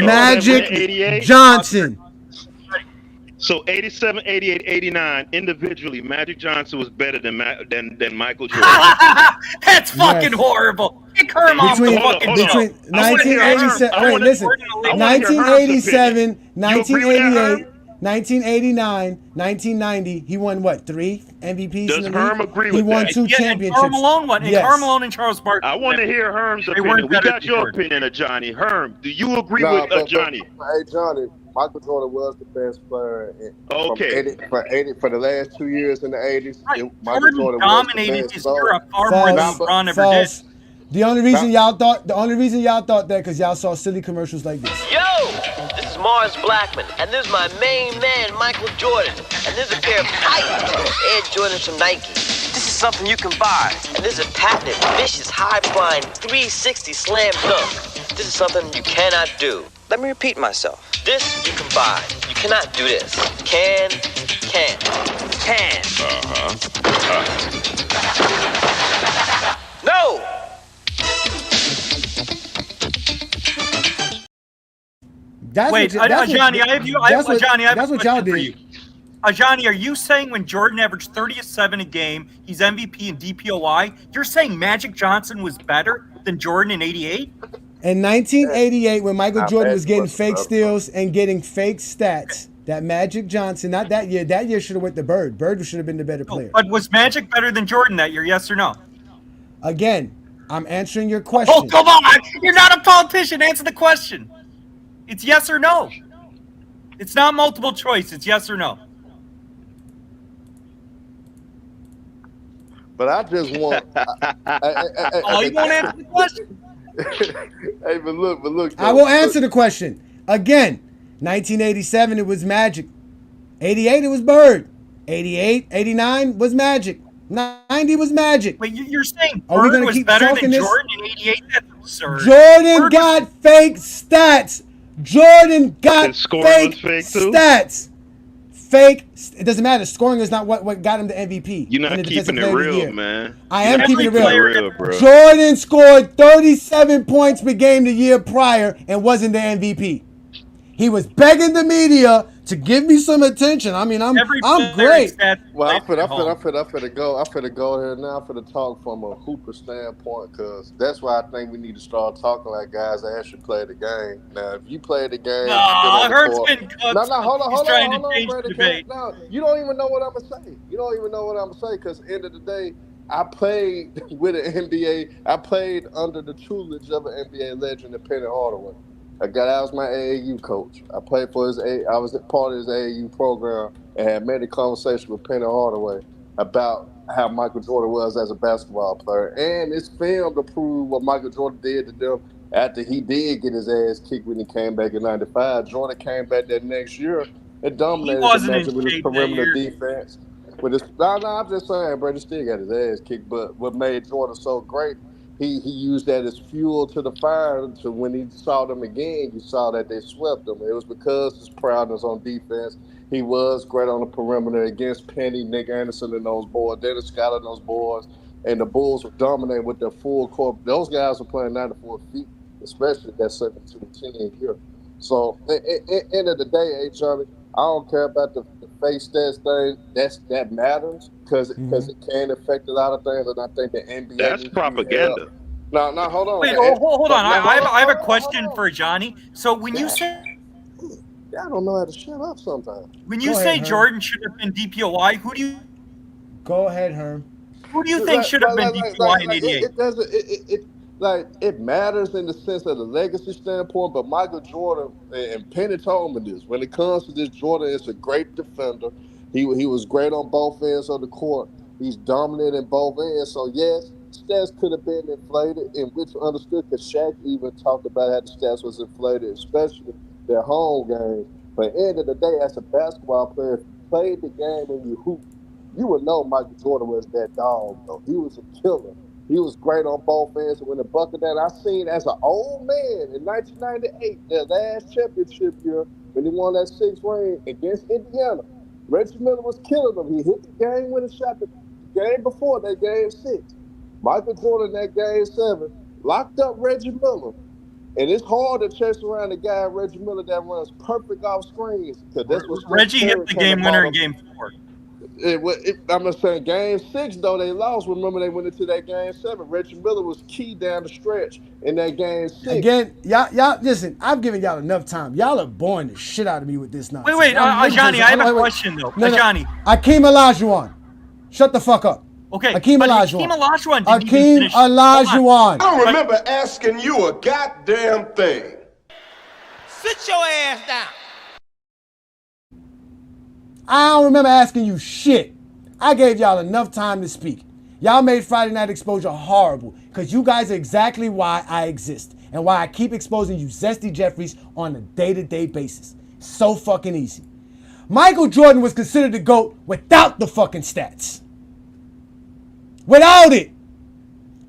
Magic Johnson. So 87, 88, 89, individually, Magic Johnson was better than Michael Jordan. That's fucking horrible. Kick Herm off the fucking between 1987. Wait, listen. 1987, 1988. 1989, 1990, he won what? 3 MVPs Does in the Herm league? agree He with won that? 2 championships. Karl Malone won. Yes. Karl Malone and Charles Barkley. I want to hear Herm's opinion. We got your opinion, Ajani. Herm, do you agree with Ajani? Hey, Johnny, Michael Jordan was the best player. For the last 2 years in the 80s. Right. Michael Jordan dominated his era far more than LeBron ever did. The only reason y'all thought that because y'all saw silly commercials like this. Yo, this is Morris Blackman, and this is my main man, Michael Jordan, and this is a pair of tight Air Jordans from Nike. This is something you can buy, and this is a patented, vicious, high-flying 360 slam dunk. This is something you cannot do. Let me repeat myself. This you can buy. You cannot do this. Can. No! Ajani, I have what y'all did. Ajani, are you saying when Jordan averaged 37 a game, he's MVP in DPOI? You're saying Magic Johnson was better than Jordan in '88? In 1988, when Michael Jordan was getting fake steals and getting fake stats, that Magic Johnson, not that year should have went to Bird. Bird should have been the better player. But was Magic better than Jordan that year, yes or no? Again, I'm answering your question. Oh, come on. You're not a politician. Answer the question. It's yes or no. It's not multiple choice. It's yes or no. But I just want. Oh, you won't answer the question. Hey, but look. I will answer the question. Again, 1987, it was Magic. 88, it was Bird. 88, 89 was Magic. 90 was Magic. Wait, you're saying Are we Bird gonna was keep better talking than this? Jordan in 88? That's absurd. Jordan Bird got fake stats. Jordan got And scoring fake was fake too? stats. Fake. It doesn't matter. Scoring is not what got him the MVP. You're not and the Defensive keeping it Player of the real, Year. man. I You're am not keeping it real. bro. Jordan scored 37 points per game the year prior and wasn't the MVP. He was begging the media to give me some attention. I mean, I'm great. Well, I'm finna go here now. I'm finna talk from a hooper standpoint, because that's why I think we need to start talking like guys that actually play the game. Now, if you play the game, Hurt's been cooked. hold on, change the debate. No, you don't even know what I'm gonna say. Because at the end of the day, I played with an NBA. I played under the tutelage of an NBA legend, Penny Hardaway. That was my AAU coach. I played for I was a part of his AAU program and had many conversations with Penny Hardaway about how Michael Jordan was as a basketball player. And it's film to prove what Michael Jordan did to them after he did get his ass kicked when he came back in '95. Jordan came back that next year and dominated the match with his perimeter defense. I'm just saying, Brady still got his ass kicked. But what made Jordan so great, he used that as fuel to the fire. To when he saw them again, you saw that they swept him. It was because his proudness on defense. He was great on the perimeter against Penny, Nick Anderson, and those boys, Dennis Scott and those boys. And the Bulls were dominating with their full court. Those guys were playing 94 feet, especially that 17-10 year. So, end of the day, Johnny, I don't care about the face stats thing. That matters because it can affect a lot of things, and I think the NBA. That's propaganda. No, hold on. Wait, hold on. I have a question for Ajani. So when you say, I don't know how to shut up sometimes. When you say Jordan should have been DPOY, who do you? Go ahead, Herm. Who do you think should have been DPOY in '88? It doesn't. It matters in the sense of the legacy standpoint, but Michael Jordan, and Penny told me this, when it comes to this, Jordan is a great defender. He was great on both ends of the court. He's dominant in both ends. So, yes, stats could have been inflated, and which understood because Shaq even talked about how the stats was inflated, especially their home games. But at the end of the day, as a basketball player, if you played the game and you hooped, you would know Michael Jordan was that dog, though. He was a killer. He was great on both ends. And when the bucket that I seen as an old man in 1998, their last championship year, when he won that 6th ring against Indiana, Reggie Miller was killing them. He hit the game-winning shot the game before that game 6. Michael Jordan, that game 7, locked up Reggie Miller. And it's hard to chase around a guy, Reggie Miller, that runs perfect off screens. Because that's what Reggie hit the game winner in game 4. I'm just saying, game 6, though, they lost. Remember, they went into that game 7. Reggie Miller was key down the stretch in that game 6. Again, y'all, listen, I've given y'all enough time. Y'all are boring the shit out of me with this nonsense. Wait, Ajani, I have a question, though. Ajani. Akeem Olajuwon. Shut the fuck up. Okay. Akeem Olajuwon. Akeem Olajuwon. I don't remember asking you a goddamn thing. Sit your ass down. I don't remember asking you shit. I gave y'all enough time to speak. Y'all made Friday Night Exposure horrible because you guys are exactly why I exist and why I keep exposing you zesty Jeffries on a day-to-day basis. So fucking easy. Michael Jordan was considered the GOAT without the fucking stats. Without it.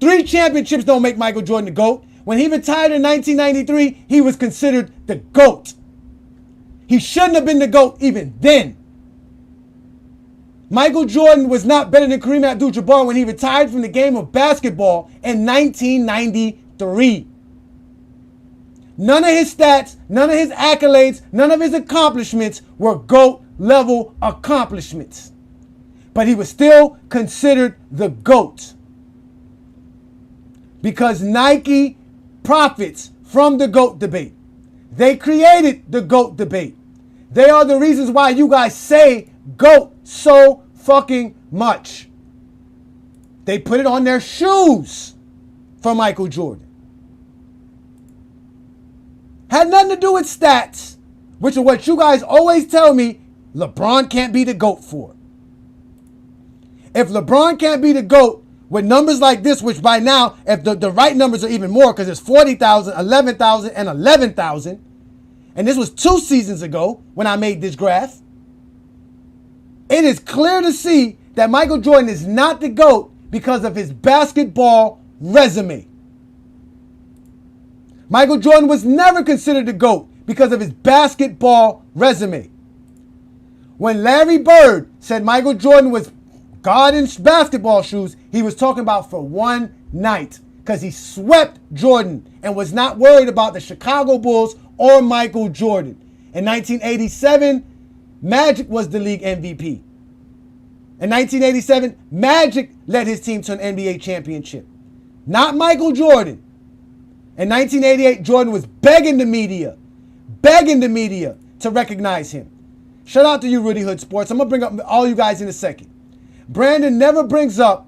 3 championships don't make Michael Jordan the GOAT. When he retired in 1993, he was considered the GOAT. He shouldn't have been the GOAT even then. Michael Jordan was not better than Kareem Abdul-Jabbar when he retired from the game of basketball in 1993. None of his stats, none of his accolades, none of his accomplishments were GOAT-level accomplishments. But he was still considered the GOAT. Because Nike profits from the GOAT debate. They created the GOAT debate. They are the reasons why you guys say GOAT so fucking much. They put it on their shoes, for Michael Jordan. Had nothing to do with stats, which are what you guys always tell me LeBron can't be the GOAT for. If LeBron can't be the GOAT with numbers like this, which by now, if the right numbers are even more, because it's 40,000, 11,000, and 11,000, and this was 2 seasons ago when I made this graph, it is clear to see that Michael Jordan is not the GOAT because of his basketball resume. Michael Jordan was never considered the GOAT because of his basketball resume. When Larry Bird said Michael Jordan was God in basketball shoes, he was talking about for one night because he swept Jordan and was not worried about the Chicago Bulls or Michael Jordan. In 1987, Magic was the league MVP. In 1987, Magic led his team to an NBA championship, not Michael Jordan. In 1988, Jordan was begging the media to recognize him. Shout out to you, Rudy Hood Sports. I'm going to bring up all you guys in a second. Brandon never brings up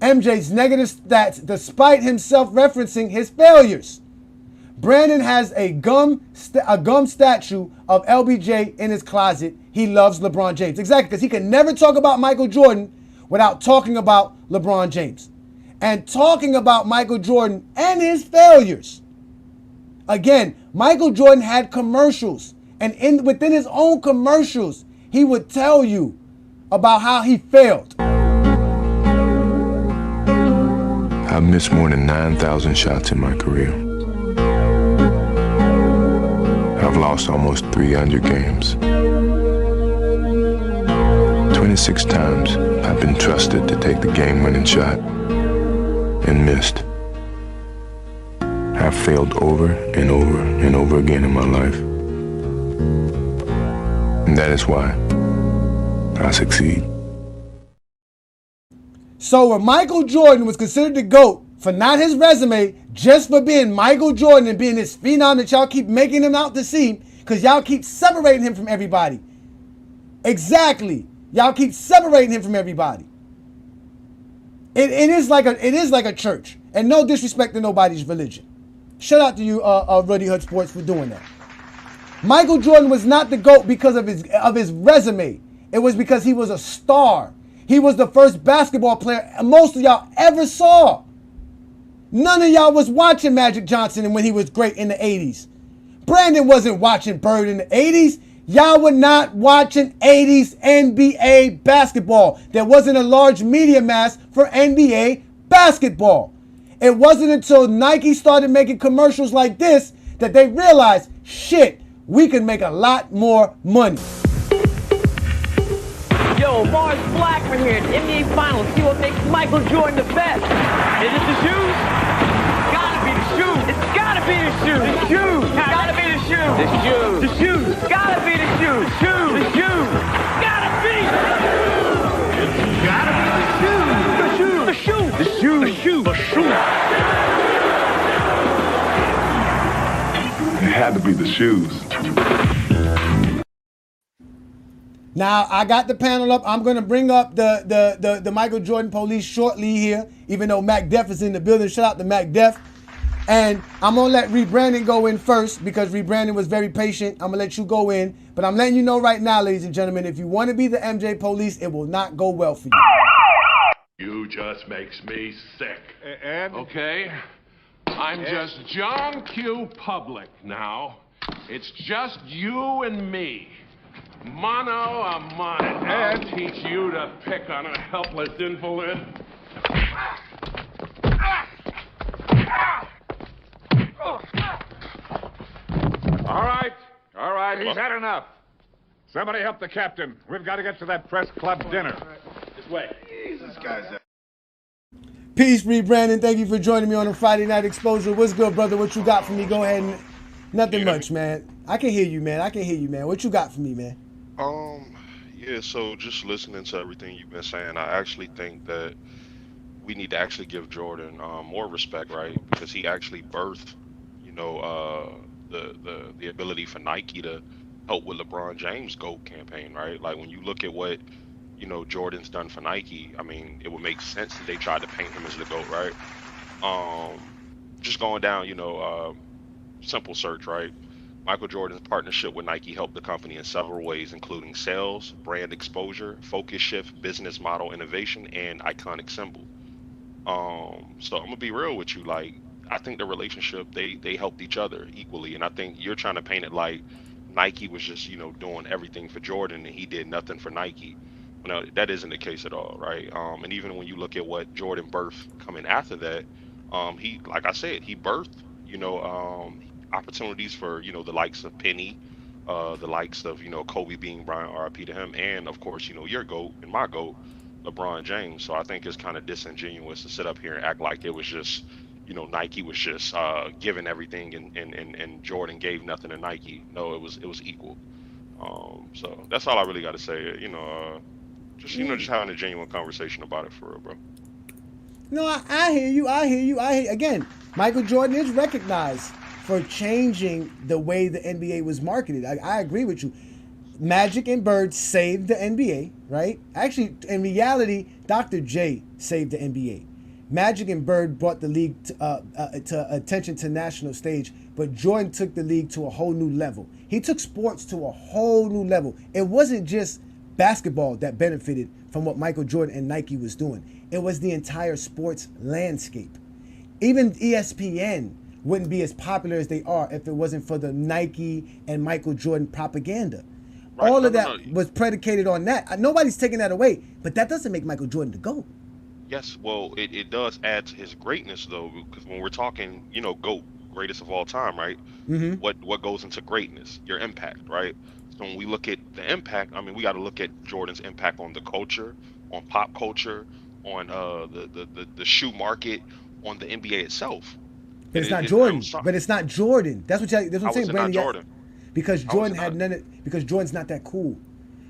MJ's negative stats despite himself referencing his failures. Brandon has a gum statue of LBJ in his closet. He loves LeBron James. Exactly, because he can never talk about Michael Jordan without talking about LeBron James. And talking about Michael Jordan and his failures. Again, Michael Jordan had commercials. And within his own commercials, he would tell you about how he failed. I've missed more than 9,000 shots in my career. I've lost almost 300 games. 26 times I've been trusted to take the game-winning shot and missed. I've failed over and over and over again in my life. And that is why I succeed. So when Michael Jordan was considered the GOAT for not his resume, just for being Michael Jordan and being this phenom that y'all keep making him out to seem, because y'all keep separating him from everybody. Exactly. Y'all keep separating him from everybody. It is like a church. And no disrespect to nobody's religion. Shout out to you, Rudy Hood Sports, for doing that. Michael Jordan was not the GOAT because of his resume. It was because he was a star. He was the first basketball player most of y'all ever saw. None of y'all was watching Magic Johnson when he was great in the 80s. Brandon wasn't watching Bird in the 80s. Y'all were not watching 80s NBA basketball. There wasn't a large media mass for NBA basketball. It wasn't until Nike started making commercials like this that they realized, shit, we can make a lot more money. Yo, Morris Blackman here at the NBA Finals. See what makes Michael Jordan the best. Is it the shoes? Gotta be the shoes. It's gotta be the shoes. The shoes. Gotta be the shoes. The shoes. The shoes. Gotta be the shoes. The shoes. The shoes. Gotta be. It's gotta be the shoes. The shoes. The shoes. The shoes. The shoes. The shoes. It had to be the shoes. Now, I got the panel up. I'm going to bring up the Michael Jordan police shortly here, even though Mac Def is in the building. Shout out to Mac Def. And I'm going to let Reed Brandon go in first because Reed Brandon was very patient. I'm going to let you go in. But I'm letting you know right now, ladies and gentlemen, if you want to be the MJ police, it will not go well for you. You just makes me sick. Ed? Okay? I'm just John Q. Public now. It's just you and me. Mono a mono. I'll teach you to pick on a helpless invalid. All right, he's had enough. Somebody help the captain. We've got to get to that press club dinner. This way. Jesus, guys. Peace, Reed Brandon. Thank you for joining me on a Friday Night Exposure. What's good, brother? What you got for me? Go ahead and... Nothing much, man. I can hear you, man. What you got for me, man? Yeah, so just listening to everything you've been saying, I actually think that we need to actually give Jordan more respect, right? Because he actually birthed, the ability for Nike to help with LeBron James' GOAT campaign, right? Like when you look at what, Jordan's done for Nike, I mean, it would make sense that they tried to paint him as the GOAT, right? just going down, simple search, right? Michael Jordan's partnership with Nike helped the company in several ways, including sales, brand exposure, focus shift, business model innovation, and iconic symbol. So I'm gonna be real with you. Like, I think the relationship, they helped each other equally, and I think you're trying to paint it like Nike was just doing everything for Jordan and he did nothing for Nike. No, that isn't the case at all, right? And even when you look at what Jordan birthed coming after that, he, like I said, he birthed opportunities for the likes of Penny, the likes of Kobe Bean Bryant, RIP to him, and of course your GOAT and my GOAT, LeBron James. So I think it's kind of disingenuous to sit up here and act like it was just Nike was just giving everything and Jordan gave nothing to Nike. No, it was equal. So that's all I really got to say. Just having a genuine conversation about it for real, bro. No, I hear you. Again, Michael Jordan is recognized for changing the way the NBA was marketed. I agree with you. Magic and Bird saved the NBA, right? Actually, in reality, Dr. J saved the NBA. Magic and Bird brought the league to attention to national stage, but Jordan took the league to a whole new level. He took sports to a whole new level. It wasn't just basketball that benefited from what Michael Jordan and Nike was doing. It was the entire sports landscape. Even ESPN wouldn't be as popular as they are if it wasn't for the Nike and Michael Jordan propaganda. Right. All of that was predicated on that. Nobody's taking that away, but that doesn't make Michael Jordan the GOAT. Yes, well, it does add to his greatness, though, because when we're talking, GOAT, greatest of all time, right? Mm-hmm. What goes into greatness? Your impact, right? So when we look at the impact, we got to look at Jordan's impact on the culture, on pop culture, on the shoe market, on the NBA itself. But it's not Jordan. But it's not Jordan. That's what I'm saying, Brandon. Not Jordan? Because Jordan had none of. Because Jordan's not that cool.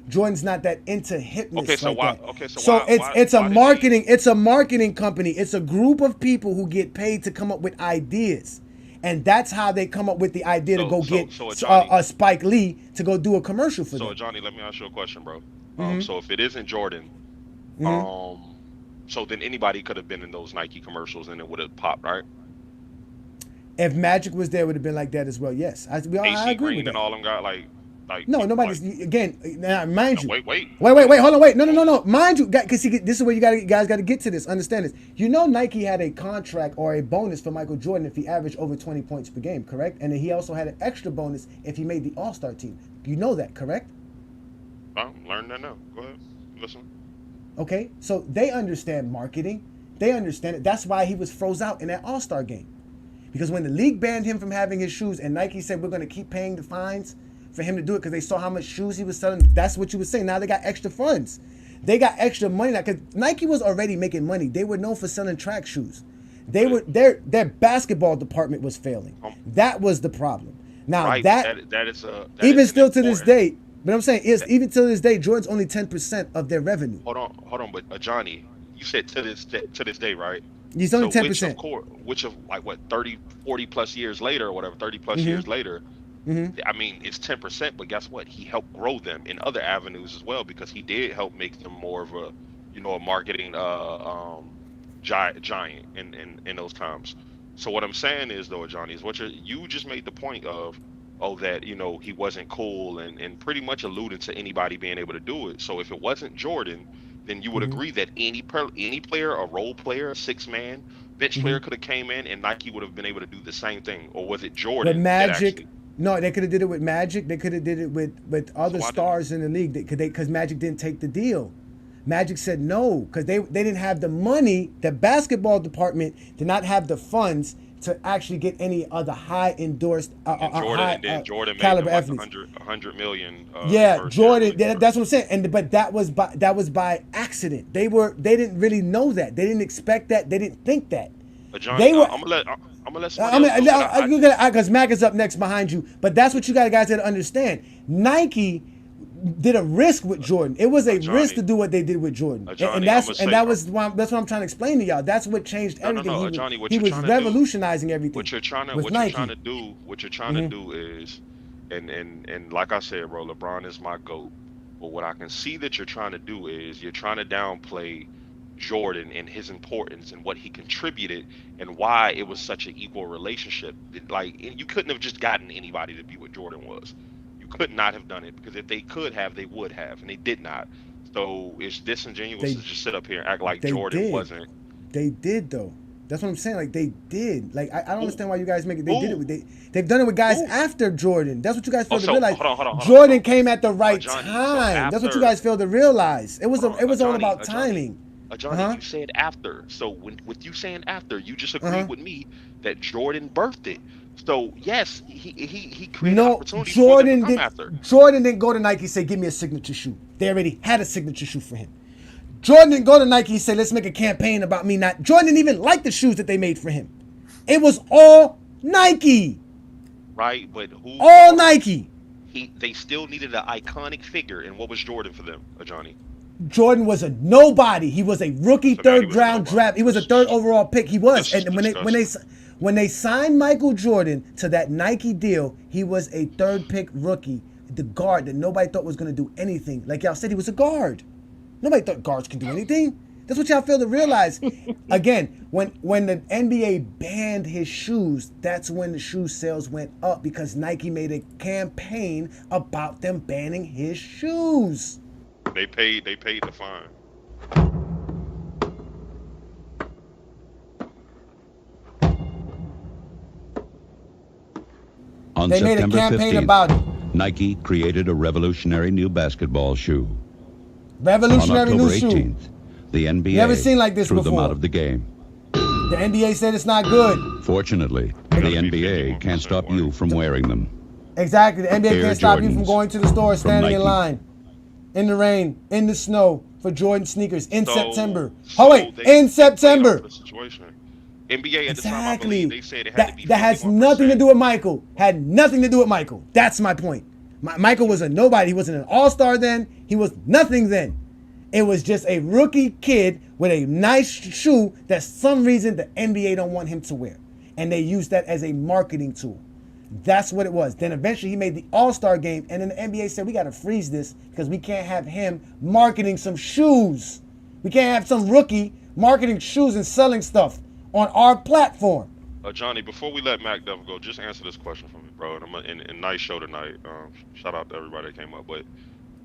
Jordan's not that into hipness. Okay, so like why? That. Okay, so it's a marketing. It's a marketing company. It's a group of people who get paid to come up with ideas, and that's how they come up with the idea to go get a Spike Lee to go do a commercial for them. So Johnny, let me ask you a question, bro. Mm-hmm. So if it isn't Jordan, so then anybody could have been in those Nike commercials and it would have popped, right? If Magic was there, it would have been like that as well. Yes, I agree Green with that. And all them got like no, nobody's again. Now, mind you. Wait. Hold on. Wait. No. Mind you, because this is where you guys got to get to this. Understand this. Nike had a contract or a bonus for Michael Jordan if he averaged over 20 points per game, correct? And then he also had an extra bonus if he made the All-Star team. You know that, correct? I'm learning that now. Go ahead. Listen. Okay, so they understand marketing. They understand it. That's why he was froze out in that All-Star game. Because when the league banned him from having his shoes and Nike said we're going to keep paying the fines for him to do it because they saw how much shoes he was selling, that's what you were saying. Now they got extra funds. They got extra money now because Nike was already making money. They were known for selling track shoes. They were their basketball department was failing. That was the problem. Now right. that is even still to this day. But I'm saying is even to this day, Jordan's only 10% of their revenue. Hold on, but Ajani, you said to this day, right? He's only 10%. Which of like what 30, 40 plus years later or whatever, 30 plus years later. Mm-hmm. It's 10%, but guess what? He helped grow them in other avenues as well because he did help make them more of a, a marketing giant in those times. So what I'm saying is though, Johnny, is you just made the point of, that he wasn't cool and pretty much alluded to anybody being able to do it. So if it wasn't Jordan, then you would agree that any player, a role player, a 6-man bench player could have came in and Nike would have been able to do the same thing. Or was it Jordan? But Magic, no, they could have did it with Magic. They could have did it with other stars in the league because Magic didn't take the deal. Magic said no because they didn't have the money. The basketball department did not have the funds to actually get any other high endorsed Jordan caliber made them athletes. like 100 million. Jordan. That's what I'm saying. But that was by accident. They didn't really know that. They didn't expect that. They didn't think that. John, they were. I'm gonna let somebody else know. Because Mac is up next behind you. But that's what you guys got to understand. Nike did a risk with Jordan. It was a risk to do what they did with Jordan, and that's what I'm trying to explain to y'all. That's what changed everything. He was revolutionizing everything. What you're trying to do is, and like I said, bro, LeBron is my GOAT. But what I can see that you're trying to do is you're trying to downplay Jordan and his importance and what he contributed and why it was such an equal relationship. Like, you couldn't have just gotten anybody to be what Jordan was. You could not have done it, because if they could have, they would have, and they did not. So it's disingenuous to just sit up here and act like Jordan wasn't. They did, though. That's what I'm saying. Like, they did. Like, I don't understand why you guys make it. They did it. They've done it with guys after Jordan. That's what you guys fail to realize. Hold on, Jordan came at the right Ajani, time. That's what you guys fail to realize. It was all about timing. Ajani, you said after. So with you saying after, you just agreed with me that Jordan birthed it. So yes, he created opportunities for them to come after. Jordan didn't go to Nike and say, "Give me a signature shoe." They already had a signature shoe for him. Jordan didn't go to Nike and say, "Let's make a campaign about me not." Jordan didn't even like the shoes that they made for him. It was all Nike. Right, but who? All Nike. They still needed an iconic figure, and what was Jordan for them, Ajani? Jordan was a nobody. He was a rookie, third round draft. He was a third overall pick. He was. And when they signed Michael Jordan to that Nike deal, he was a third pick rookie, the guard that nobody thought was going to do anything. Like y'all said, he was a guard. Nobody thought guards can do anything. That's what y'all fail to realize. Again, when the NBA banned his shoes, that's when the shoe sales went up, because Nike made a campaign about them banning his shoes. They paid the fine. On they made a September campaign 15th, about it. Nike created a revolutionary new basketball shoe. Revolutionary On new October shoe. 18th, the NBA Never seen like this threw them before. out of the game. The NBA said it's not good. Fortunately, the NBA can't stop you from wearing them. Exactly. The NBA Air can't stop you Jordans from going to the store, standing in Nike. line, in the rain, in the snow, for Jordan sneakers in September. In September. The situation. NBA at the time, I believe, they said it had to be That has 51%. nothing to do with Michael. Had nothing to do with Michael. That's my point. Michael was a nobody. He wasn't an all-star then. He was nothing then. It was just a rookie kid with a nice shoe that some reason the NBA don't want him to wear. And they used that as a marketing tool. That's what it was. Then eventually he made the All-Star game, and then the NBA said, we got to freeze this because we can't have him marketing some shoes. We can't have some rookie marketing shoes and selling stuff on our platform. Johnny, before we let Mac Devil go, just answer this question for me, bro. And nice show tonight. Shout out to everybody that came up. But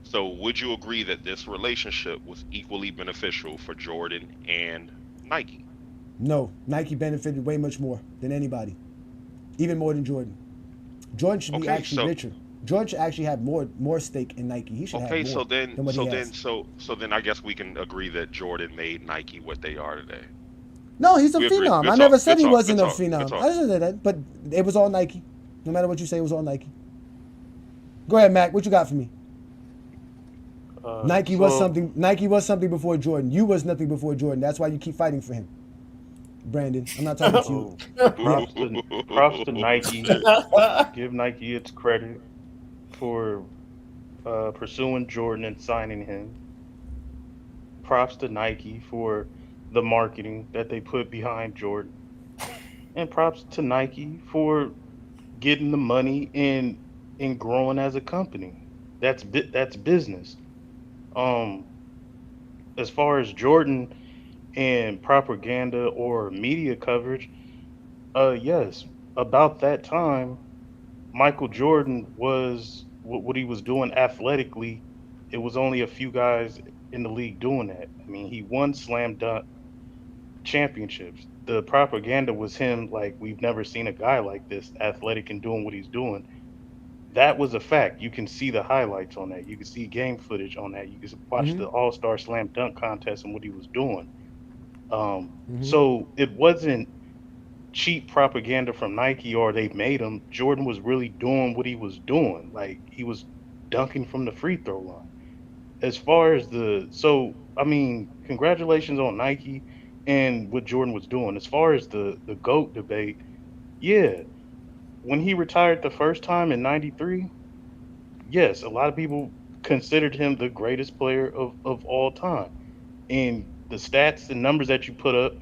so, would you agree that this relationship was equally beneficial for Jordan and Nike? No, Nike benefited way much more than anybody, even more than Jordan. Jordan should be actually richer. Jordan should actually have more stake in Nike. He should have more than what he has. So then I guess we can agree that Jordan made Nike what they are today. No, he's a phenom. I never said he wasn't a Good phenom. talk. I didn't say that, but it was all Nike. No matter what you say, it was all Nike. Go ahead, Mac. What you got for me? Nike was something. Nike was something before Jordan. You was nothing before Jordan. That's why you keep fighting for him, Brandon. I'm not talking to you. Props to Nike. Give Nike its credit for pursuing Jordan and signing him. Props to Nike for the marketing that they put behind Jordan. And props to Nike for getting the money and growing as a company. That's business. As far as Jordan and propaganda or media coverage, yes, about that time, Michael Jordan was what he was doing athletically. It was only a few guys in the league doing that. I mean, he won slam dunk championships. The propaganda was him like, we've never seen a guy like this athletic and doing what he's doing. That was a fact. You can see the highlights on that. You can see game footage on that. You can watch the All-Star Slam Dunk contest and what he was doing. So it wasn't cheap propaganda from Nike or they made him. Jordan was really doing what he was doing. Like, he was dunking from the free throw line. As far as I mean, congratulations on Nike and what Jordan was doing. As far as the GOAT debate, yeah, when he retired the first time in '93, yes, a lot of people considered him the greatest player of all time. And the stats and numbers that you put up,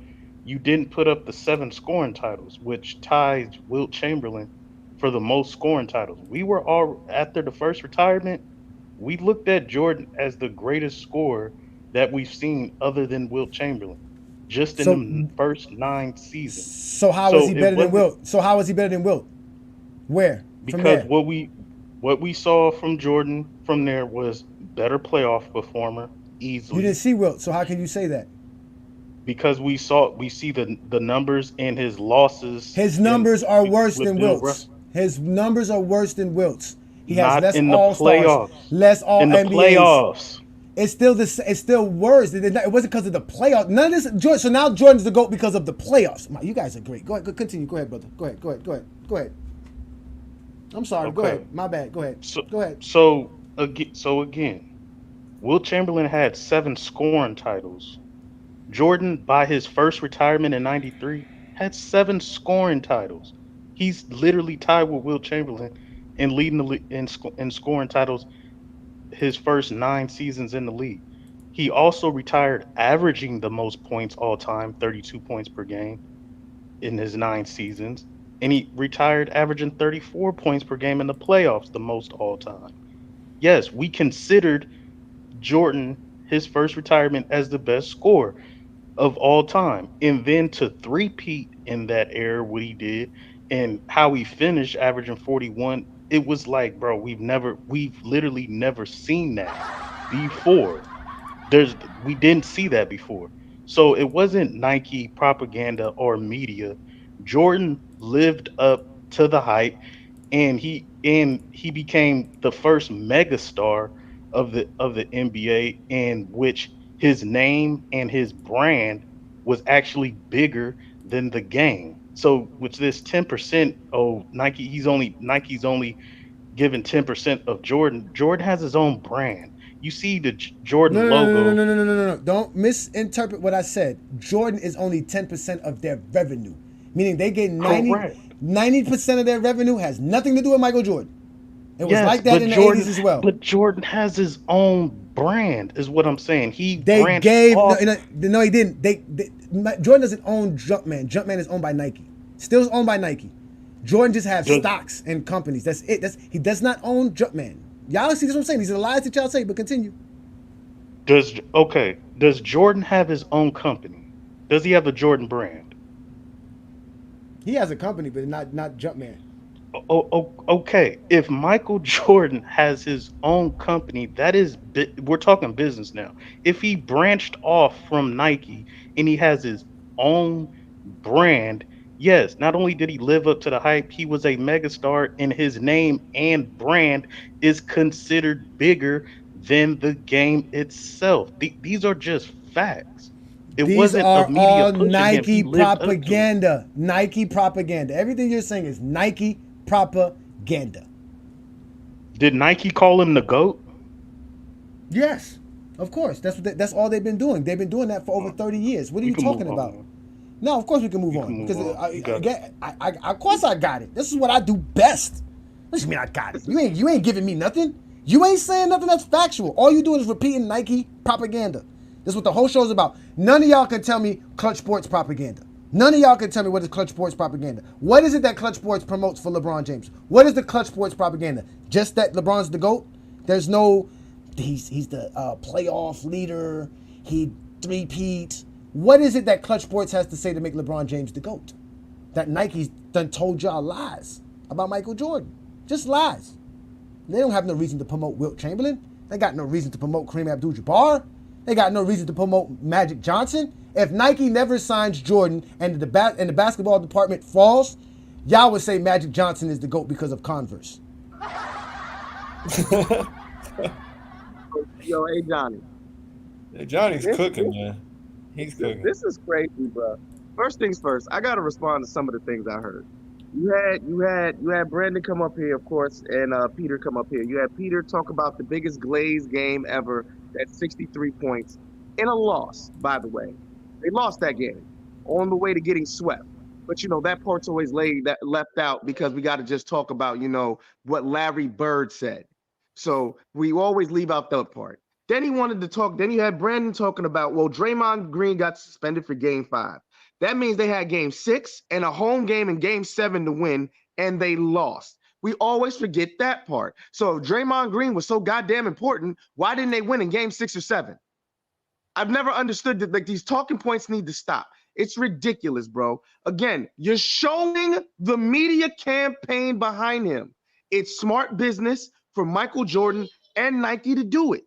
you didn't put up the 7 scoring titles, which ties Wilt Chamberlain for the most scoring titles. We were all, after the first retirement, we looked at Jordan as the greatest scorer that we've seen other than Wilt Chamberlain, just in So the first 9 seasons. so how is So he it better than wasn't Wilt? So how is he better than Wilt? Where? From because there. what we saw from Jordan from there was better playoff performer You didn't easily see Wilt, so how can you say that? because we see the numbers and his losses His in numbers are worse with than Bill Wilt's. His numbers are worse than Wilt's. He has not less in the All Stars, playoffs. less All In the NBAs. playoffs. It's still this. It's still worse. It wasn't because of the playoffs. None of this. So now Jordan's the GOAT because of the playoffs. You guys are great. Go ahead. Continue. Go ahead, brother. Go ahead. I'm sorry. Go Okay. ahead. My bad. Go ahead. So Go ahead. again, Wilt Chamberlain had 7 scoring titles. Jordan, by his first retirement in '93, had 7 scoring titles. He's literally tied with Wilt Chamberlain in leading in scoring titles his first 9 seasons in the league. He also retired averaging the most points all time, 32 points per game in his 9 seasons. And he retired averaging 34 points per game in the playoffs, the most all time. Yes, we considered Jordan his first retirement as the best scorer of all time. And then to three-peat in that era, what he did and how he finished averaging 41, it was like, bro, we've literally never seen that before. We didn't see that before. So it wasn't Nike propaganda or media. Jordan lived up to the hype and he became the first megastar of the NBA, in which his name and his brand was actually bigger than the game. So with this 10%, Nike's only given 10% of Jordan. Jordan has his own brand. You see the No, Jordan no, no, no, logo. no, no, no, no, no, no. Don't misinterpret what I said. Jordan is only 10% of their revenue, meaning they get Correct. 90% of their revenue has nothing to do with Michael Jordan. It was Yes, like that but in the Jordan 80s as well. but Jordan has his own brand, is what I'm saying. He They branched gave off. no, he didn't. Jordan doesn't own Jumpman. Jumpman is owned by Nike. Still owned by Nike. Jordan just has Does- stocks and companies. That's it. He does not own Jumpman. Y'all see this? What I'm saying? These are the lies that y'all say. But continue. Does Jordan have his own company? Does he have a Jordan brand? He has a company, but not Jumpman. Okay. If Michael Jordan has his own company, we're talking business now. If he branched off from Nike and he has his own brand, yes, not only did he live up to the hype, he was a megastar, and his name and brand is considered bigger than the game itself. These are just facts. It These wasn't a are media all pushing him. He Nike lived up to it. propaganda. Nike propaganda. Everything you're saying is Nike propaganda. Did Nike call him the GOAT? Yes, of course. That's all they've been doing. They've been doing that for over 30 years. What are We you can talking move about? on. No, of course we can move on. move Because on. You got it. of course I got it. This is what I do best. What do you mean I got it? You ain't giving me nothing. You ain't saying nothing that's factual. All you doing is repeating Nike propaganda. This is what the whole show is about. None of y'all can tell me Klutch Sports propaganda. None of y'all can tell me what is Klutch Sports propaganda. What is it that Klutch Sports promotes for LeBron James? What is the Klutch Sports propaganda? Just that LeBron's the GOAT? There's no, he's the playoff leader. He three-peat. What is it that Klutch Sports has to say to make LeBron James the GOAT? That Nike's done told y'all lies about Michael Jordan. Just lies. They don't have no reason to promote Wilt Chamberlain. They got no reason to promote Kareem Abdul-Jabbar. They got no reason to promote Magic Johnson. If Nike never signs Jordan and the basketball department falls, y'all would say Magic Johnson is the GOAT because of Converse. Yo, hey Johnny. Hey, Johnny's cooking, man. He's cooking. This is crazy, bro. First things first, I gotta respond to some of the things I heard. You had Brandon come up here, of course, and Peter come up here. You had Peter talk about the biggest Glaze game ever, at 63 points, in a loss, by the way. They lost that game on the way to getting swept. But that part's always left out because we got to just talk about, what Larry Bird said. So we always leave out that part. Then he wanted to talk. Then you had Brandon talking about, well, Draymond Green got suspended for game 5. That means they had game 6 and a home game in game 7 to win, and they lost. We always forget that part. So if Draymond Green was so goddamn important, why didn't they win in game 6 or 7? I've never understood that. Like, these talking points need to stop. It's ridiculous, bro. Again, you're showing the media campaign behind him. It's smart business for Michael Jordan and Nike to do it.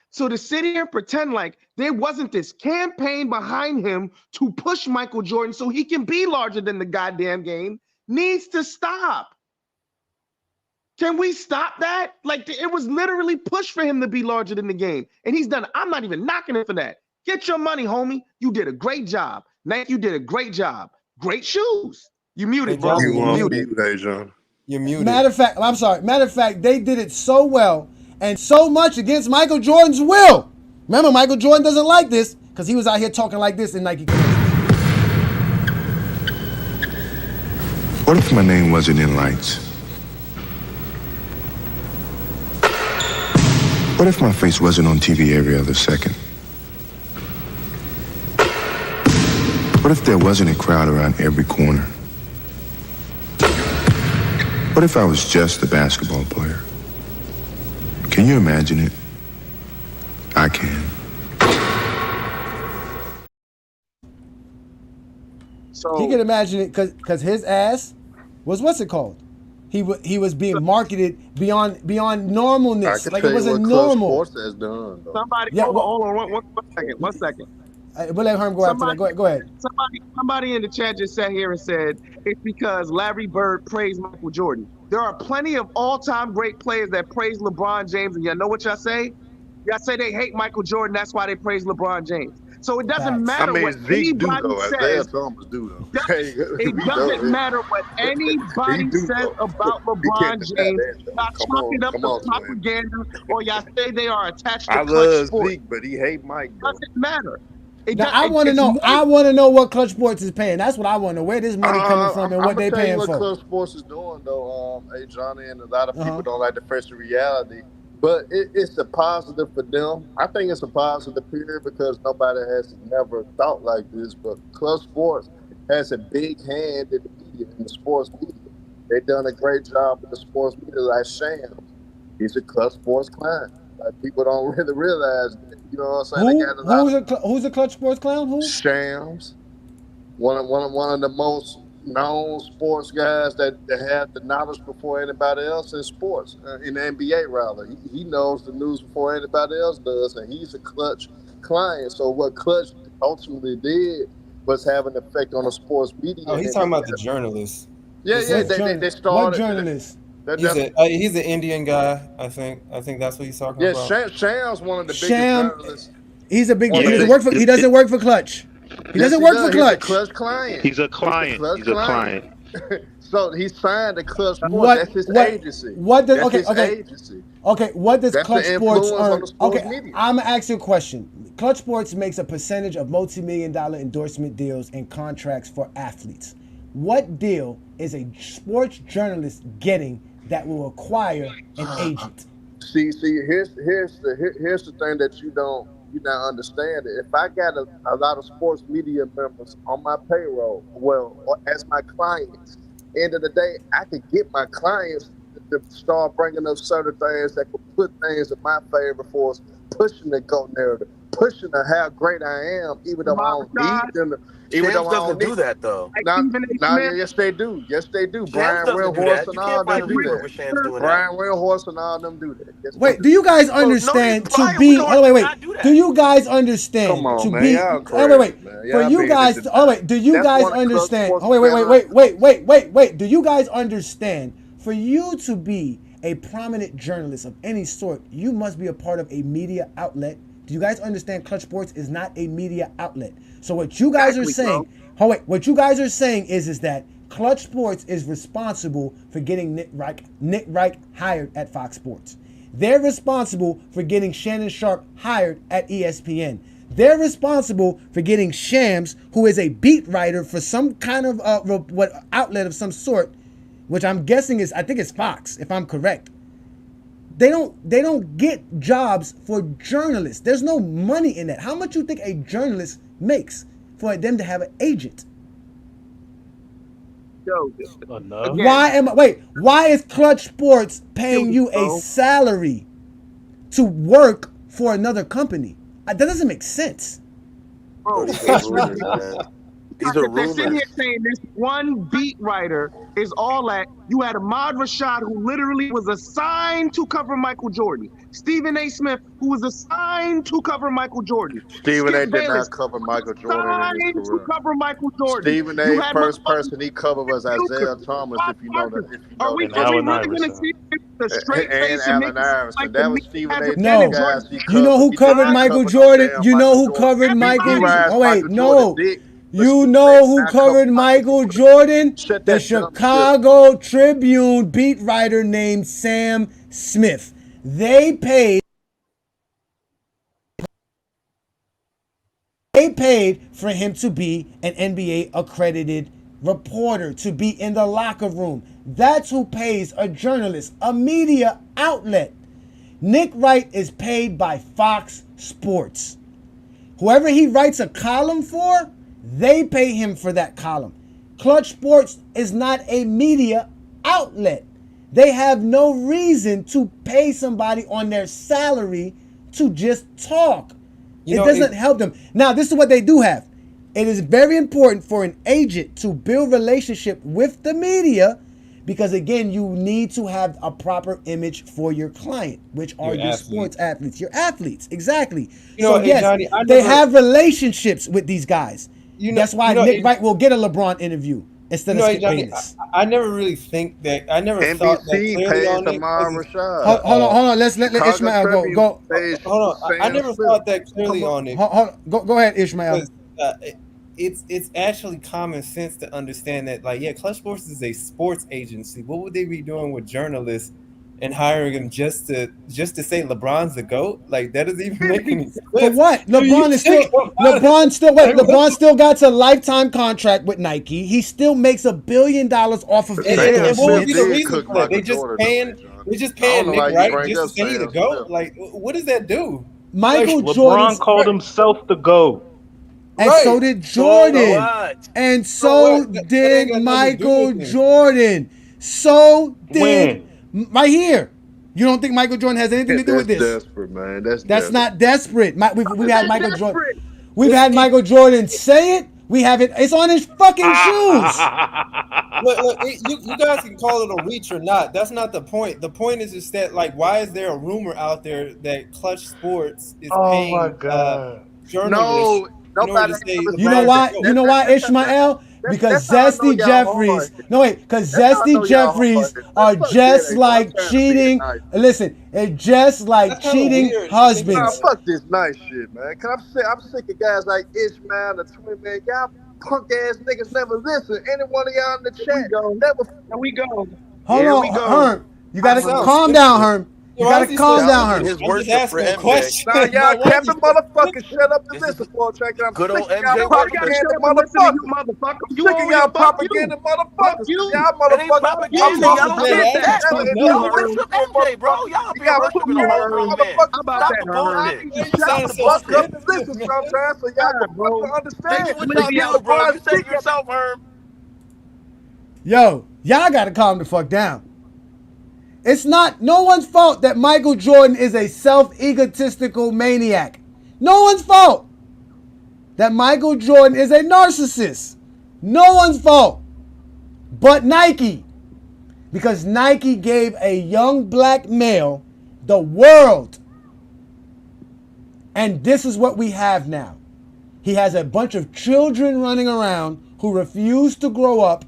So to sit here and pretend like there wasn't this campaign behind him to push Michael Jordan so he can be larger than the goddamn game needs to stop. Can we stop that? Like, it was literally pushed for him to be larger than the game. And he's done. I'm not even knocking him for that. Get your money, homie. You did a great job. Nike, you did a great job. Great shoes. You muted, bro. You You muted, Ajani. You're muted. Matter of fact, I'm sorry. Matter of fact, they did it so well and so much against Michael Jordan's will. Remember, Michael Jordan doesn't like this because he was out here talking like this in Nike. What if my name wasn't in lights? What if my face wasn't on TV every other second? What if there wasn't a crowd around every corner? What if I was just a basketball player? Can you imagine it? I can. So he can imagine it because his ass was what's it called? He was being marketed beyond normalness. Like it wasn't normal. Klutch Sports has done, though. Somebody, Yeah, hold on, one second. We'll let Herm go after that. Go ahead. Somebody in the chat just sat here and said it's because Larry Bird praised Michael Jordan. There are plenty of all-time great players that praise LeBron James, and y'all know what y'all say? Y'all say they hate Michael Jordan. That's why they praise LeBron James. So it doesn't matter what anybody says. It doesn't matter what anybody says about LeBron James. Y'all chalk it up to propaganda, or y'all say they are attached to I Klutch love Sports. Zeke, but he hate Mike. It doesn't matter. I want to know. I want to know what Klutch Sports is paying. That's what I want to know. Where this money coming from and what they paying what for. Klutch Sports is doing, though, Ajani, and a lot of people don't like to face the reality. But it's a positive for them. I think it's a positive period because nobody has never thought like this. But Klutch Sports has a big hand in the media, in the sports media. They've done a great job with the sports media, like Shams. He's a Klutch Sports client. Like, people don't really realize that. You know what I'm saying? Who's a Klutch Sports clown? Who? Shams. One of the most known sports guys that have the knowledge before anybody else in sports, in the NBA rather. He knows the news before anybody else does, and he's a Klutch client. So what Klutch ultimately did was have an effect on the sports media. Oh, he's talking about the journalists. Yeah, they started. What journalists? He's an Indian guy, I think. I think that's what he's talking about. Yeah, Shams one of the biggest journalists. He's a big. He doesn't work for Klutch. He doesn't work for Klutch. He's a Klutch client. He's a client. He's a client. So he signed the Klutch Sports. That's his agency. What does agency. Okay, what does That's Klutch the Sports influence on earn? the sports Okay, media. I'm gonna ask you a question. Klutch Sports makes a percentage of multi-million-dollar endorsement deals and contracts for athletes. What deal is a sports journalist getting that will acquire an agent? See, here's the thing that you not understand. If I got a lot of sports media members on my payroll, or as my clients, end of the day, I could get my clients to start bringing up certain things that could put things in my favor for us, pushing the GOAT narrative, pushing the how great I am, even though I don't need them. Even though I doesn't do that though. Yes, they do. Yes, they do. Brian Windhorst and all them do that. Brian Windhorst and all them do that. Yes, Wait, do you guys understand to be? Wait. Do you guys understand Come on, to man. be? Y'all Wait. man. For Y'all you being guys. ridiculous. Oh wait. Do you That's guys one of Klutch understand? Sports Oh wait. Do you guys understand? For you to be a prominent journalist of any sort, you must be a part of a media outlet. Do you guys understand? Klutch Sports is not a media outlet. So what you guys are saying? What you guys are saying is that Klutch Sports is responsible for getting Nick Reich hired at Fox Sports. They're responsible for getting Shannon Sharp hired at ESPN. They're responsible for getting Shams, who is a beat writer for some kind of outlet of some sort, which I'm guessing I think it's Fox, if I'm correct. They don't get jobs for journalists. There's no money in that. How much you think a journalist makes for them to have an agent? Why is Klutch Sports paying you a salary to work for another company? That doesn't make sense. Bro, These are rumors, man. These are they're sitting rumors. here saying this one beat writer is all that. You had Ahmad Rashad, who literally was assigned to cover Michael Jordan. Stephen A. Smith, who was assigned to cover Michael Jordan. Stephen A. Skip did Bayless, not cover Michael Jordan in his assigned to career. cover Michael Jordan. Stephen You A. had first motherfucking person he covered was Isaiah Thomas. If you know that, Are we really going to see the straight and face Allen niggas Iverson. like That the was me Stephen as A. a No, man Jordan? you know who He covered did not Michael cover no Jordan? damn You know Michael who Jordan. covered Michael? Everybody. Oh wait, Michael no. Jordan did. You know who covered Michael Jordan? Shut The that dumb shit. Chicago Tribune beat writer named Sam Smith. They paid for him to be an NBA accredited reporter, to be in the locker room. That's who pays a journalist, a media outlet. Nick Wright is paid by Fox Sports. Whoever he writes a column for, they pay him for that column. Klutch Sports is not a media outlet. They have no reason to pay somebody on their salary to just talk. It doesn't help them. Now, this is what they do have. It is very important for an agent to build relationship with the media because, again, you need to have a proper image for your client, which are your sports athletes. Your athletes, exactly. So, yes, Johnny, they have relationships with these guys. That's why Nick Wright will get a LeBron interview instead of Skip Bayless. I never really think that. I never thought that NBC clearly pays on it. Ahmad Rashad. Hold on. Let Ishmael go. Hold on. I never thought that clearly on it. Go ahead, Ishmael. It's actually common sense to understand that, like, yeah, Klutch Sports is a sports agency. What would they be doing with journalists and hiring them just to say LeBron's the GOAT? Like, that doesn't even make any sense. For what? LeBron still got a lifetime contract with Nike. He still makes $1 billion off of And what would be the reason for that? They just paying Nick Wright just to say he the GOAT? Like, what does that do? LeBron called himself the GOAT. And so did Jordan. And so did Michael Jordan. So did right here. You don't think Michael Jordan has anything to do with this? That's desperate, man. That's not desperate. We've had Michael Jordan. We've had Michael Jordan say it. We have it. It's on his fucking shoes. Look, you guys can call it a reach or not. That's not the point. The point is just that, like, why is there a rumor out there that Klutch Sports is paying journalists? Nobody. You know why? You know why, Ishmael? Because Zesty Jeffries. No wait, because Zesty Jeffries are just like cheating. Listen, it's just like cheating husbands. Nah, fuck this nice shit, man. Cause I'm sick of guys like Ishmael, the twin man. Y'all punk ass niggas never listen. Any one of y'all in the chat never. Here we go. Hold on, Herm. You gotta calm down, Herm. You gotta calm down, Herm. His worship for MJ. Nah, y'all Captain motherfucker, shut up and listen for a second. I'm Good sick old of y'all MJ propaganda motherfuckers. I'm sick of y'all propaganda motherfuckers. Y'all motherfuckers. Y'all worship MJ, bro. Y'all up here worshiping the whole grown man. Stop the bullshit. Shut the fuck up and listen sometimes so y'all can fucking understand. Take it with y'all do, bro. You say it yourself, Herm. Yo, y'all gotta calm the fuck down. It's not no one's fault that Michael Jordan is a self-egotistical maniac. No one's fault that Michael Jordan is a narcissist. No one's fault but Nike. Because Nike gave a young black male the world. And this is what we have now. He has a bunch of children running around who refuse to grow up,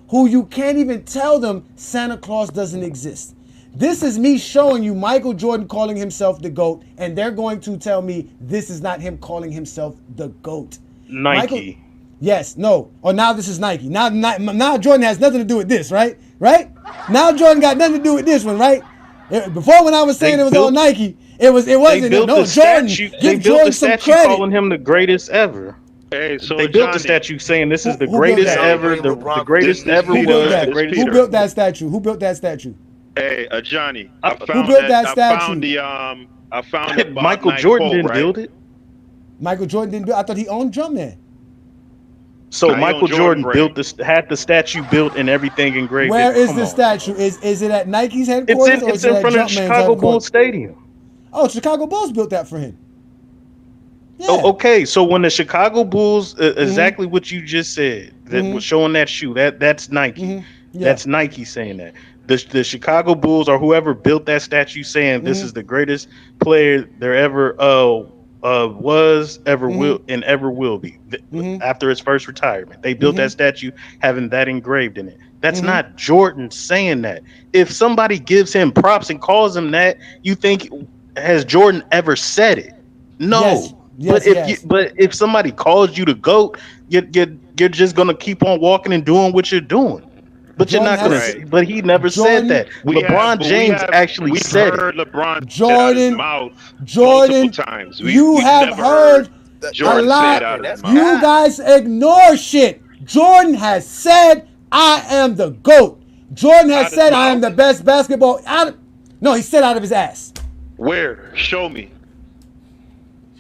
who you can't even tell them Santa Claus doesn't exist. This is me showing you Michael Jordan calling himself the GOAT, and they're going to tell me this is not him calling himself the GOAT. Nike. Yes, no. Or now this is Nike. Now Jordan has nothing to do with this, right? Right? Now Jordan got nothing to do with this one, right? Before, when I was saying it was all Nike, it wasn't. They built the Jordan. statue. Give They built Jordan the some statue credit. calling him the greatest ever. Hey, so They built the Johnny, statue saying this is the Who greatest built that? ever, the greatest ever Who built that? was. The Who greatest built that statue? Who built that statue? Hey, Ajani, Who built that statue? I found the Michael Nike Jordan quote, didn't right? build it. Michael Jordan didn't build. I thought he owned Jumpman. So Nah, he Michael owned Jordan Jordan had the statue built and everything engraved. Where is Come the on. statue? Is it at Nike's headquarters? It's in front of the Chicago Bulls Stadium. Oh, Chicago Bulls built that for him. Yeah. Oh, okay, so when the Chicago Bulls, exactly what you just said, that was showing that shoe, that's Nike. Yeah. That's Nike saying that. The Chicago Bulls or whoever built that statue saying this is the greatest player there ever was, ever will, and ever will be. After his first retirement, they built that statue having that engraved in it. That's not Jordan saying that. If somebody gives him props and calls him that, you think, has Jordan ever said it? No. Yes. But if somebody calls you the GOAT, you're just gonna keep on walking and doing what you're doing. But Jordan you're not gonna. has- But he never said that. LeBron James actually said heard it. LeBron Jordan, multiple times. You we've have never heard a Jordan lot. say it out of his mouth. You guys ignore shit. Jordan has said, "I am the GOAT." Jordan has said, "I am the best basketball." No, he said out of his ass. Where? Show me.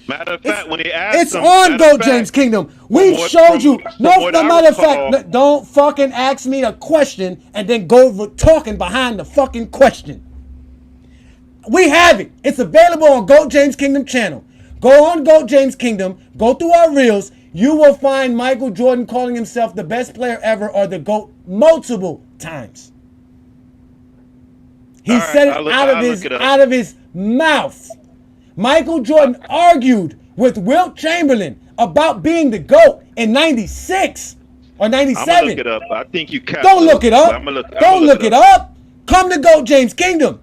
Matter of fact, when they asked It's him, on GOAT James Kingdom. We've showed you. No matter of fact, don't fucking ask me a question and then go talking behind the fucking question. We have it. It's available on GOAT James Kingdom channel. Go on GOAT James Kingdom. Go through our reels. You will find Michael Jordan calling himself the best player ever or the GOAT multiple times. He said it out of his mouth. Michael Jordan argued with Wilt Chamberlain about being the GOAT in 96 or 97. I'm gonna look it up. I think you Don't look it up. Don't look it up. Come to GOAT James Kingdom.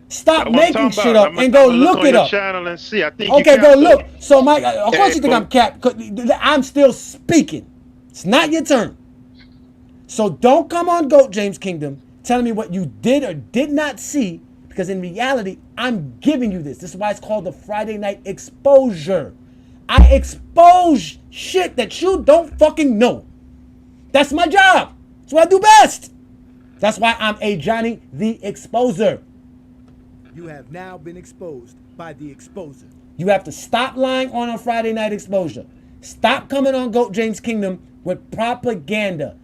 Stop making shit up and go look it up. And see. I think Okay, go look. So, Mike, of course you think I'm capped. I'm still speaking. It's not your turn. So don't come on GOAT James Kingdom telling me what you did or did not see, because in reality, I'm giving you this. This is why it's called the Friday Night Exposure. I expose shit that you don't fucking know. That's my job. That's what I do best. That's why I'm Ajani the Exposer. You have now been exposed by the Exposer. You have to stop lying on a Friday Night Exposure. Stop coming on GOAT James Kingdom with propaganda.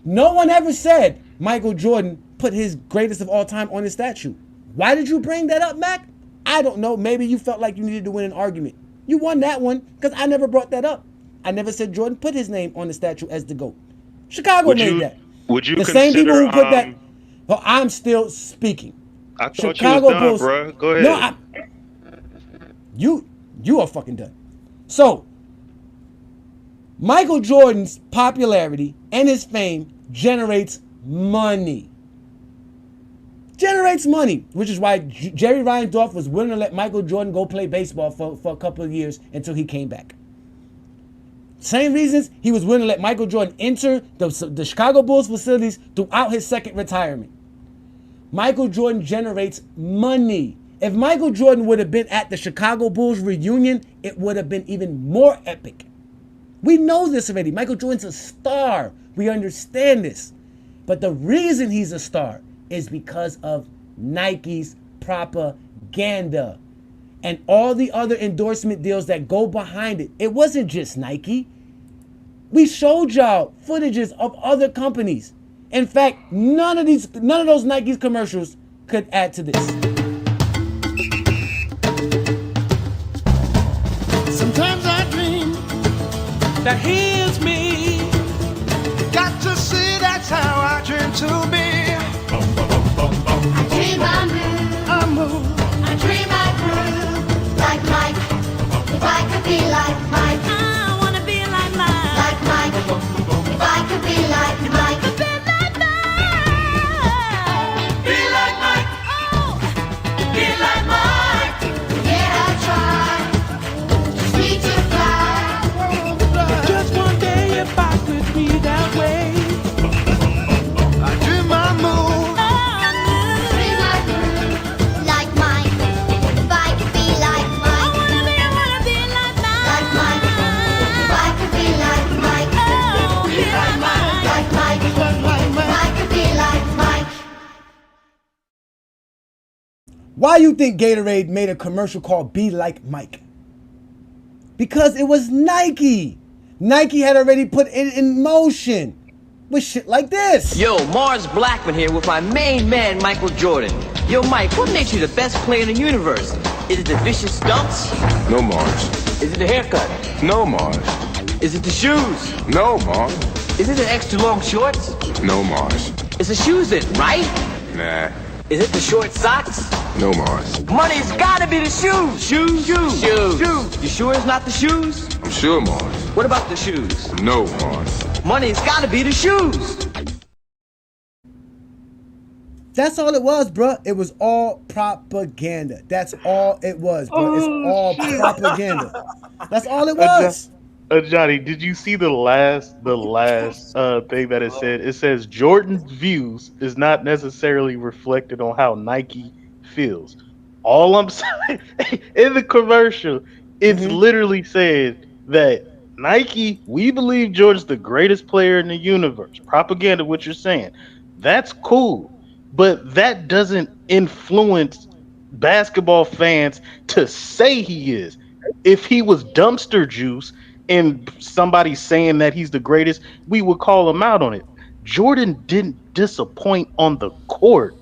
No one ever said Michael Jordan put his greatest of all time on his statue. Why did you bring that up, Mac? I don't know. Maybe you felt like you needed to win an argument. You won that one because I never brought that up. I never said Jordan put his name on the statue as the GOAT. Chicago made that. Would you the same people who put that? Well, I'm still speaking. I thought Chicago you was done, bro. Go ahead. No, you are fucking done. So, Michael Jordan's popularity and his fame generates money. Generates money, which is why Jerry Reinsdorf was willing to let Michael Jordan go play baseball for a couple of years until he came back. Same reasons he was willing to let Michael Jordan enter the Chicago Bulls facilities throughout his second retirement. Michael Jordan generates money. If Michael Jordan would have been at the Chicago Bulls reunion, it would have been even more epic. We know this already. Michael Jordan's a star. We understand this. But the reason he's a star is because of Nike's propaganda and all the other endorsement deals that go behind it. It wasn't just Nike. We showed y'all footages of other companies. In fact, none of those Nike's commercials could add to this. Sometimes I dream that he is me. Got to see that's how I dream to be. I dream I move. I dream I groove. Like Mike. If I could be like Mike. I wanna be like Mike. Like Mike. If I could be like Mike. Be like Mike. Oh. Be like Mike. Yeah, I try. Just need to fly. Just one day if I could be that way. I dream I move. Dream I groove. Like Mike. If I could be like Mike. I wanna be like Mike. Like Mike. If I could be like Mike. Oh, be like Mike. Like Mike. If I could be like Mike. Why you think Gatorade made a commercial called Be Like Mike? Because it was Nike. Nike had already put it in motion with shit like this. Yo, Mars Blackman here with my main man, Michael Jordan. Yo, Mike, what makes you the best player in the universe? Is it the vicious dunks? No, Mars. Is it the haircut? No, Mars. Is it the shoes? No, Mars. Is it the extra long shorts? No, Mars. It's the shoes then, right? Nah. Is it the short socks? No, Mars. Money's gotta be the shoes. Shoes. You sure it's not the shoes? I'm sure, Mars. What about the shoes? No, Mars. Money's gotta be the shoes. That's all it was, bruh. It was all propaganda. That's all it was, bro. It's all propaganda. That's all it was. Johnny, did you see the last thing that it said? It says Jordan's views is not necessarily reflected on how Nike feels. All I'm saying in the commercial, it's literally said that Nike, we believe Jordan's the greatest player in the universe. Propaganda, what you're saying. That's cool. But that doesn't influence basketball fans to say he is. If he was dumpster juice and somebody saying that he's the greatest, we would call him out on it. Jordan didn't disappoint on the court.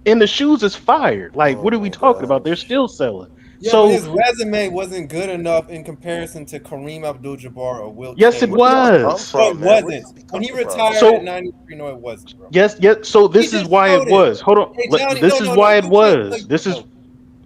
And the shoes is fired. Like, what are we talking about? They're still selling. Yeah, So but his resume wasn't good enough in comparison to Kareem Abdul-Jabbar or Wilt yes, it Chamberlain. was. No, it wasn't. When he retired So- at 93, no, it wasn't, bro. Yes. So this He is just why showed it was. Hold on. Hey, Let- Johnny, this no, is no, why no, it you was. can't- This is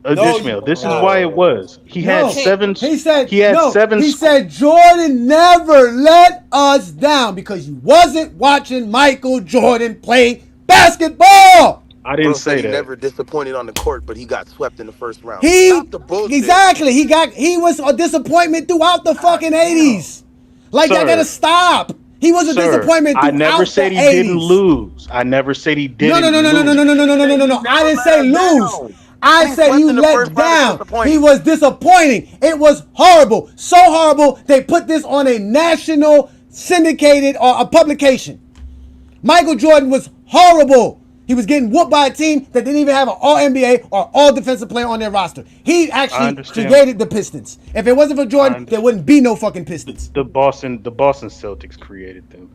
No, Ishmael. you- This is no. why it was. He had seven. He said he had no, seven. He said Jordan never let us down because you wasn't watching Michael Jordan play basketball. I didn't Bro said say he that. never disappointed on the court, but he got swept in the first round. He Stop the bullshit. exactly. He was a disappointment throughout the fucking 80s. Like Sir. that gotta stop. He was a Sir, disappointment I throughout never said the he 80s. didn't lose. I never said he No, didn't. no, no, no, no, no, no, no, no, no, no, no, no. I didn't say lose. I He said swept you in the let first round, down. disappointing. He was disappointing. It was horrible. So horrible, they put this on a national syndicated or a publication. Michael Jordan was horrible. He was getting whooped by a team that didn't even have an All-NBA or All-Defensive player on their roster. He I actually understand. created the Pistons. If it wasn't for Jordan, there wouldn't be no fucking Pistons. The Boston Celtics created them.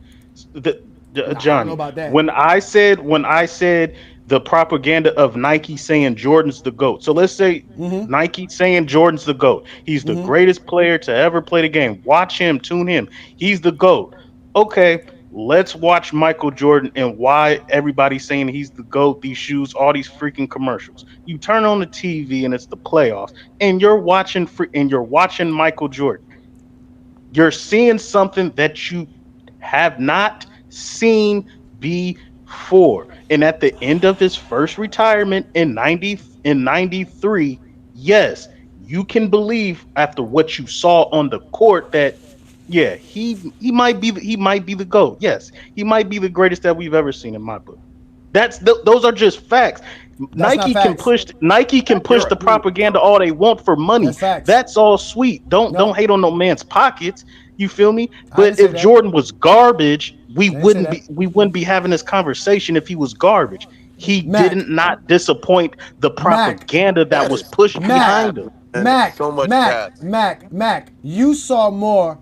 Johnny, know about that. when I said the propaganda of Nike saying Jordan's the GOAT. So let's say Nike saying Jordan's the GOAT. He's the greatest player to ever play the game. Watch him, tune him. He's the GOAT. Okay, let's watch Michael Jordan and why everybody's saying he's the GOAT, these shoes, all these freaking commercials. You turn on the TV and it's the playoffs and you're watching Michael Jordan. You're seeing something that you have not seen before. And at the end of his first retirement in 93, yes, you can believe after what you saw on the court that yeah, he might be the GOAT. Yes, he might be the greatest that we've ever seen in my book. Those are just facts. Nike can push the propaganda all they want for money. That's all sweet. Don't hate on no man's pockets. You feel me? But if Jordan was garbage, we wouldn't be having this conversation if he was garbage. He did not disappoint the propaganda that was pushed behind him. Mac, you saw more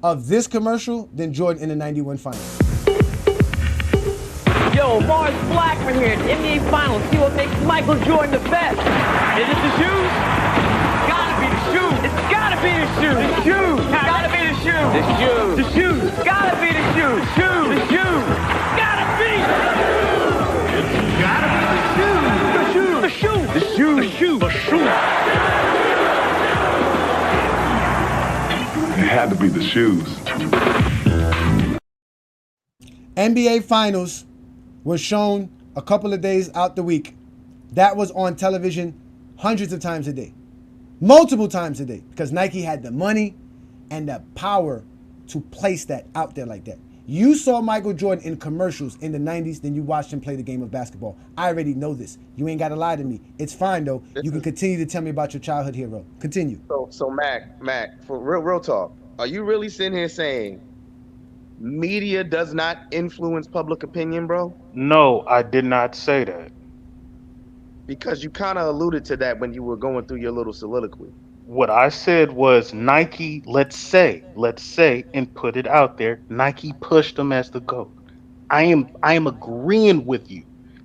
of this commercial than Jordan in the 91 finals. Yo, Mars Blackman here at the NBA Finals. See what makes Michael Jordan the best. Is it the shoes? Gotta be the shoes. It's gotta be the shoes. The shoes. Gotta be the shoes. The shoes. The shoes. Gotta be the shoes. Shoes. The shoes. Gotta be. It's gotta be the shoes. The shoes. The shoes. The shoes. The shoes. It had to be the shoes. NBA Finals was shown a couple of days out the week. That was on television hundreds of times a day. Multiple times a day. Because Nike had the money and the power to place that out there like that. You saw Michael Jordan in commercials in the 90s, then you watched him play the game of basketball. I already know this. You ain't got to lie to me. It's fine, though. You can continue to tell me about your childhood hero. Continue. So Mac, for real talk, are you really sitting here saying media does not influence public opinion, bro? No, I did not say that. Because you kind of alluded to that when you were going through your little soliloquy. What I said was Nike, let's say, and put it out there, Nike pushed him as the GOAT. I am agreeing with you.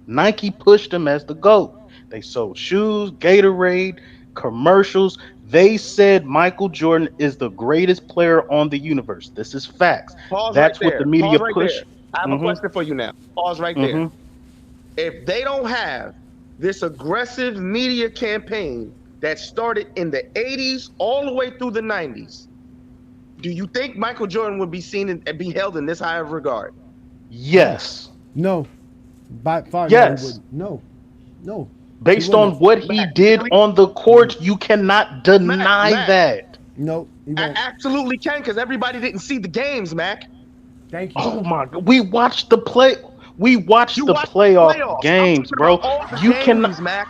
Nike pushed him as the GOAT. They sold shoes, Gatorade, commercials. They said Michael Jordan is the greatest player on the universe. This is facts. Pause right That's what there. the media Pause right push. there. I have a question for you now. Pause right there. If they don't have this aggressive media campaign that started in the 80s all the way through the 90s, do you think Michael Jordan would be seen and be held in this high of regard? Yes. No. By far, Yes. no. Based on what he did on the court, you cannot deny that. No, I absolutely can, because everybody didn't see the games, Mac. Thank you. Oh my God, we watched the play. We watched the playoff games, bro. You cannot, Mac.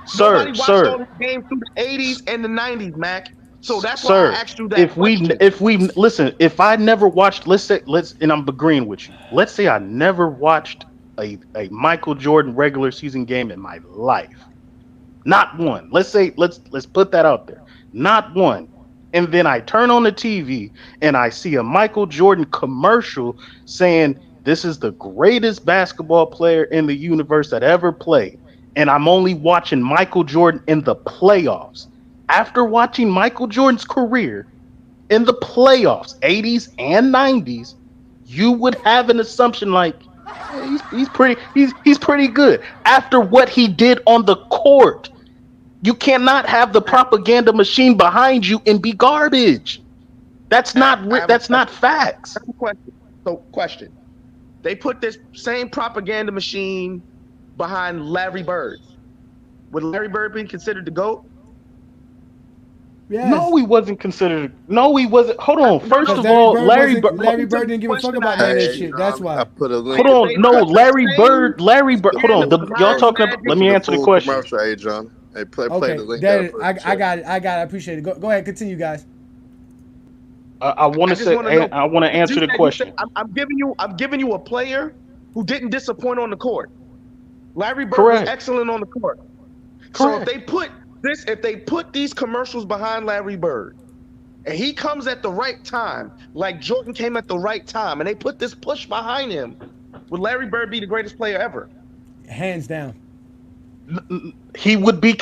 sir, Nobody watched sir. all the games through the 80s and the 90s, Mac. So that's why I asked you that if question. we listen, if I never watched, and I'm agreeing with you. Let's say I never watched a Michael Jordan regular season game in my life. Not one. Let's put that out there. Not one. And then I turn on the TV and I see a Michael Jordan commercial saying this is the greatest basketball player in the universe that ever played. And I'm only watching Michael Jordan in the playoffs. After watching Michael Jordan's career in the playoffs, 80s and 90s, you would have an assumption like, hey, he's pretty good. After what he did on the court, you cannot have the propaganda machine behind you and be garbage. That's not facts. Question. They put this same propaganda machine behind Larry Bird. Would Larry Bird be considered the GOAT? Yes. No, he wasn't considered. No, he wasn't. Hold on. First of all, Larry Bird didn't give a fuck about none of that shit. That's why. Hold on. No, Larry Bird. Hold on. Y'all talking about? Let me answer the question. Hey, John. Hey, play the link. I got it. I appreciate it. Go ahead. Continue, guys. I want to say. I want to answer the question. I'm giving you a player who didn't disappoint on the court. Larry Bird was excellent on the court. So if they put these commercials behind Larry Bird, and he comes at the right time, like Jordan came at the right time, and they put this push behind him, would Larry Bird be the greatest player ever? Hands down. He would be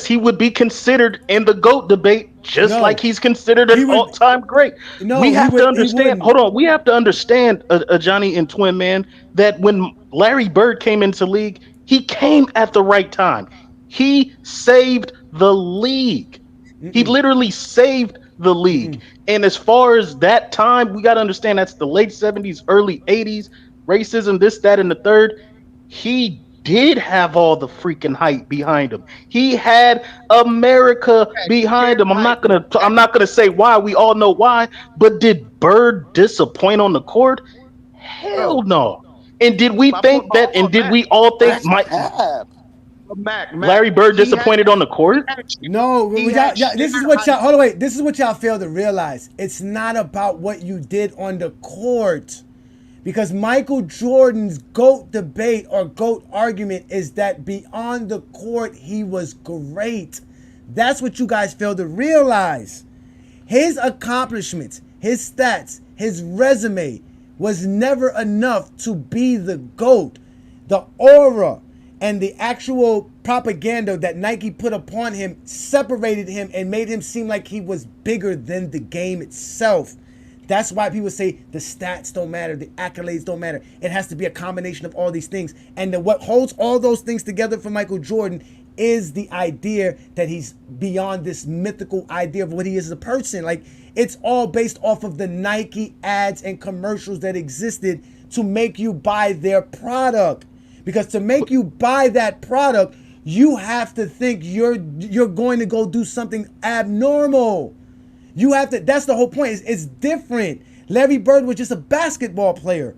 he would be considered in the GOAT debate, just like he's considered an all-time great. We have to understand. Hold on, we have to understand, Ajani and Twin Man, that when Larry Bird came into league, he came at the right time. He saved the league. He literally saved the league. And as far as that time, we got to understand that's the late 70s, early 80s, racism, this, that, and the third. He did have all the freaking hype behind him. He had America behind him. I'm not gonna say why. We all know why. But did Bird disappoint on the court? Hell no. And did we think that? And did we all think Larry Bird disappointed on the court? No, this is what y'all. Hold on, wait. This is what y'all fail to realize. It's not about what you did on the court. Because Michael Jordan's GOAT debate or GOAT argument is that beyond the court, he was great. That's what you guys fail to realize. His accomplishments, his stats, his resume was never enough to be the GOAT. The aura and the actual propaganda that Nike put upon him separated him and made him seem like he was bigger than the game itself. That's why people say the stats don't matter, the accolades don't matter. It has to be a combination of all these things. And what holds all those things together for Michael Jordan is the idea that he's beyond this mythical idea of what he is as a person. Like, it's all based off of the Nike ads and commercials that existed to make you buy their product. Because to make you buy that product, you have to think you're going to go do something abnormal. You have to. That's the whole point. It's different. Larry Bird was just a basketball player.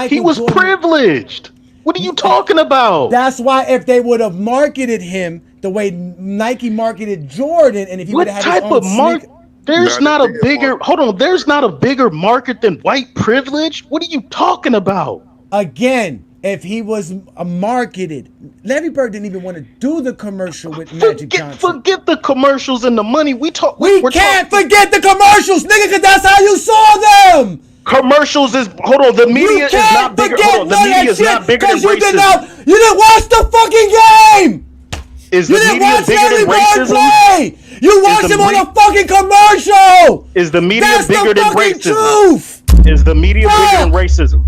He was privileged. What are you talking about? That's why if they would have marketed him the way Nike marketed Jordan, and if he would have had his own market? There's not a bigger. Hold on. There's not a bigger market than white privilege. What are you talking about? Again, if he was marketed, Larry Bird didn't even want to do the commercial with Magic Johnson. Forget the commercials and the money. We can't forget the commercials, nigga, because that's how you saw them. Commercials is the media is not bigger. Hold on, the media is not bigger than racism. You didn't watch the fucking game. Is You the didn't media watch bigger Larry than Bird racism? play. You watched him on a fucking commercial. Is the media That's bigger the than fucking racism? truth. Is the media bigger than Fuck. racism?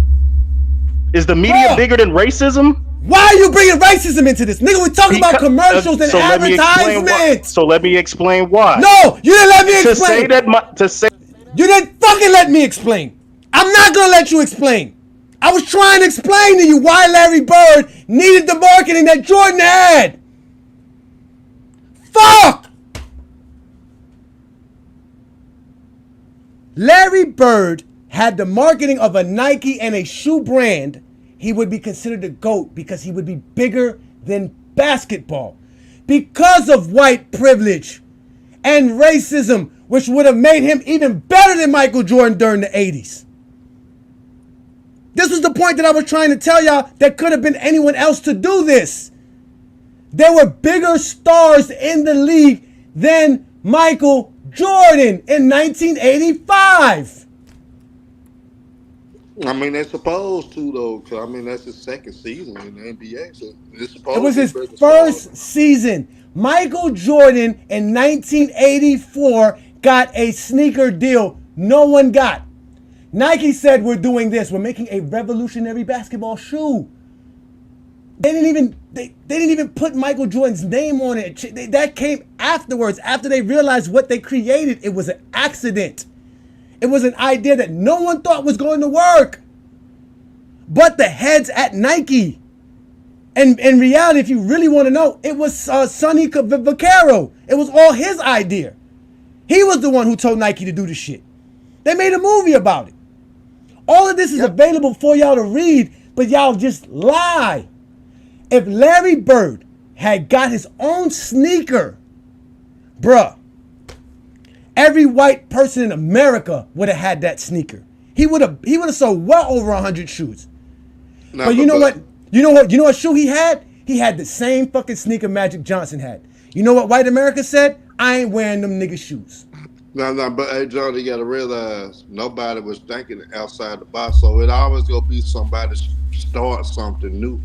Is the media Fuck. bigger than racism? Why are you bringing racism into this? Nigga, we're talking about commercials and so let me explain why. advertisements. So let me explain why. No, you didn't let me To explain. say that to say You didn't fucking let me explain. I'm not gonna let you explain. I was trying to explain to you why Larry Bird needed the marketing that Jordan had. Fuck! Larry Bird had the marketing of a Nike and a shoe brand. He would be considered a GOAT because he would be bigger than basketball. Because of white privilege and racism, which would have made him even better than Michael Jordan during the 80s. This was the point that I was trying to tell y'all. There could have been anyone else to do this. There were bigger stars in the league than Michael Jordan in 1985. I mean, they're supposed to, though, because, I mean, that's his second season in the NBA. So it's supposed It was to his be bigger first stars. season. Michael Jordan in 1984 got a sneaker deal no one got. Nike said, we're doing this. We're making a revolutionary basketball shoe. They didn't even put Michael Jordan's name on it. That came afterwards, after they realized what they created. It was an accident. It was an idea that no one thought was going to work. But the heads at Nike. And in reality, if you really want to know, it was Sonny Vaccaro. It was all his idea. He was the one who told Nike to do the shit. They made a movie about it. All of this is available for y'all to read, but y'all just lie. If Larry Bird had got his own sneaker, bruh, every white person in America would have had that sneaker. He would have sold well over 100 shoes. But you know what? You know what shoe he had? He had the same fucking sneaker Magic Johnson had. You know what white America said? I ain't wearing them nigga shoes. No, but hey, John, you got to realize nobody was thinking outside the box. So it always going to be somebody start something new.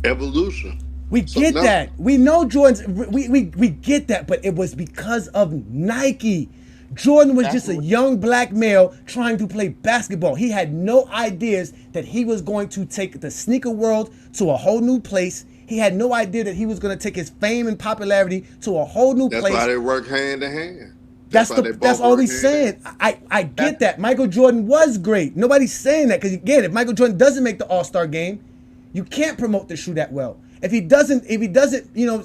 Evolution. We get that. We know Jordan's. We get that, but it was because of Nike. Jordan was just a young black male trying to play basketball. He had no ideas that he was going to take the sneaker world to a whole new place. He had no idea that he was going to take his fame and popularity to a whole new place. That's why they work hand in hand. That's all he's saying. I get that. Michael Jordan was great. Nobody's saying that because again, if Michael Jordan doesn't make the All-Star game, you can't promote the shoe that well. If he doesn't,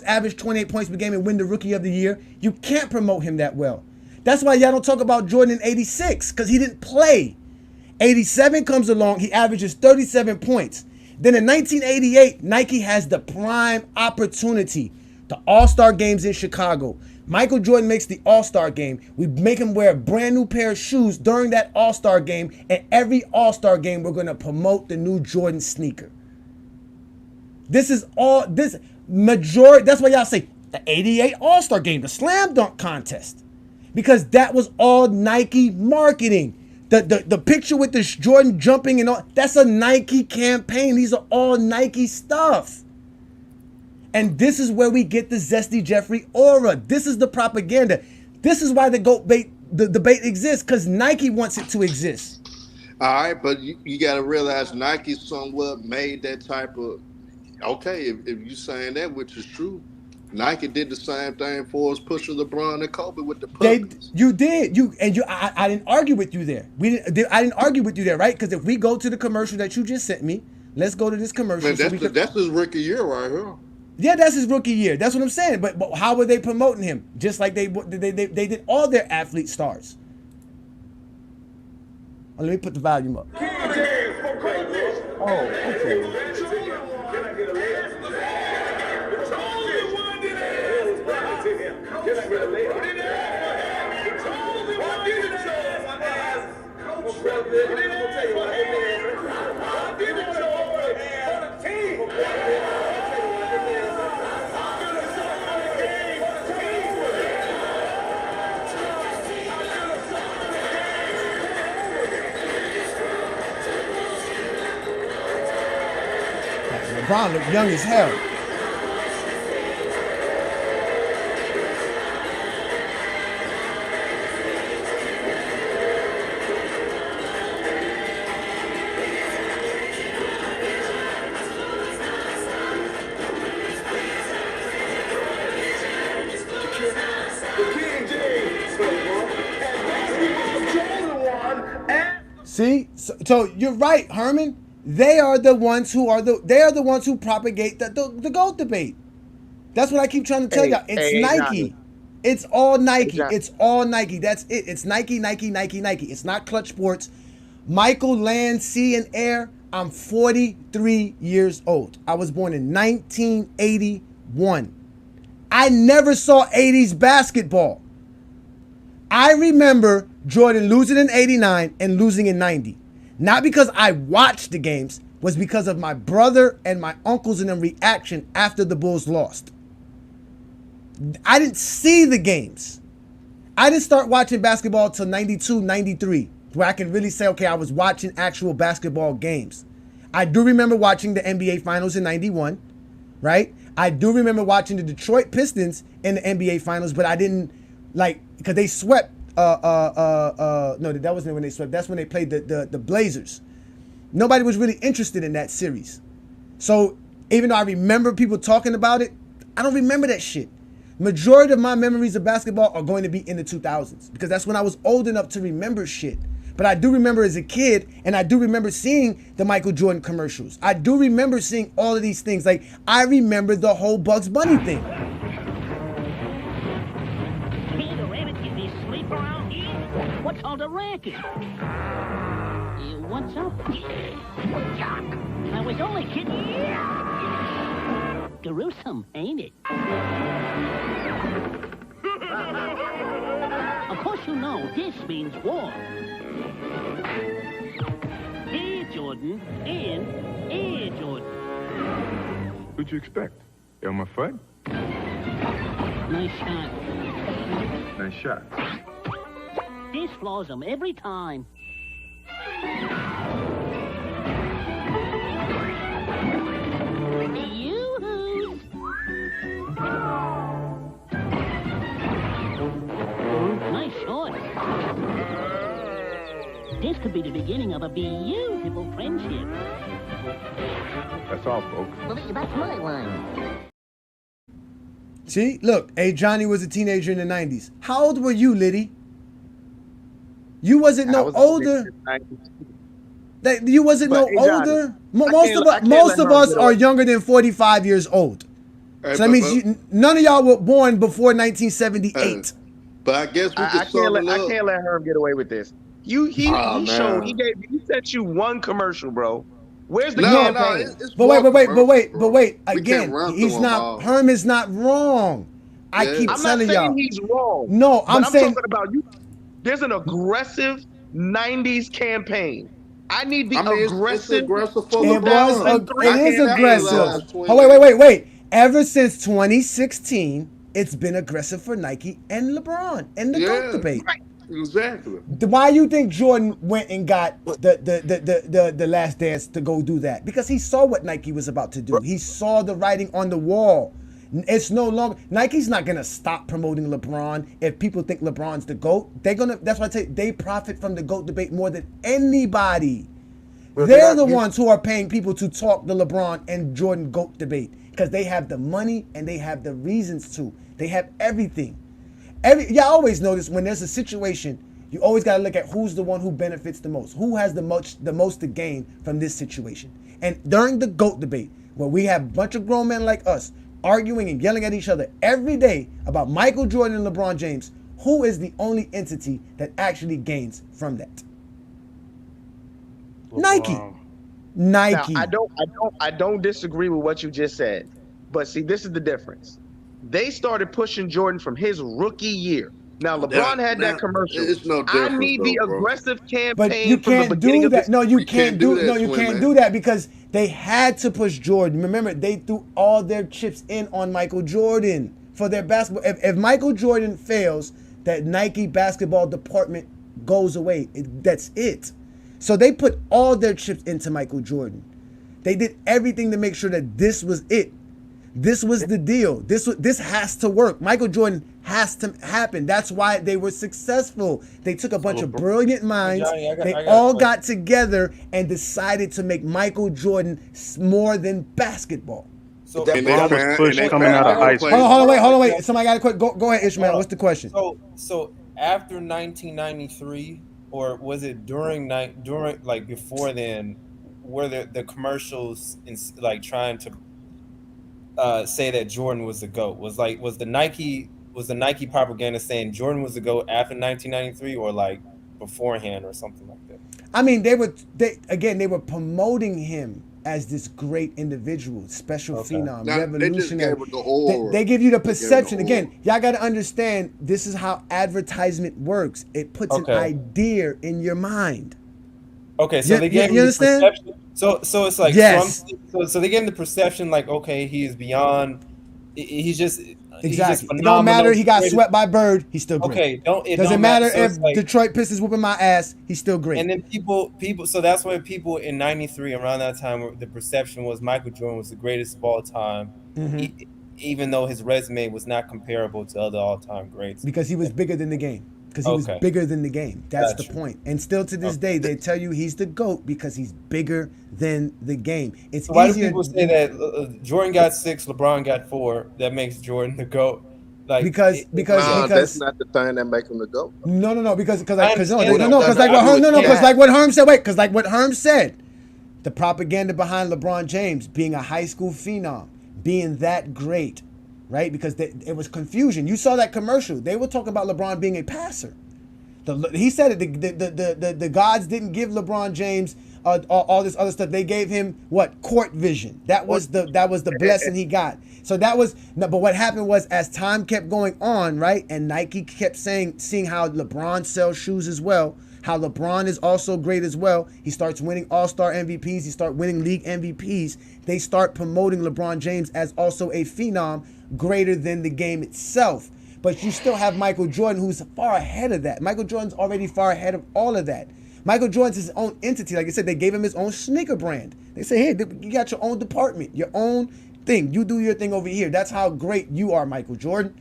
average 28 points per game and win the Rookie of the Year, you can't promote him that well. That's why y'all don't talk about Jordan in 86, because he didn't play. 87 comes along, he averages 37 points. Then in 1988, Nike has the prime opportunity. The All-Star games in Chicago. Michael Jordan makes the All-Star game. We make him wear a brand new pair of shoes during that All-Star game. And every All-Star game, we're going to promote the new Jordan sneaker. That's why y'all say the 88 All-Star game, the slam dunk contest. Because that was all Nike marketing. The picture with the Jordan jumping and all, that's a Nike campaign. These are all Nike stuff. And this is where we get the Zesty Jeffrey aura. This is the propaganda. This is why the debate exists, because Nike wants it to exist. All right, but you got to realize Nike somewhat made that type of, okay, if you're saying that, which is true, Nike did the same thing for us, pushing LeBron and Kobe with the puppies. You did. I didn't argue with you there. I didn't argue with you there, right? Because if we go to the commercial that you just sent me, let's go to this commercial. Man, that's his rookie year right here. Yeah, that's his rookie year. That's what I'm saying. But how were they promoting him? Just like they did all their athlete stars. Oh, let me put the volume up. Oh, okay. LeBron looked young as hell. See, so you're right, Herman. They are the ones who propagate the GOAT debate. That's what I keep trying to tell y'all. It's Nike. It's all Nike. It's all Nike. That's it. It's Nike, Nike, Nike, Nike. It's not Klutch Sports. Michael, land, sea, and air. I'm 43 years old. I was born in 1981. I never saw 80s basketball. I remember Jordan losing in 89 and losing in 90. Not because I watched the games, was because of my brother and my uncles and their reaction after the Bulls lost. I didn't see the games. I didn't start watching basketball till 92, 93, where I can really say, okay, I was watching actual basketball games. I do remember watching the NBA Finals in 91, right? I do remember watching the Detroit Pistons in the NBA Finals, but I didn't because they swept. No, that wasn't when they swept. That's when they played the Blazers. Nobody was really interested in that series. So even though I remember people talking about it, I don't remember that shit. Majority of my memories of basketball are going to be in the 2000s because that's when I was old enough to remember shit. But I do remember as a kid, and I do remember seeing the Michael Jordan commercials. I do remember seeing all of these things. Like, I remember the whole Bugs Bunny thing. Peter Rabbit, is he sleep around here? What's all the racket? What's up? I was only kidding. Gruesome, ain't it? Of course you know this means war. Air Jordan and Air Jordan. What'd you expect? Elmer Fudd? Nice shot. Nice shot. This floors them every time. Yoo-hoo! Nice shot. This could be the beginning of a beautiful friendship. That's all, folks. Well, that's my line. See, look, Ajani was a teenager in the 90s. How old were you, Liddy? You wasn't no older. You wasn't no older. Most of us are younger than 45 years old. Hey, so that means none of y'all were born before 1978. But I guess we can I can't let Herb get away with this. He sent you one commercial, bro. Where's the campaign? But wait. Again, Herm is not wrong. I keep telling y'all. I'm not saying he's wrong. No, I'm saying talking about you. There's an aggressive 90s campaign. I need the aggressive. It is aggressive. Oh, wait. Ever since 2016, it's been aggressive for Nike and LeBron in the GOAT debate. Right. Exactly. Why you think Jordan went and got the Last Dance to go do that? Because he saw what Nike was about to do. He saw the writing on the wall. It's no longer Nike's not gonna stop promoting LeBron if people think LeBron's the GOAT. That's why I say they profit from the GOAT debate more than anybody. They're the ones who are paying people to talk the LeBron and Jordan GOAT debate because they have the money and they have the reasons to. They have everything. Y'all always notice when there's a situation, you always got to look at who's the one who benefits the most, who has the most to gain from this situation. And during the GOAT debate, where we have a bunch of grown men like us arguing and yelling at each other every day about Michael Jordan and LeBron James, who is the only entity that actually gains from that? LeBron. Nike. Now, I don't disagree with what you just said, but see, this is the difference. They started pushing Jordan from his rookie year. Now LeBron had that commercial. It's no difference, I need the aggressive campaign. But you can't do that. No, you can't do that because they had to push Jordan. Remember, they threw all their chips in on Michael Jordan for their basketball. If Michael Jordan fails, that Nike basketball department goes away. That's it. So they put all their chips into Michael Jordan. They did everything to make sure that this was it. This was the deal. This has to work. Michael Jordan has to happen. That's why they were successful. They took a bunch of brilliant minds. They all got together and decided to make Michael Jordan more than basketball. So that was pushed coming out of high school. Hold on, wait. Somebody got a quick. Go ahead, Ishmael. What's the question? So after 1993, or was it during like before then, were the commercials like trying to say that Jordan was the GOAT? Was the Nike propaganda saying Jordan was the GOAT after 1993, or like beforehand or something like that? I mean, they were promoting him as this great individual, special phenom, Now, they just revolutionary. gave it the aura. They give you the They gave it the perception. aura. Again, y'all got to understand, this is how advertisement works. It puts an idea in your mind. Okay, so they gave you him the understand? perception. So it's like Yes. so they gave him the perception like, okay, he is beyond. He's just Exactly. It don't phenomenal. matter. He got Greatest- swept by Bird. He's still great. Okay, Doesn't don't matter So if it's like- Detroit Pistons whooping my ass. He's still great. And then people. So that's why people in '93, around that time, the perception was Michael Jordan was the greatest of all time, Mhm. even though his resume was not comparable to other all-time greats. Because he was bigger than the game. Because he was Okay. bigger than the game. That's Gotcha. the point. And still to this day, they tell you he's the GOAT because he's bigger than the game. It's So why do easier people say that Jordan got 6, LeBron got 4? That makes Jordan the GOAT. Like because that's not the thing that make him the GOAT. No, because I understand because that, like but what Herm, I because like what Herm said. Wait, because like what Herm said, the propaganda behind LeBron James being a high school phenom, being that great, right? Because it was confusion. You saw that commercial. They were talking about LeBron being a passer. He said it. The gods didn't give LeBron James all this other stuff. They gave him what? Court vision. That was the blessing he got. So that was. But what happened was, as time kept going on, right, and Nike kept seeing how LeBron sells shoes as well, how LeBron is also great as well. He starts winning All-Star MVPs. He starts winning league MVPs. They start promoting LeBron James as also a phenom greater than the game itself. But you still have Michael Jordan, who's far ahead of that. Michael Jordan's already far ahead of all of that. Michael Jordan's his own entity. Like I said, they gave him his own sneaker brand. They say, hey, you got your own department, your own thing. You do your thing over here. That's how great you are, Michael Jordan.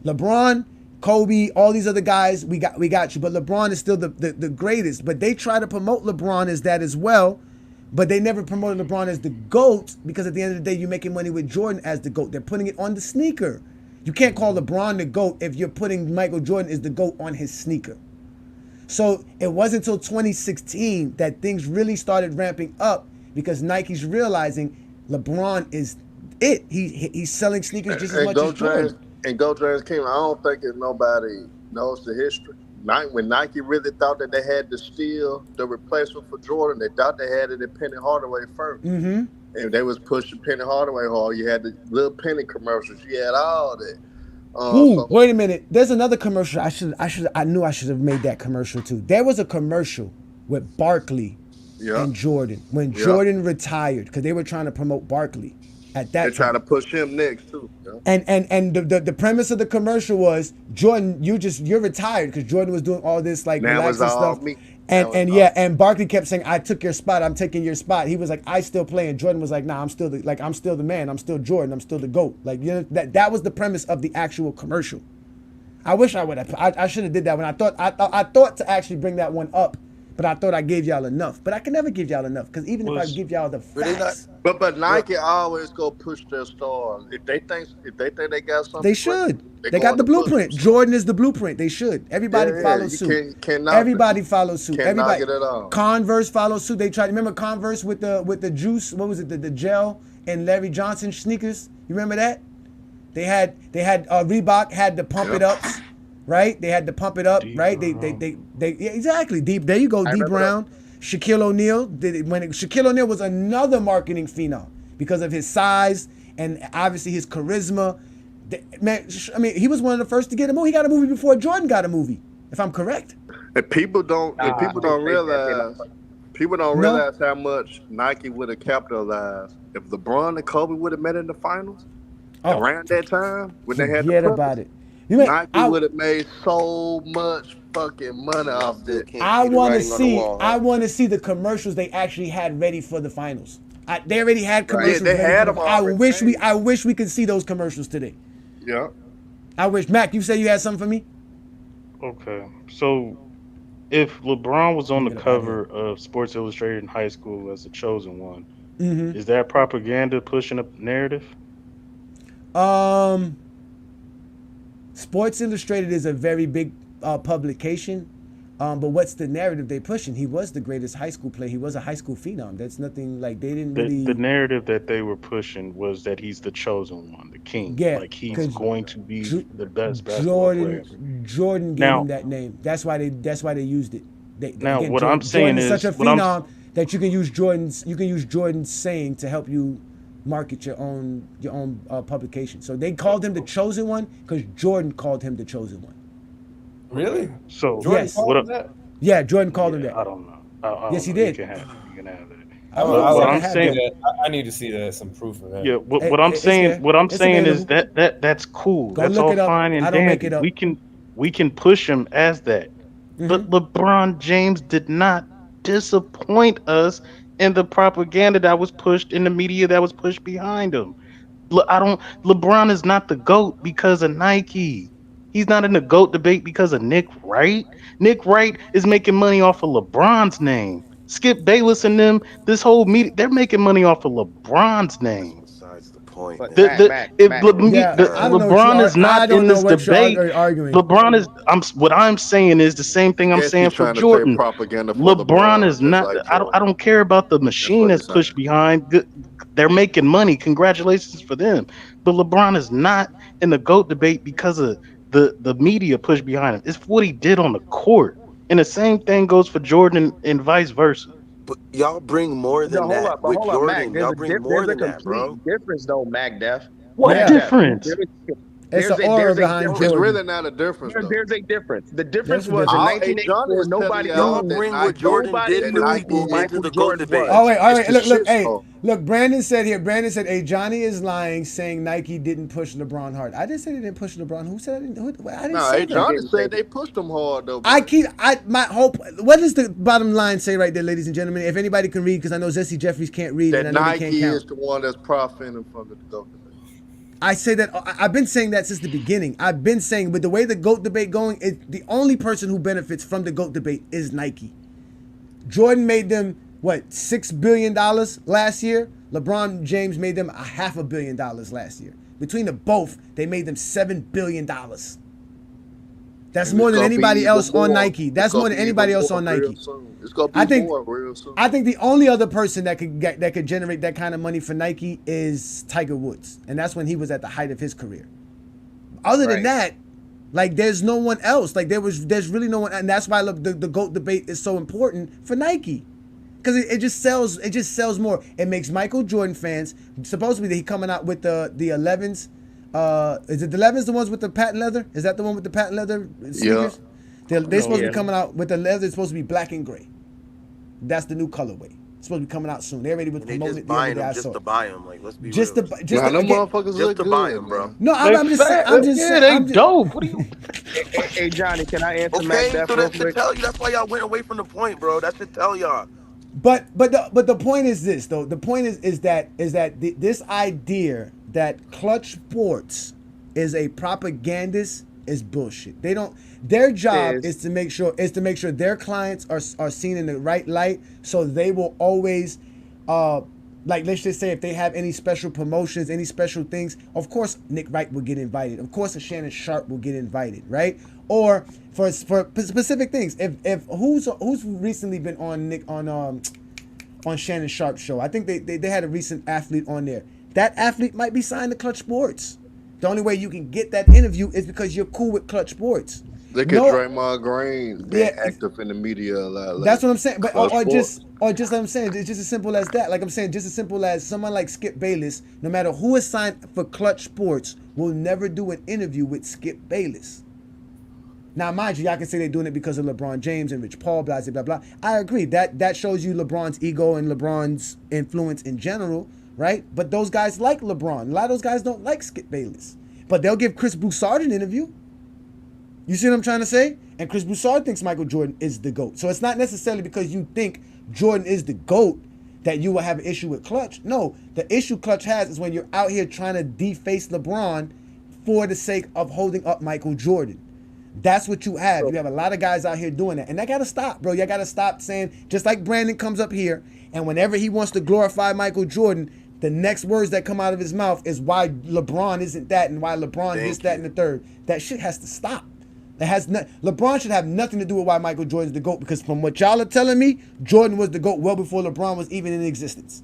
LeBron, Kobe, all these other guys, we got you. But LeBron is still the greatest. But they try to promote LeBron as that as well. But they never promoted LeBron as the GOAT, because at the end of the day, you're making money with Jordan as the GOAT. They're putting it on the sneaker. You can't call LeBron the GOAT if you're putting Michael Jordan as the GOAT on his sneaker. So it wasn't until 2016 that things really started ramping up, because Nike's realizing LeBron is it. He's selling sneakers just as much as Jordan. And Go James King, I don't think that nobody knows the history. When Nike really thought that they had to steal the replacement for Jordan, they thought they had it in Penny Hardaway first. Mm-hmm. And they was pushing Penny Hardaway hard. You had the little Penny commercials. You had all that. Wait a minute. There's another commercial. I knew I should have made that commercial too. There was a commercial with Barkley and Jordan when Jordan retired, because they were trying to promote Barkley at that time. They're trying to push him next too. And the premise of the commercial was, Jordan, you're retired, because Jordan was doing all this like Now it's relaxing all stuff. me. And Barkley kept saying, I took your spot, I'm taking your spot. He was like, I still play, and Jordan was like, nah, I'm still the man, I'm still Jordan, I'm still the GOAT. Like, you know, that was the premise of the actual commercial. I wish I would have. I should have did that one. I thought to actually bring that one up, but I thought I gave y'all enough. But I can never give y'all enough, because even if I give y'all the facts, But Nike always go push their stars. If they think they got something, they should. They got the blueprint. Jordan is the blueprint. They should. Everybody follows suit. Everybody follows suit. Everybody. Knock it at all. Converse follows suit. They tried. Remember Converse with the juice? What was it? The gel and Larry Johnson sneakers. You remember that? They had Reebok had the pump it ups, right? They had to pump it up, right? They yeah, exactly. Deep. There you go. D Brown. Shaquille O'Neal. Shaquille O'Neal was another marketing phenom because of his size and obviously his charisma. Man, I mean, he was one of the first to get a movie. He got a movie before Jordan got a movie, if I'm correct. And people don't realize how much Nike would have capitalized if LeBron and Kobe would have met in the finals around that time when they had Forget about it. Nike would have made so much fucking money off that. I want to see the commercials they actually had ready for the finals. They already had commercials. They had them. I wish we could see those commercials today. Yeah. I wish. Mac, you said you had something for me? Okay. So if LeBron was on the cover of Sports Illustrated in high school as a chosen one, is that propaganda pushing a narrative? Sports Illustrated is a very big publication. But what's the narrative they pushing? He was the greatest high school player. He was a high school phenom. That's nothing like they didn't really. The narrative that they were pushing was that he's the chosen one, the king. Yeah, Like he's because going to be the best basketball player. Jordan gave him that name. That's why they used it. Now, what Jordan, I'm saying Jordan is such a phenom that you can use Jordan's saying to help you market your own publication. So they called him the chosen one because Jordan called him the chosen one. Really? So yes, yeah, Jordan called him that. I don't know. Yes, he know. did. You can have it. I need to see that some proof of that. Yeah, what I'm saying is that's cool. That's all fine and dandy. We can push him as that. But LeBron James did not disappoint us in the propaganda that was pushed in the media that was pushed behind him. LeBron is not the GOAT because of Nike. He's not in the GOAT debate because of Nick Wright. Nick Wright is making money off of LeBron's name. Skip Bayless and them, this whole media, they're making money off of LeBron's name. Besides the point. LeBron is not in this debate. LeBron is. What I'm saying is the same thing I'm saying for Jordan. LeBron is not. I don't care about the machine that's pushed behind. They're making money. Congratulations for them. But LeBron is not in the GOAT debate because of the media push behind him. It's what he did on the court. And the same thing goes for Jordan and vice versa. But y'all bring more than that. With Jordan, y'all bring more than that, bro. Difference though, Mac Def. What difference? It's the aura behind Jordan. It's really not a difference. There's a difference. The difference was in 1984, nobody bring what Jordan did into the GOAT debate. Oh wait, all right. Look. Brandon said here. Ajani is lying, saying Nike didn't push LeBron hard. I didn't say they didn't push LeBron. Who said it? I didn't say that. Ajani said they pushed him hard though. My hope. What does the bottom line say right there, ladies and gentlemen? If anybody can read, because I know Jesse Jeffries can't read, that and I know Nike he can't count. is the one that's profiting from the GOAT debate. I say that I've been saying that since the beginning. I've been saying, with the way the GOAT debate going, the only person who benefits from the GOAT debate is Nike. Jordan made them $6 billion last year. LeBron James made them $500 million last year. Between the both, they made them $7 billion. That's more than anybody else on Nike. That's more than anybody else on Nike. It's gonna be more real soon. I think the only other person that could generate that kind of money for Nike is Tiger Woods, and that's when he was at the height of his career. Other than that, there's no one else. There's really no one, and that's why the GOAT debate is so important for Nike, because it just sells. It just sells more. It makes Michael Jordan fans. Supposedly he coming out with the 11s. Is it the 11s the ones with the patent leather? Is that the one with the patent leather sneakers? Yeah. They're supposed to be coming out with the leather. It's supposed to be black and gray. That's the new colorway. It's supposed to be coming out soon. They already was promoting it the other day. Just to buy them. Let's be just real. Just to buy them, bro. No, I'm just saying. They dope. What do you? Hey, Johnny, can I answer Mac Def so real that should tell you. That's why y'all went away from the point, bro. That should tell y'all. But the point is this, though. The point is that this idea that Klutch Sports is a propagandist is bullshit. They don't. Their job is to make sure their clients are seen in the right light, so they will always, let's just say if they have any special promotions, any special things, of course Nick Wright will get invited. Of course, Shannon Sharp will get invited, right? Or for specific things. If who's recently been on Shannon Sharp's show? I think they had a recent athlete on there. That athlete might be signed to Klutch Sports. The only way you can get that interview is because you're cool with Klutch Sports. Look at Draymond Green being active in the media a lot. That's what I'm saying. But or just like I'm saying, it's just as simple as that. Like I'm saying, just as simple as someone like Skip Bayless, no matter who is signed for Klutch Sports, will never do an interview with Skip Bayless. Now, mind you, y'all can say they're doing it because of LeBron James and Rich Paul, blah, blah, blah. I agree. That shows you LeBron's ego and LeBron's influence in general, right? But those guys like LeBron. A lot of those guys don't like Skip Bayless. But they'll give Chris Broussard an interview. You see what I'm trying to say? And Chris Broussard thinks Michael Jordan is the GOAT. So it's not necessarily because you think Jordan is the GOAT that you will have an issue with Klutch. No, the issue Klutch has is when you're out here trying to deface LeBron for the sake of holding up Michael Jordan. That's what you have. You have a lot of guys out here doing that. And that got to stop, bro. You got to stop saying, just like Brandon comes up here, and whenever he wants to glorify Michael Jordan, the next words that come out of his mouth is why LeBron isn't that and why LeBron this, that, and the third. That shit has to stop. LeBron should have nothing to do with why Michael Jordan's the GOAT, because from what y'all are telling me, Jordan was the GOAT well before LeBron was even in existence.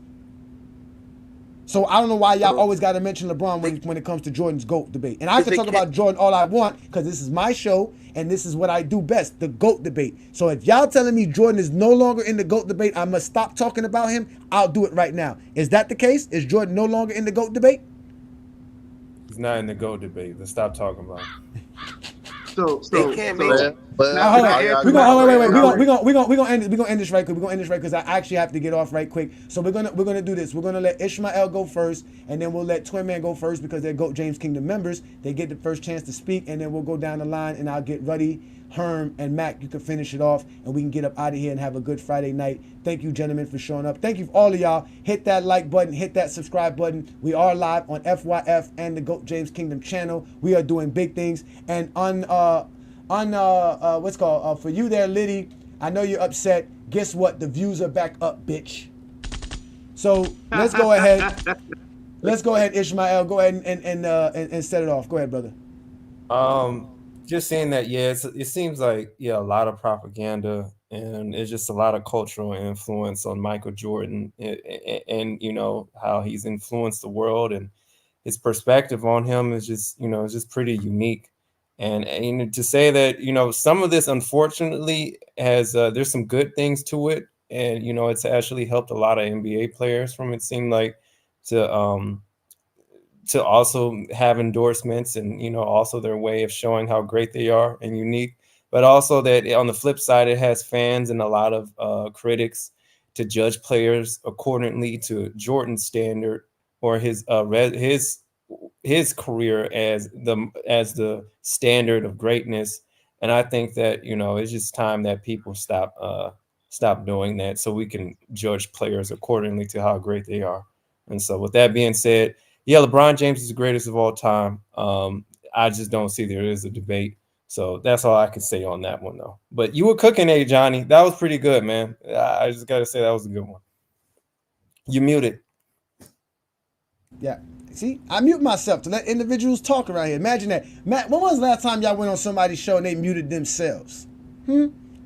So I don't know why y'all always got to mention LeBron when it comes to Jordan's GOAT debate. And I can talk about Jordan all I want because this is my show and this is what I do best, the GOAT debate. So if y'all telling me Jordan is no longer in the GOAT debate, I must stop talking about him, I'll do it right now. Is that the case? Is Jordan no longer in the GOAT debate? He's not in the GOAT debate. Let's stop talking about him. So they can't make it. We're gonna end this right quick. We're gonna end this right because I actually have to get off right quick. So we're gonna do this. We're gonna let Ishmael go first, and then we'll let Twin Man go first because they're GOAT James Kingdom members. They get the first chance to speak, and then we'll go down the line, and I'll get Ruddy, Herm, and Mac. You can finish it off, and we can get up out of here and have a good Friday night. Thank you, gentlemen, for showing up. Thank you all of y'all. Hit that like button, hit that subscribe button. We are live on FYF and the GOAT James Kingdom channel. We are doing big things, and for you there, Liddy, I know you're upset. Guess what? The views are back up, bitch. So let's go ahead. Let's go ahead, Ishmael. Go ahead and set it off. Go ahead, brother. Just saying that, it seems like a lot of propaganda, and it's just a lot of cultural influence on Michael Jordan, and you know how he's influenced the world, and his perspective on him is just it's just pretty unique. And to say that some of this unfortunately has there's some good things to it, and it's actually helped a lot of NBA players from it seemed like to also have endorsements and also their way of showing how great they are and unique, but also that on the flip side it has fans and a lot of critics to judge players accordingly to Jordan's standard or his career as the standard of greatness. And I think that it's just time that people stop doing that so we can judge players accordingly to how great they are. And so with that being said, LeBron James is the greatest of all time. I just don't see there is a debate. So that's all I can say on that one, though. But you were cooking, Ajani. That was pretty good, man. I just got to say that was a good one. You muted. Yeah. See, I mute myself to let individuals talk around here. Imagine that. Matt, when was the last time y'all went on somebody's show and they muted themselves?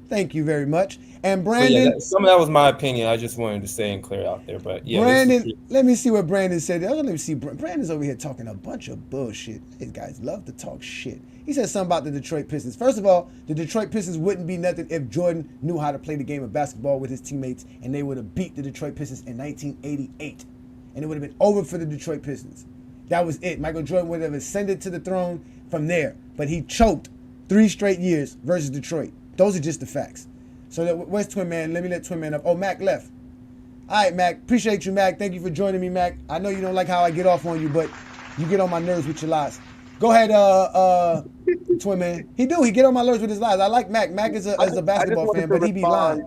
Thank you very much. And Brandon, some of that was my opinion. I just wanted to say and clear out there. But Brandon, let me see what Brandon said. Let me see. Brandon's over here talking a bunch of bullshit. These guys love to talk shit. He said something about the Detroit Pistons. First of all, the Detroit Pistons wouldn't be nothing if Jordan knew how to play the game of basketball with his teammates, and they would have beat the Detroit Pistons in 1988. And it would have been over for the Detroit Pistons. That was it. Michael Jordan would have ascended to the throne from there. But he choked 3 straight years versus Detroit. Those are just the facts. So where's Twin Man? Let me let Twin Man up. Oh, Mac left. All right, Mac. Appreciate you, Mac. Thank you for joining me, Mac. I know you don't like how I get off on you, but you get on my nerves with your lies. Go ahead, Twin Man. He get on my nerves with his lies. I like Mac. Mac is a basketball fan, but he be lying.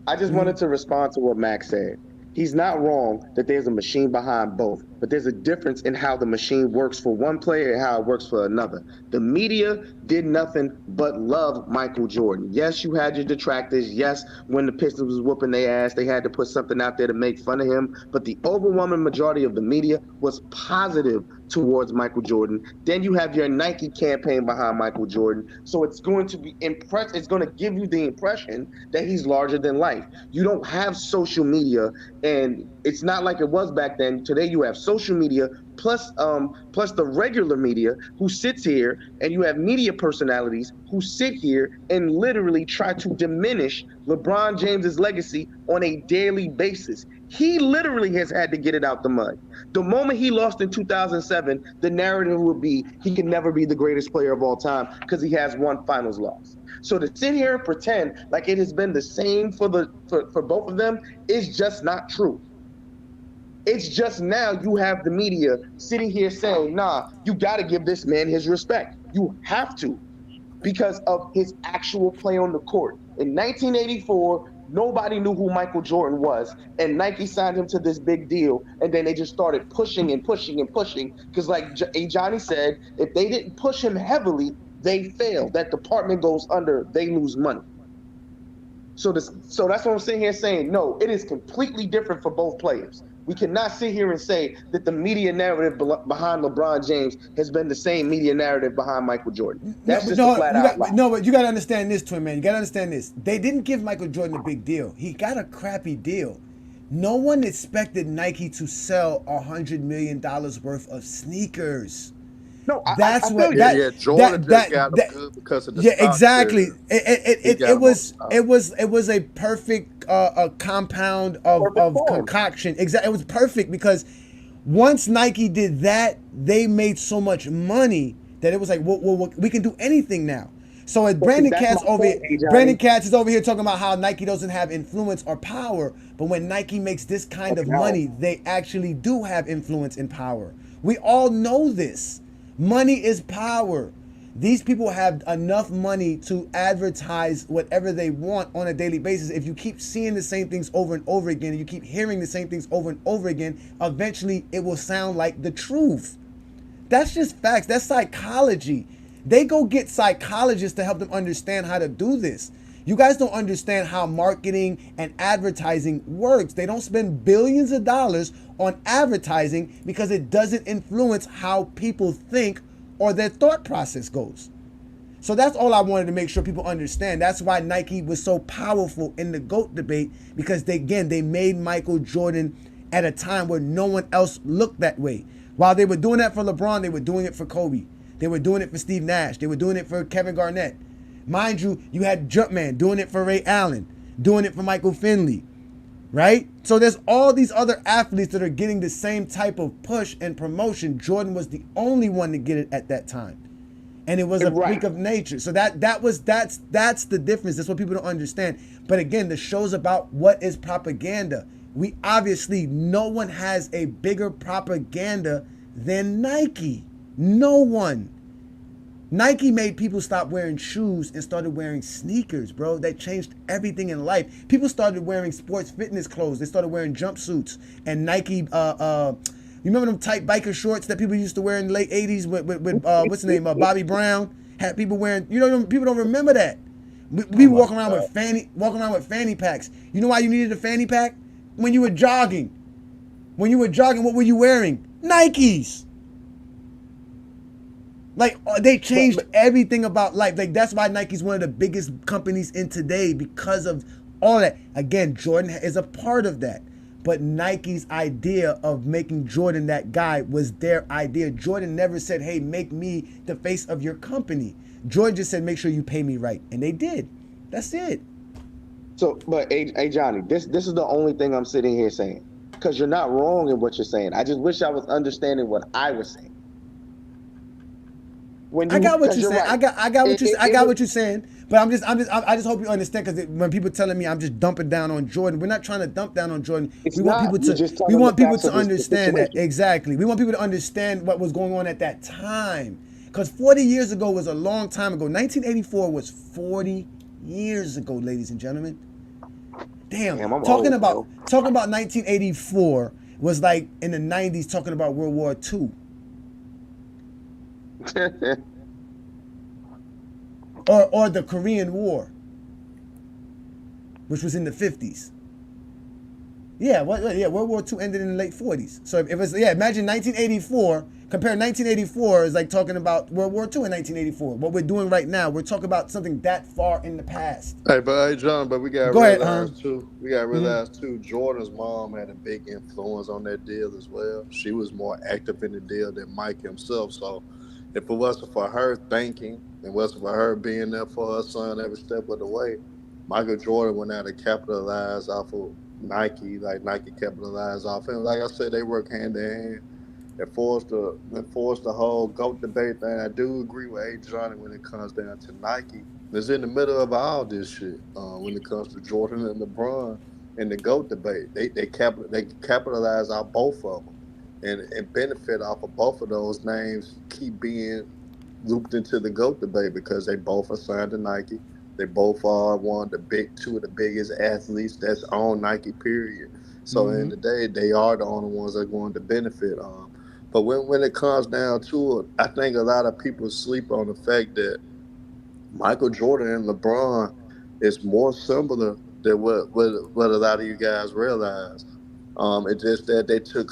I just wanted to respond to what Mac said. He's not wrong that there's a machine behind both, but there's a difference in how the machine works for one player and how it works for another. The media did nothing but love Michael Jordan. Yes, you had your detractors. Yes, when the Pistons was whooping their ass, they had to put something out there to make fun of him. But the overwhelming majority of the media was positive towards Michael Jordan. Then you have your Nike campaign behind Michael Jordan. So it's going to be it's going to give you the impression that he's larger than life. You don't have social media, and it's not like it was back then. Today you have social media plus the regular media who sits here, and you have media personalities who sit here and literally try to diminish LeBron James's legacy on a daily basis. He literally has had to get it out the mud. The moment he lost in 2007, the narrative would be he can never be the greatest player of all time because he has one finals loss. So to sit here and pretend like it has been the same for both of them is just not true. It's just now you have the media sitting here saying, nah, you got to give this man his respect. You have to, because of his actual play on the court. In 1984, nobody knew who Michael Jordan was, and Nike signed him to this big deal, and then they just started pushing and pushing and pushing, because like Ajani said, if they didn't push him heavily, they fail. That department goes under, they lose money. So that's what I'm sitting here saying. No, it is completely different for both players. We cannot sit here and say that the media narrative behind LeBron James has been the same media narrative behind Michael Jordan. That's just a flat out lie. No, but you got to understand this, Twin Man. You got to understand this. They didn't give Michael Jordan a big deal. He got a crappy deal. No one expected Nike to sell $100 million worth of sneakers. No, Jordan just got them good because of the stock exactly. It was a perfect a compound of concoction. Exactly, it was perfect because once Nike did that, they made so much money that it was like, well, we can do anything now. So Brandon Katz is over here talking about how Nike doesn't have influence or power, but when Nike makes this kind of money, they actually do have influence and power. We all know this. Money is power. These people have enough money to advertise whatever they want on a daily basis. If you keep seeing the same things over and over again, and you keep hearing the same things over and over again, eventually it will sound like the truth. That's just facts. That's psychology. They go get psychologists to help them understand how to do this. You guys don't understand how marketing and advertising works. They don't spend billions of dollars on advertising because it doesn't influence how people think or their thought process goes. So that's all I wanted to make sure people understand. That's why Nike was so powerful in the GOAT debate, because they made Michael Jordan at a time where no one else looked that way. While they were doing that for LeBron, they were doing it for Kobe. They were doing it for Steve Nash. They were doing it for Kevin Garnett. Mind you, you had Jumpman doing it for Ray Allen, doing it for Michael Finley, right? So there's all these other athletes that are getting the same type of push and promotion. Jordan was the only one to get it at that time. And it was a freak of nature. So that's the difference. That's what people don't understand. But again, the show's about what is propaganda. We obviously, no one has a bigger propaganda than Nike. No one. Nike made people stop wearing shoes and started wearing sneakers, bro. That changed everything in life. People started wearing sports fitness clothes. They started wearing jumpsuits. And Nike, you remember them tight biker shorts that people used to wear in the late 80s with what's his name, Bobby Brown? Had people wearing, people don't remember that. We walking around with fanny packs. You know why you needed a fanny pack? When you were jogging. When you were jogging, what were you wearing? Nikes. Like, they changed everything about life. Like, that's why Nike's one of the biggest companies in today, because of all that. Again, Jordan is a part of that. But Nike's idea of making Jordan that guy was their idea. Jordan never said, hey, make me the face of your company. Jordan just said, make sure you pay me right. And they did. That's it. So, but hey Johnny, this is the only thing I'm sitting here saying. Because you're not wrong in what you're saying. I just wish I was understanding what I was saying. I got what you're saying. Right. I got what you're saying. But I just hope you understand, because when people telling me I'm just dumping down on Jordan, we're not trying to dump down on Jordan. We want people to understand that. Exactly. We want people to understand what was going on at that time. Because 40 years ago was a long time ago. 1984 was 40 years ago, ladies and gentlemen. Damn talking about 1984 was like in the 90s talking about World War II. or the Korean War, which was in the 50s. World War II ended in the late 40s. So it was, imagine 1984, compare 1984 is like talking about World War II in 1984. What we're doing right now, we're talking about something that far in the past. Hey, John, but we got to realize too, Jordan's mom had a big influence on that deal as well. She was more active in the deal than Mike himself. So if it wasn't for her thinking, it wasn't for her being there for her son every step of the way, Michael Jordan would not have capitalized off of Nike, like Nike capitalized off him. Like I said, they work hand in hand. It forced the whole GOAT debate thing. I do agree with Ajani when it comes down to Nike. It's in the middle of all this shit when it comes to Jordan and LeBron and the GOAT debate. They capitalize off both of them and benefit off of both of those names keep being looped into the GOAT debate because they both are signed to Nike. They both are two of the biggest athletes that's on Nike, period. So in the day, they are the only ones that are going to benefit. But when it comes down to it, I think a lot of people sleep on the fact that Michael Jordan and LeBron is more similar than what a lot of you guys realize. It's just that they took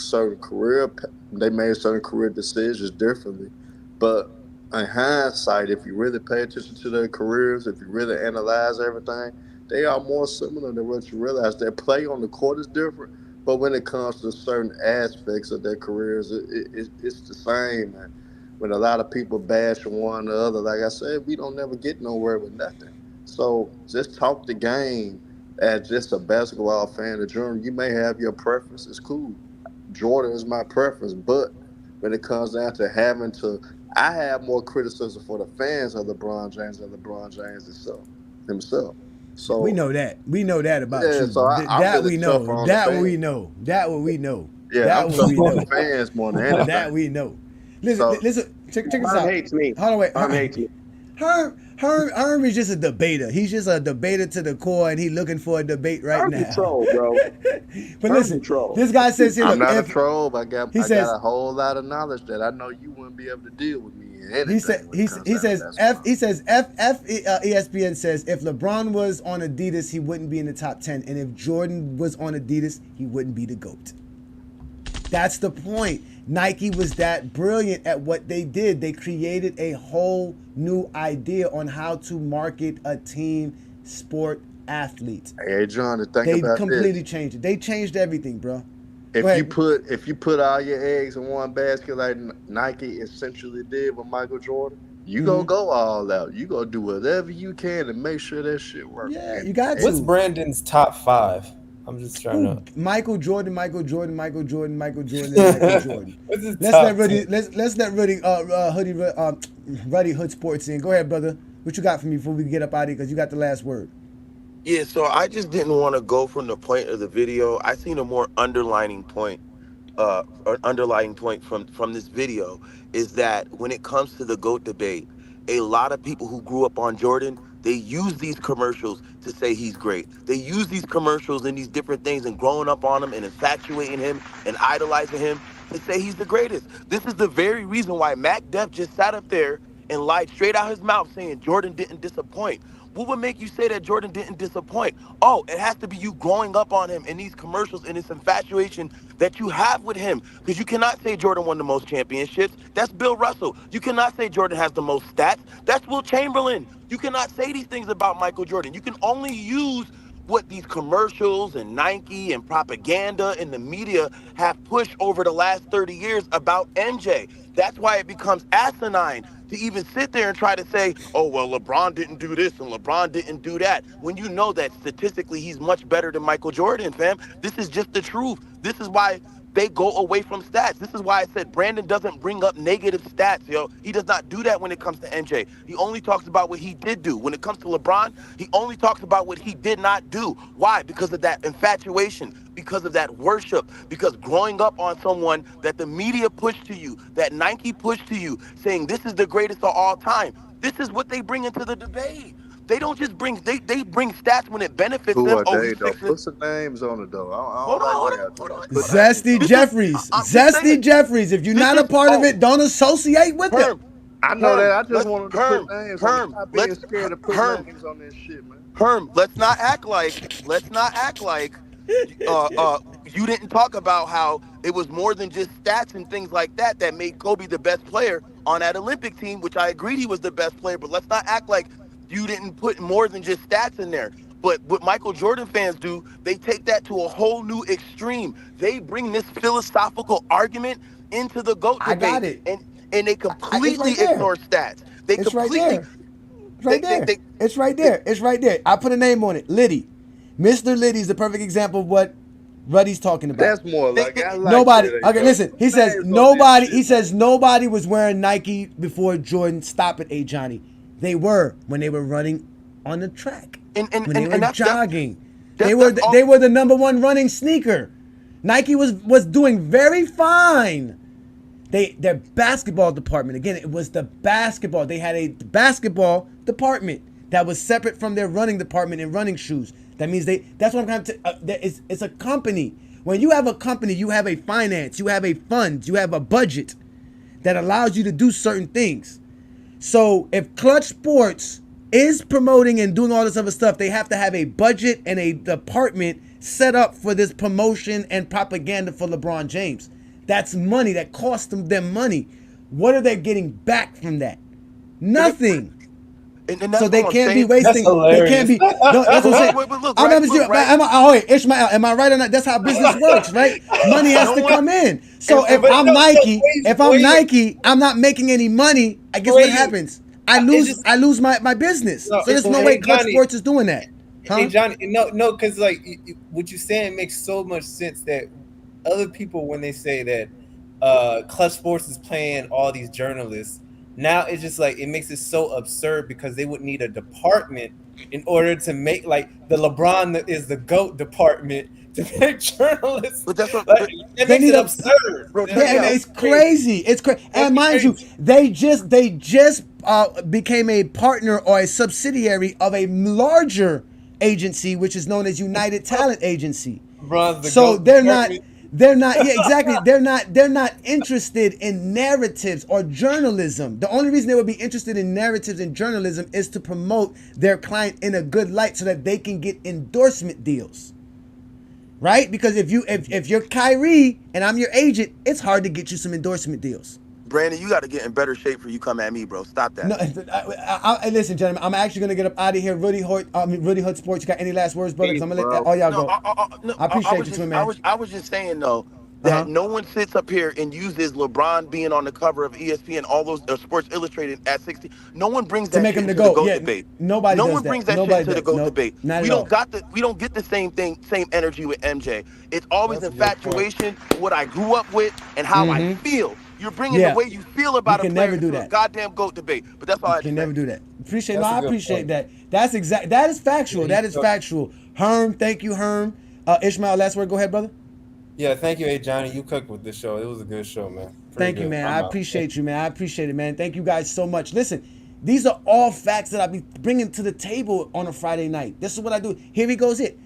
they made certain career decisions differently. But in hindsight, if you really pay attention to their careers, if you really analyze everything, they are more similar than what you realize. Their play on the court is different, but when it comes to certain aspects of their careers, it's the same. And when a lot of people bash one or the other, like I said, we don't never get nowhere with nothing. So just talk the game as just a basketball fan of Jordan. You may have your preference. It's cool. Jordan is my preference, but when it comes down to I have more criticism for the fans of LeBron James than LeBron James himself. So we know that. We know that about you. So that we know. That we know. That what we know. Yeah, that I'm what we know. The fans more than anything. That we know. Listen. Check this out. Hates me. Hold on, wait. Hates me. Herm is just a debater. He's just a debater to the core, and he's looking for a debate right now. Troll, bro. But listen, this guy says here, I'm not a troll, but I got a whole lot of knowledge that I know you wouldn't be able to deal with me in anything. He says ESPN says if LeBron was on Adidas, he wouldn't be in the top 10, and if Jordan was on Adidas, he wouldn't be the GOAT. That's the point. Nike was that brilliant at what they did. They created a whole new idea on how to market a team sport athlete. Hey, John, they completely changed it. They changed everything, bro. If you put all your eggs in one basket like Nike essentially did with Michael Jordan, you gonna go all out. You gonna do whatever you can to make sure that shit works. Yeah, you got to. What's Brandon's top 5? I'm just trying to. Michael Jordan. Let's let Ruddy Hood Sports in. Go ahead, brother. What you got for me before we get up out of here? Because you got the last word. Yeah, so I just didn't want to go from the point of the video. I seen a more underlining point from this video is that when it comes to the GOAT debate, a lot of people who grew up on Jordan, they use these commercials to say he's great. They use these commercials and these different things and growing up on him and infatuating him and idolizing him to say he's the greatest. This is the very reason why Mac Def just sat up there and lied straight out his mouth saying Jordan didn't disappoint. What would make you say that Jordan didn't disappoint? Oh, it has to be you growing up on him in these commercials and this infatuation that you have with him. Because you cannot say Jordan won the most championships. That's Bill Russell. You cannot say Jordan has the most stats. That's Will Chamberlain. You cannot say these things about Michael Jordan. You can only use what these commercials and Nike and propaganda and the media have pushed over the last 30 years about MJ. That's why it becomes asinine to even sit there and try to say, oh, well, LeBron didn't do this and LeBron didn't do that, when you know that statistically he's much better than Michael Jordan, fam. This is just the truth. This is why they go away from stats. This is why I said Brandon doesn't bring up negative stats, yo. He does not do that when it comes to MJ. He only talks about what he did do. When it comes to LeBron, he only talks about what he did not do. Why? Because of that infatuation, because of that worship, because growing up on someone that the media pushed to you, that Nike pushed to you, saying this is the greatest of all time. This is what they bring into the debate. They don't just bring, they bring stats when it benefits them. Who are they, though? Put some names on it, though. Hold on. Zesty Jeffries. Zesty Jeffries. If you're not a part of it, don't associate with them. I know that. I just wanted to put names on it. Stop being scared to put names on this shit, man. Herm, let's not act like you didn't talk about how it was more than just stats and things like that that made Kobe the best player on that Olympic team, which I agreed he was the best player, but let's not act like you didn't put more than just stats in there. But what Michael Jordan fans do, they take that to a whole new extreme. They bring this philosophical argument into the GOAT debate. I got it. And they completely ignore stats. It's right there. It's right there. I put a name on it. Liddy. Mr. Liddy is the perfect example of what Ruddy's talking about. That's more like nobody. Okay, listen. He says nobody. He says nobody was wearing Nike before Jordan. Stop it, Ajani. They were when they were running on the track. When they were jogging. They were the number one running sneaker. Nike was doing very fine. Their basketball department, again, it was the basketball. They had a basketball department that was separate from their running department and running shoes. That means that's what I'm trying to. It's a company. When you have a company, you have a finance, you have a fund, you have a budget that allows you to do certain things. So if Klutch Sports is promoting and doing all this other stuff, they have to have a budget and a department set up for this promotion and propaganda for LeBron James. That's money that costs them money. What are they getting back from that? Nothing. And that's so they what I'm can't be saying. wasting. They can't be. No, that's what I'm saying. But look, I'm right, not look, right. wait, Ishmael, am I right or not? That's how business works, right? Money has to come in. So if I'm Nike, I'm not making any money. I guess what happens? I lose my business. So there's no way Klutch Sports is doing that. Hey Johnny, no, because like what you're saying makes so much sense that other people, when they say that Klutch Sports is paying all these journalists, now it's just like it makes it so absurd because they would need a department in order to make like the LeBron is the GOAT department to make journalists. But that's what it makes it absurd. Bro, it's crazy. It's crazy. And mind you, they just became a partner or a subsidiary of a larger agency, which is known as United Talent Agency. So they're not, yeah, exactly. They're not interested in narratives or journalism. The only reason they would be interested in narratives and journalism is to promote their client in a good light so that they can get endorsement deals. Right? Because if you're Kyrie and I'm your agent, it's hard to get you some endorsement deals. Brandon, you got to get in better shape for you come at me, bro. Stop that. No, listen, gentlemen. I'm actually gonna get up out of here. Rudy Hood Sports. You got any last words, brother? Because I'm gonna let all y'all go. I appreciate you, too, man. I was just saying though that no one sits up here and uses LeBron being on the cover of ESPN, all those Sports Illustrated at 60. No one brings that to make shit him to the the GOAT. GOAT Yeah, debate. nobody No does one that. brings that Nobody shit to the GOAT debate. We don't get the same energy with MJ. It's always infatuation, what I grew up with, and how I feel. You're bringing the way you feel about a player to a goddamn GOAT debate. But that's all I can never do that. I appreciate that. That is factual. That is factual. Herm, thank you, Herm. Ishmael, last word. Go ahead, brother. Yeah, thank you, Ajani. You cooked with this show. It was a good show, man. Thank you, man. I appreciate you, man. I appreciate it, man. Thank you guys so much. Listen, these are all facts that I be bringing to the table on a Friday night. This is what I do. Here he goes it.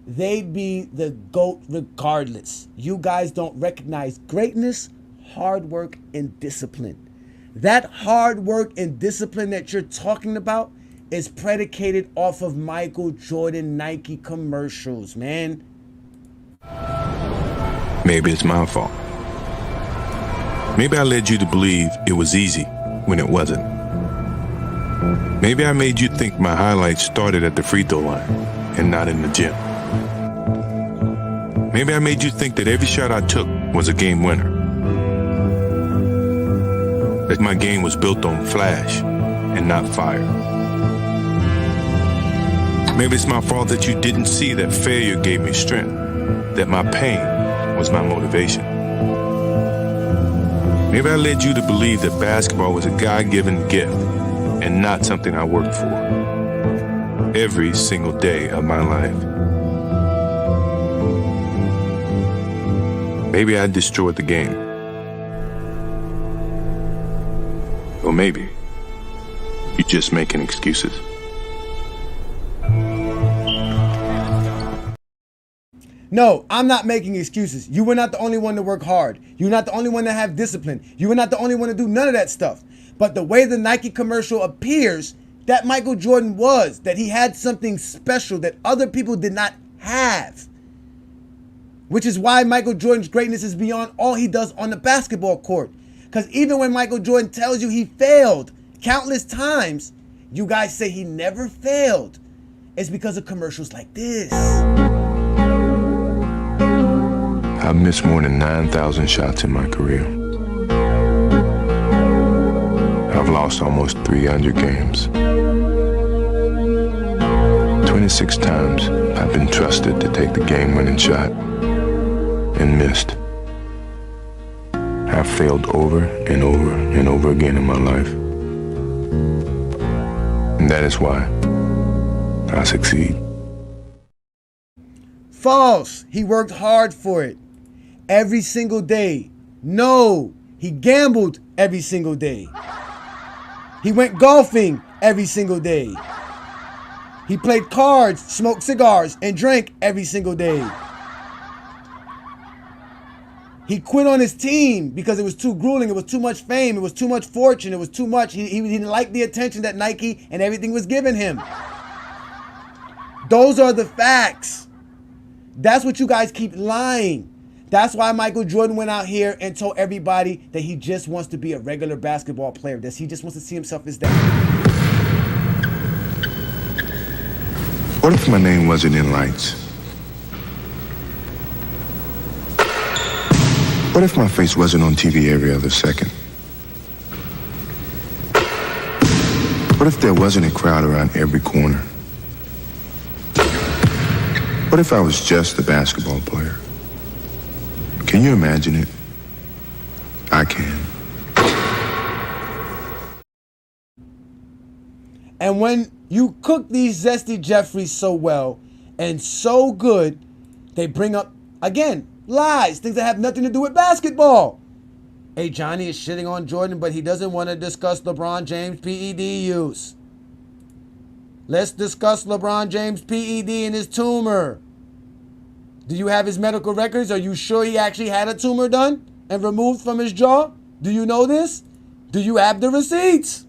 They'd be the GOAT regardless. You guys don't recognize greatness, hard work, and discipline. That hard work and discipline that you're talking about is predicated off of Michael Jordan Nike commercials, man. Maybe it's my fault. Maybe I led you to believe it was easy when it wasn't. Maybe I made you think my highlights started at the free throw line and not in the gym. Maybe I made you think that every shot I took was a game winner. That my game was built on flash and not fire. Maybe it's my fault that you didn't see that failure gave me strength, that my pain was my motivation. Maybe I led you to believe that basketball was a God-given gift and not something I worked for every single day of my life. Maybe I destroyed the game. Or maybe you're just making excuses. No, I'm not making excuses. You were not the only one to work hard. You're not the only one to have discipline. You were not the only one to do none of that stuff. But the way the Nike commercial appears, that Michael Jordan was, that he had something special that other people did not have. Which is why Michael Jordan's greatness is beyond all he does on the basketball court. Because even when Michael Jordan tells you he failed countless times, you guys say he never failed. It's because of commercials like this. I've missed more than 9,000 shots in my career. I've lost almost 300 games. 26 times I've been trusted to take the game-winning shot and missed. I've failed over and over and over again in my life. And that is why I succeed. False. He worked hard for it. Every single day. No, he gambled every single day. He went golfing every single day. He played cards, smoked cigars, and drank every single day. He quit on his team because it was too grueling. It was too much fame. It was too much fortune. It was too much. He didn't like the attention that Nike and everything was giving him. Those are the facts. That's what you guys keep lying. That's why Michael Jordan went out here and told everybody that he just wants to be a regular basketball player. That he just wants to see himself as that. What if my name wasn't in lights? What if my face wasn't on TV every other second? What if there wasn't a crowd around every corner? What if I was just a basketball player? Can you imagine it? I can. And when you cook these zesty Jeffries so well and so good, they bring up, again, lies, things that have nothing to do with basketball. Ajani is shitting on Jordan, but he doesn't want to discuss LeBron James' PED use. Let's discuss LeBron James' PED and his tumor. Do you have his medical records? Are you sure he actually had a tumor done and removed from his jaw? Do you know this? Do you have the receipts?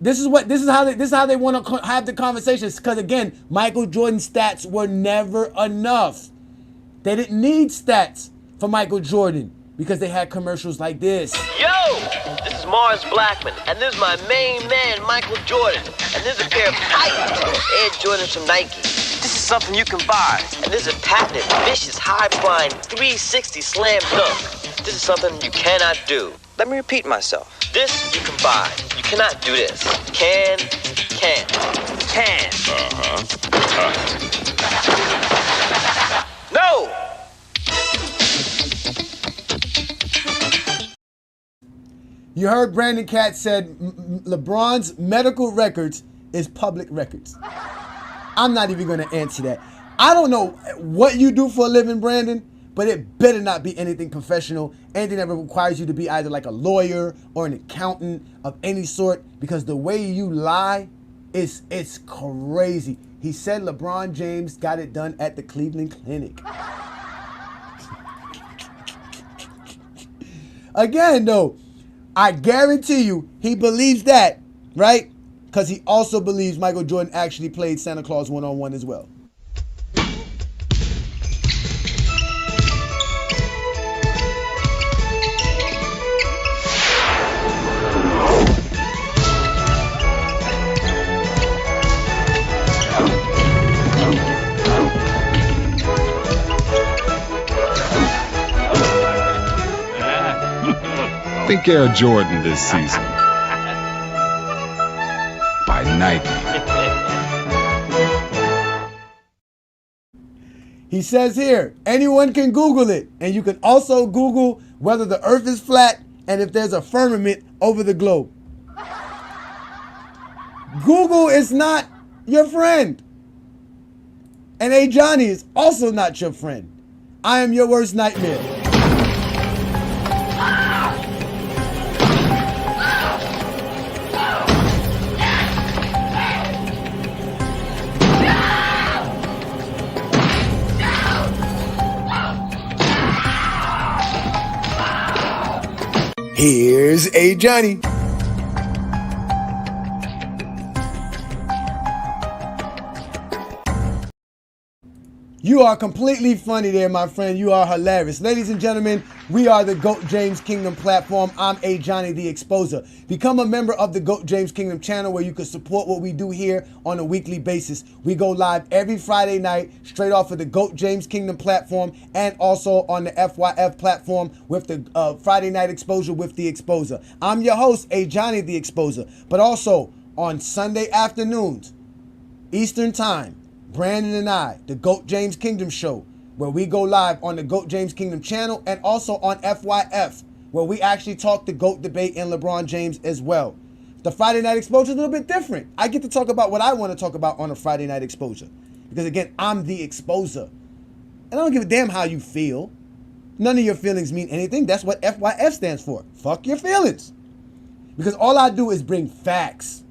This is how they want to have the conversations. Because again, Michael Jordan's stats were never enough. They didn't need stats for Michael Jordan because they had commercials like this. Yo, this is Mars Blackman, and this is my main man, Michael Jordan. And this is a pair of tight Air Jordans from Nike. This is something you can buy. And this is a patented, vicious, high-flying 360 slam dunk. This is something you cannot do. Let me repeat myself. This you can buy. You cannot do this. Can. No! You heard Brandon Katz said LeBron's medical records is public records. I'm not even going to answer that. I don't know what you do for a living, Brandon, but it better not be anything professional, anything that requires you to be either like a lawyer or an accountant of any sort, because the way you lie it's crazy. He said LeBron James got it done at the Cleveland Clinic. Again, though, I guarantee you he believes that, right? Because he also believes Michael Jordan actually played Santa Claus one-on-one as well. Think Air Jordan this season. By Nike. He says here, anyone can Google it. And you can also Google whether the earth is flat and if there's a firmament over the globe. Google is not your friend. And Ajani is also not your friend. I am your worst nightmare. Here's Ajani. You are completely funny there, my friend. You are hilarious. Ladies and gentlemen, we are the GOAT James Kingdom platform. I'm Ajani the Exposer. Become a member of the GOAT James Kingdom channel where you can support what we do here on a weekly basis. We go live every Friday night straight off of the GOAT James Kingdom platform and also on the FYF platform with the Friday Night Exposure with the Exposer. I'm your host, Ajani the Exposer. But also on Sunday afternoons, Eastern Time, Brandon and I, the GOAT James Kingdom show, where we go live on the GOAT James Kingdom channel and also on FYF, where we actually talk the GOAT debate and LeBron James as well. The Friday Night Exposure is a little bit different. I get to talk about what I want to talk about on a Friday Night Exposure. Because again, I'm the exposer. And I don't give a damn how you feel. None of your feelings mean anything. That's what FYF stands for. Fuck your feelings. Because all I do is bring facts.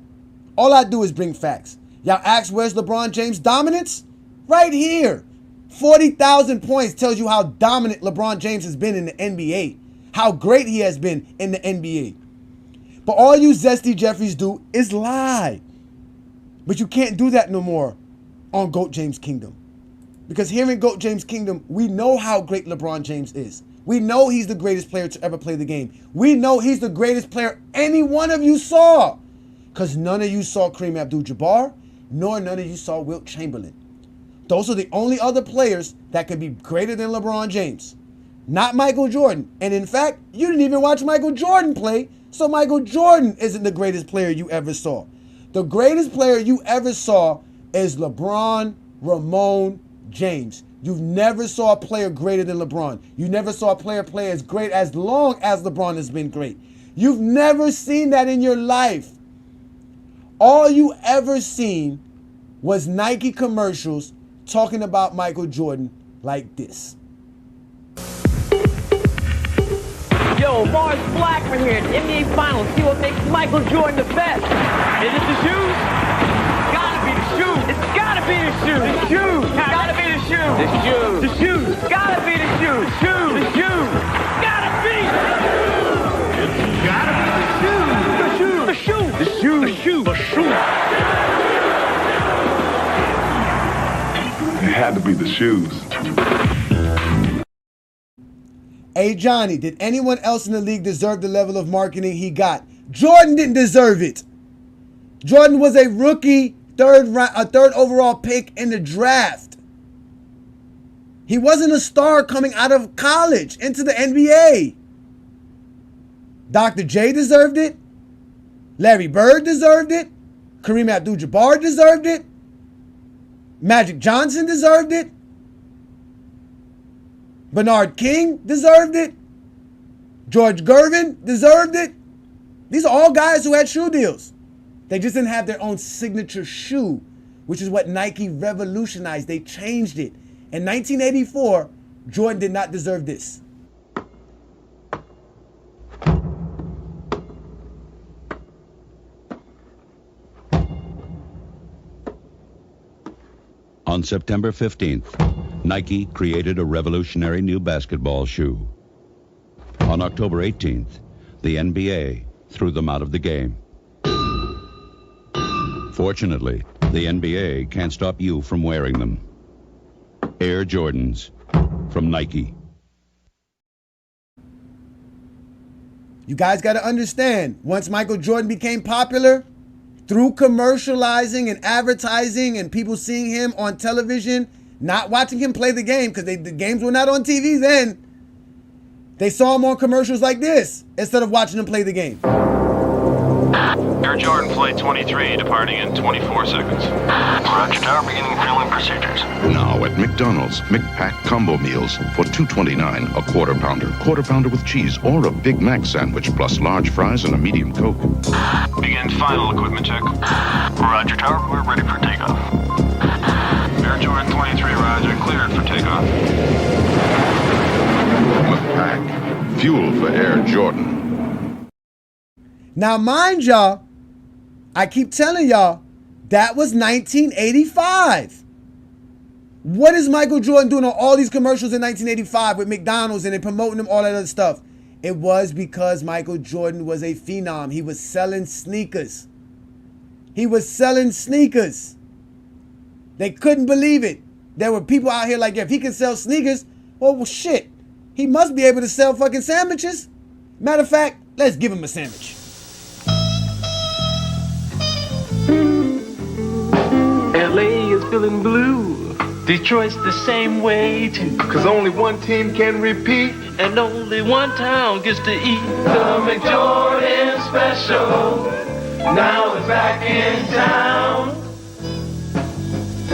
All I do is bring facts. Y'all ask, where's LeBron James' dominance? Right here. 40,000 points tells you how dominant LeBron James has been in the NBA, how great he has been in the NBA. But all you zesty Jeffries do is lie. But you can't do that no more on GOAT James Kingdom. Because here in GOAT James Kingdom, we know how great LeBron James is. We know he's the greatest player to ever play the game. We know he's the greatest player any one of you saw. Because none of you saw Kareem Abdul-Jabbar, nor none of you saw Wilt Chamberlain. Those are the only other players that could be greater than LeBron James. Not Michael Jordan. And in fact, you didn't even watch Michael Jordan play, so Michael Jordan isn't the greatest player you ever saw. The greatest player you ever saw is LeBron Ramon James. You've never saw a player greater than LeBron. You never saw a player play as great as long as LeBron has been great. You've never seen that in your life. All you ever seen was Nike commercials talking about Michael Jordan like this. Yo, Mars Blackman here at the NBA Finals. See what makes Michael Jordan the best. Is it the shoes? Gotta be the shoes. It's gotta be the shoes. The shoes. Gotta be the shoes. The shoes. The shoes. Gotta be the shoes. The shoes. The shoes. Gotta be. It's gotta be the shoes. The shoes. The shoes. The shoes. The shoes. It had to be the shoes. Ajani, did anyone else in the league deserve the level of marketing he got? Jordan didn't deserve it. Jordan was a rookie, third overall pick in the draft. He wasn't a star coming out of college into the NBA. Dr. J deserved it. Larry Bird deserved it. Kareem Abdul-Jabbar deserved it. Magic Johnson deserved it. Bernard King deserved it. George Gervin deserved it. These are all guys who had shoe deals. They just didn't have their own signature shoe, which is what Nike revolutionized. They changed it. In 1984, Jordan did not deserve this. On September 15th, Nike created a revolutionary new basketball shoe. On October 18th, the NBA threw them out of the game. Fortunately, the NBA can't stop you from wearing them. Air Jordans from Nike. You guys got to understand, once Michael Jordan became popular, through commercializing and advertising and people seeing him on television, not watching him play the game, because the games were not on TV then, they saw him on commercials like this instead of watching him play the game. Air Jordan Flight 23 departing in 24 seconds. Roger Tower, beginning fueling procedures. Now at McDonald's, McPack combo meals for $2.29, a quarter pounder with cheese, or a Big Mac sandwich plus large fries and a medium Coke. Begin final equipment check. Roger Tower, we're ready for takeoff. Air Jordan 23, Roger, cleared for takeoff. McPack, fuel for Air Jordan. Now, mind y'all, I keep telling y'all, that was 1985. What is Michael Jordan doing on all these commercials in 1985 with McDonald's and they promoting them, all that other stuff? It was because Michael Jordan was a phenom. He was selling sneakers. He was selling sneakers. They couldn't believe it. There were people out here like, if he can sell sneakers, well, shit, he must be able to sell fucking sandwiches. Matter of fact, let's give him a sandwich. LA is feeling blue. Detroit's the same way too. Cause only one team can repeat. And only one town gets to eat. The McJordan Special now is back in town.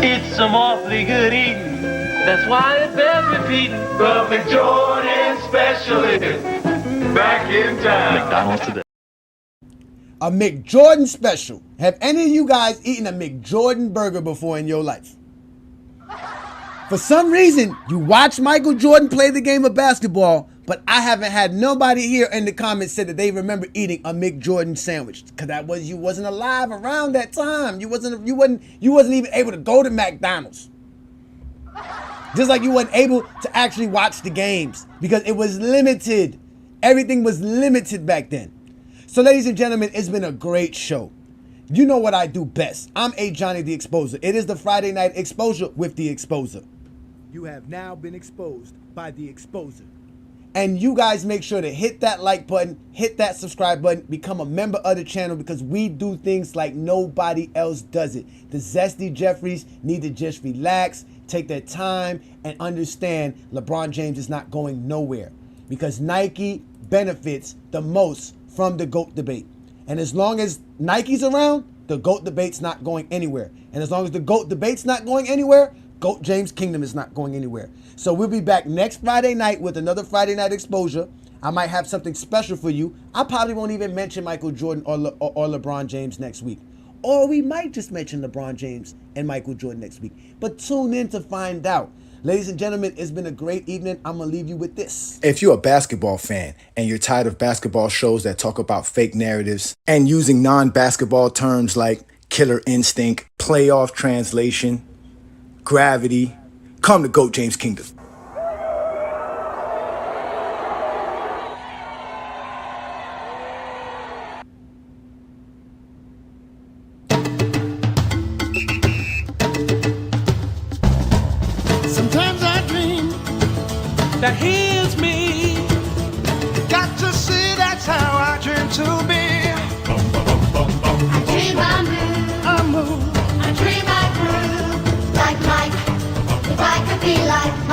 It's some awfully good eating. That's why it bears repeating. The McJordan Special is back in town. McDonald's today. A McJordan special. Have any of you guys eaten a McJordan burger before in your life? For some reason, you watch Michael Jordan play the game of basketball, but I haven't had nobody here in the comments say that they remember eating a McJordan sandwich, because you wasn't alive around that time. You wasn't even able to go to McDonald's. Just like you weren't able to actually watch the games because it was limited. Everything was limited back then. So ladies and gentlemen, it's been a great show. You know what I do best. I'm Ajani the Exposer. It is the Friday Night Exposure with the Exposer. You have now been exposed by the Exposer. And you guys make sure to hit that like button, hit that subscribe button, become a member of the channel because we do things like nobody else does it. The Zesty Jeffries need to just relax, take their time, and understand LeBron James is not going nowhere because Nike benefits the most from the GOAT debate. And as long as Nike's around, the GOAT debate's not going anywhere. And as long as the GOAT debate's not going anywhere, GOAT James Kingdom is not going anywhere. So we'll be back next Friday night with another Friday Night Exposure. I might have something special for you. I probably won't even mention Michael Jordan or LeBron James next week. Or we might just mention LeBron James and Michael Jordan next week. But tune in to find out. Ladies and gentlemen, it's been a great evening. I'm going to leave you with this. If you're a basketball fan and you're tired of basketball shows that talk about fake narratives and using non-basketball terms like killer instinct, playoff translation, gravity, come to GOAT James Kingdom. Sometimes I dream that here's me. Got to see that's how I dream to be. I dream I move. I move. I dream I groove. Like Mike, if I could be like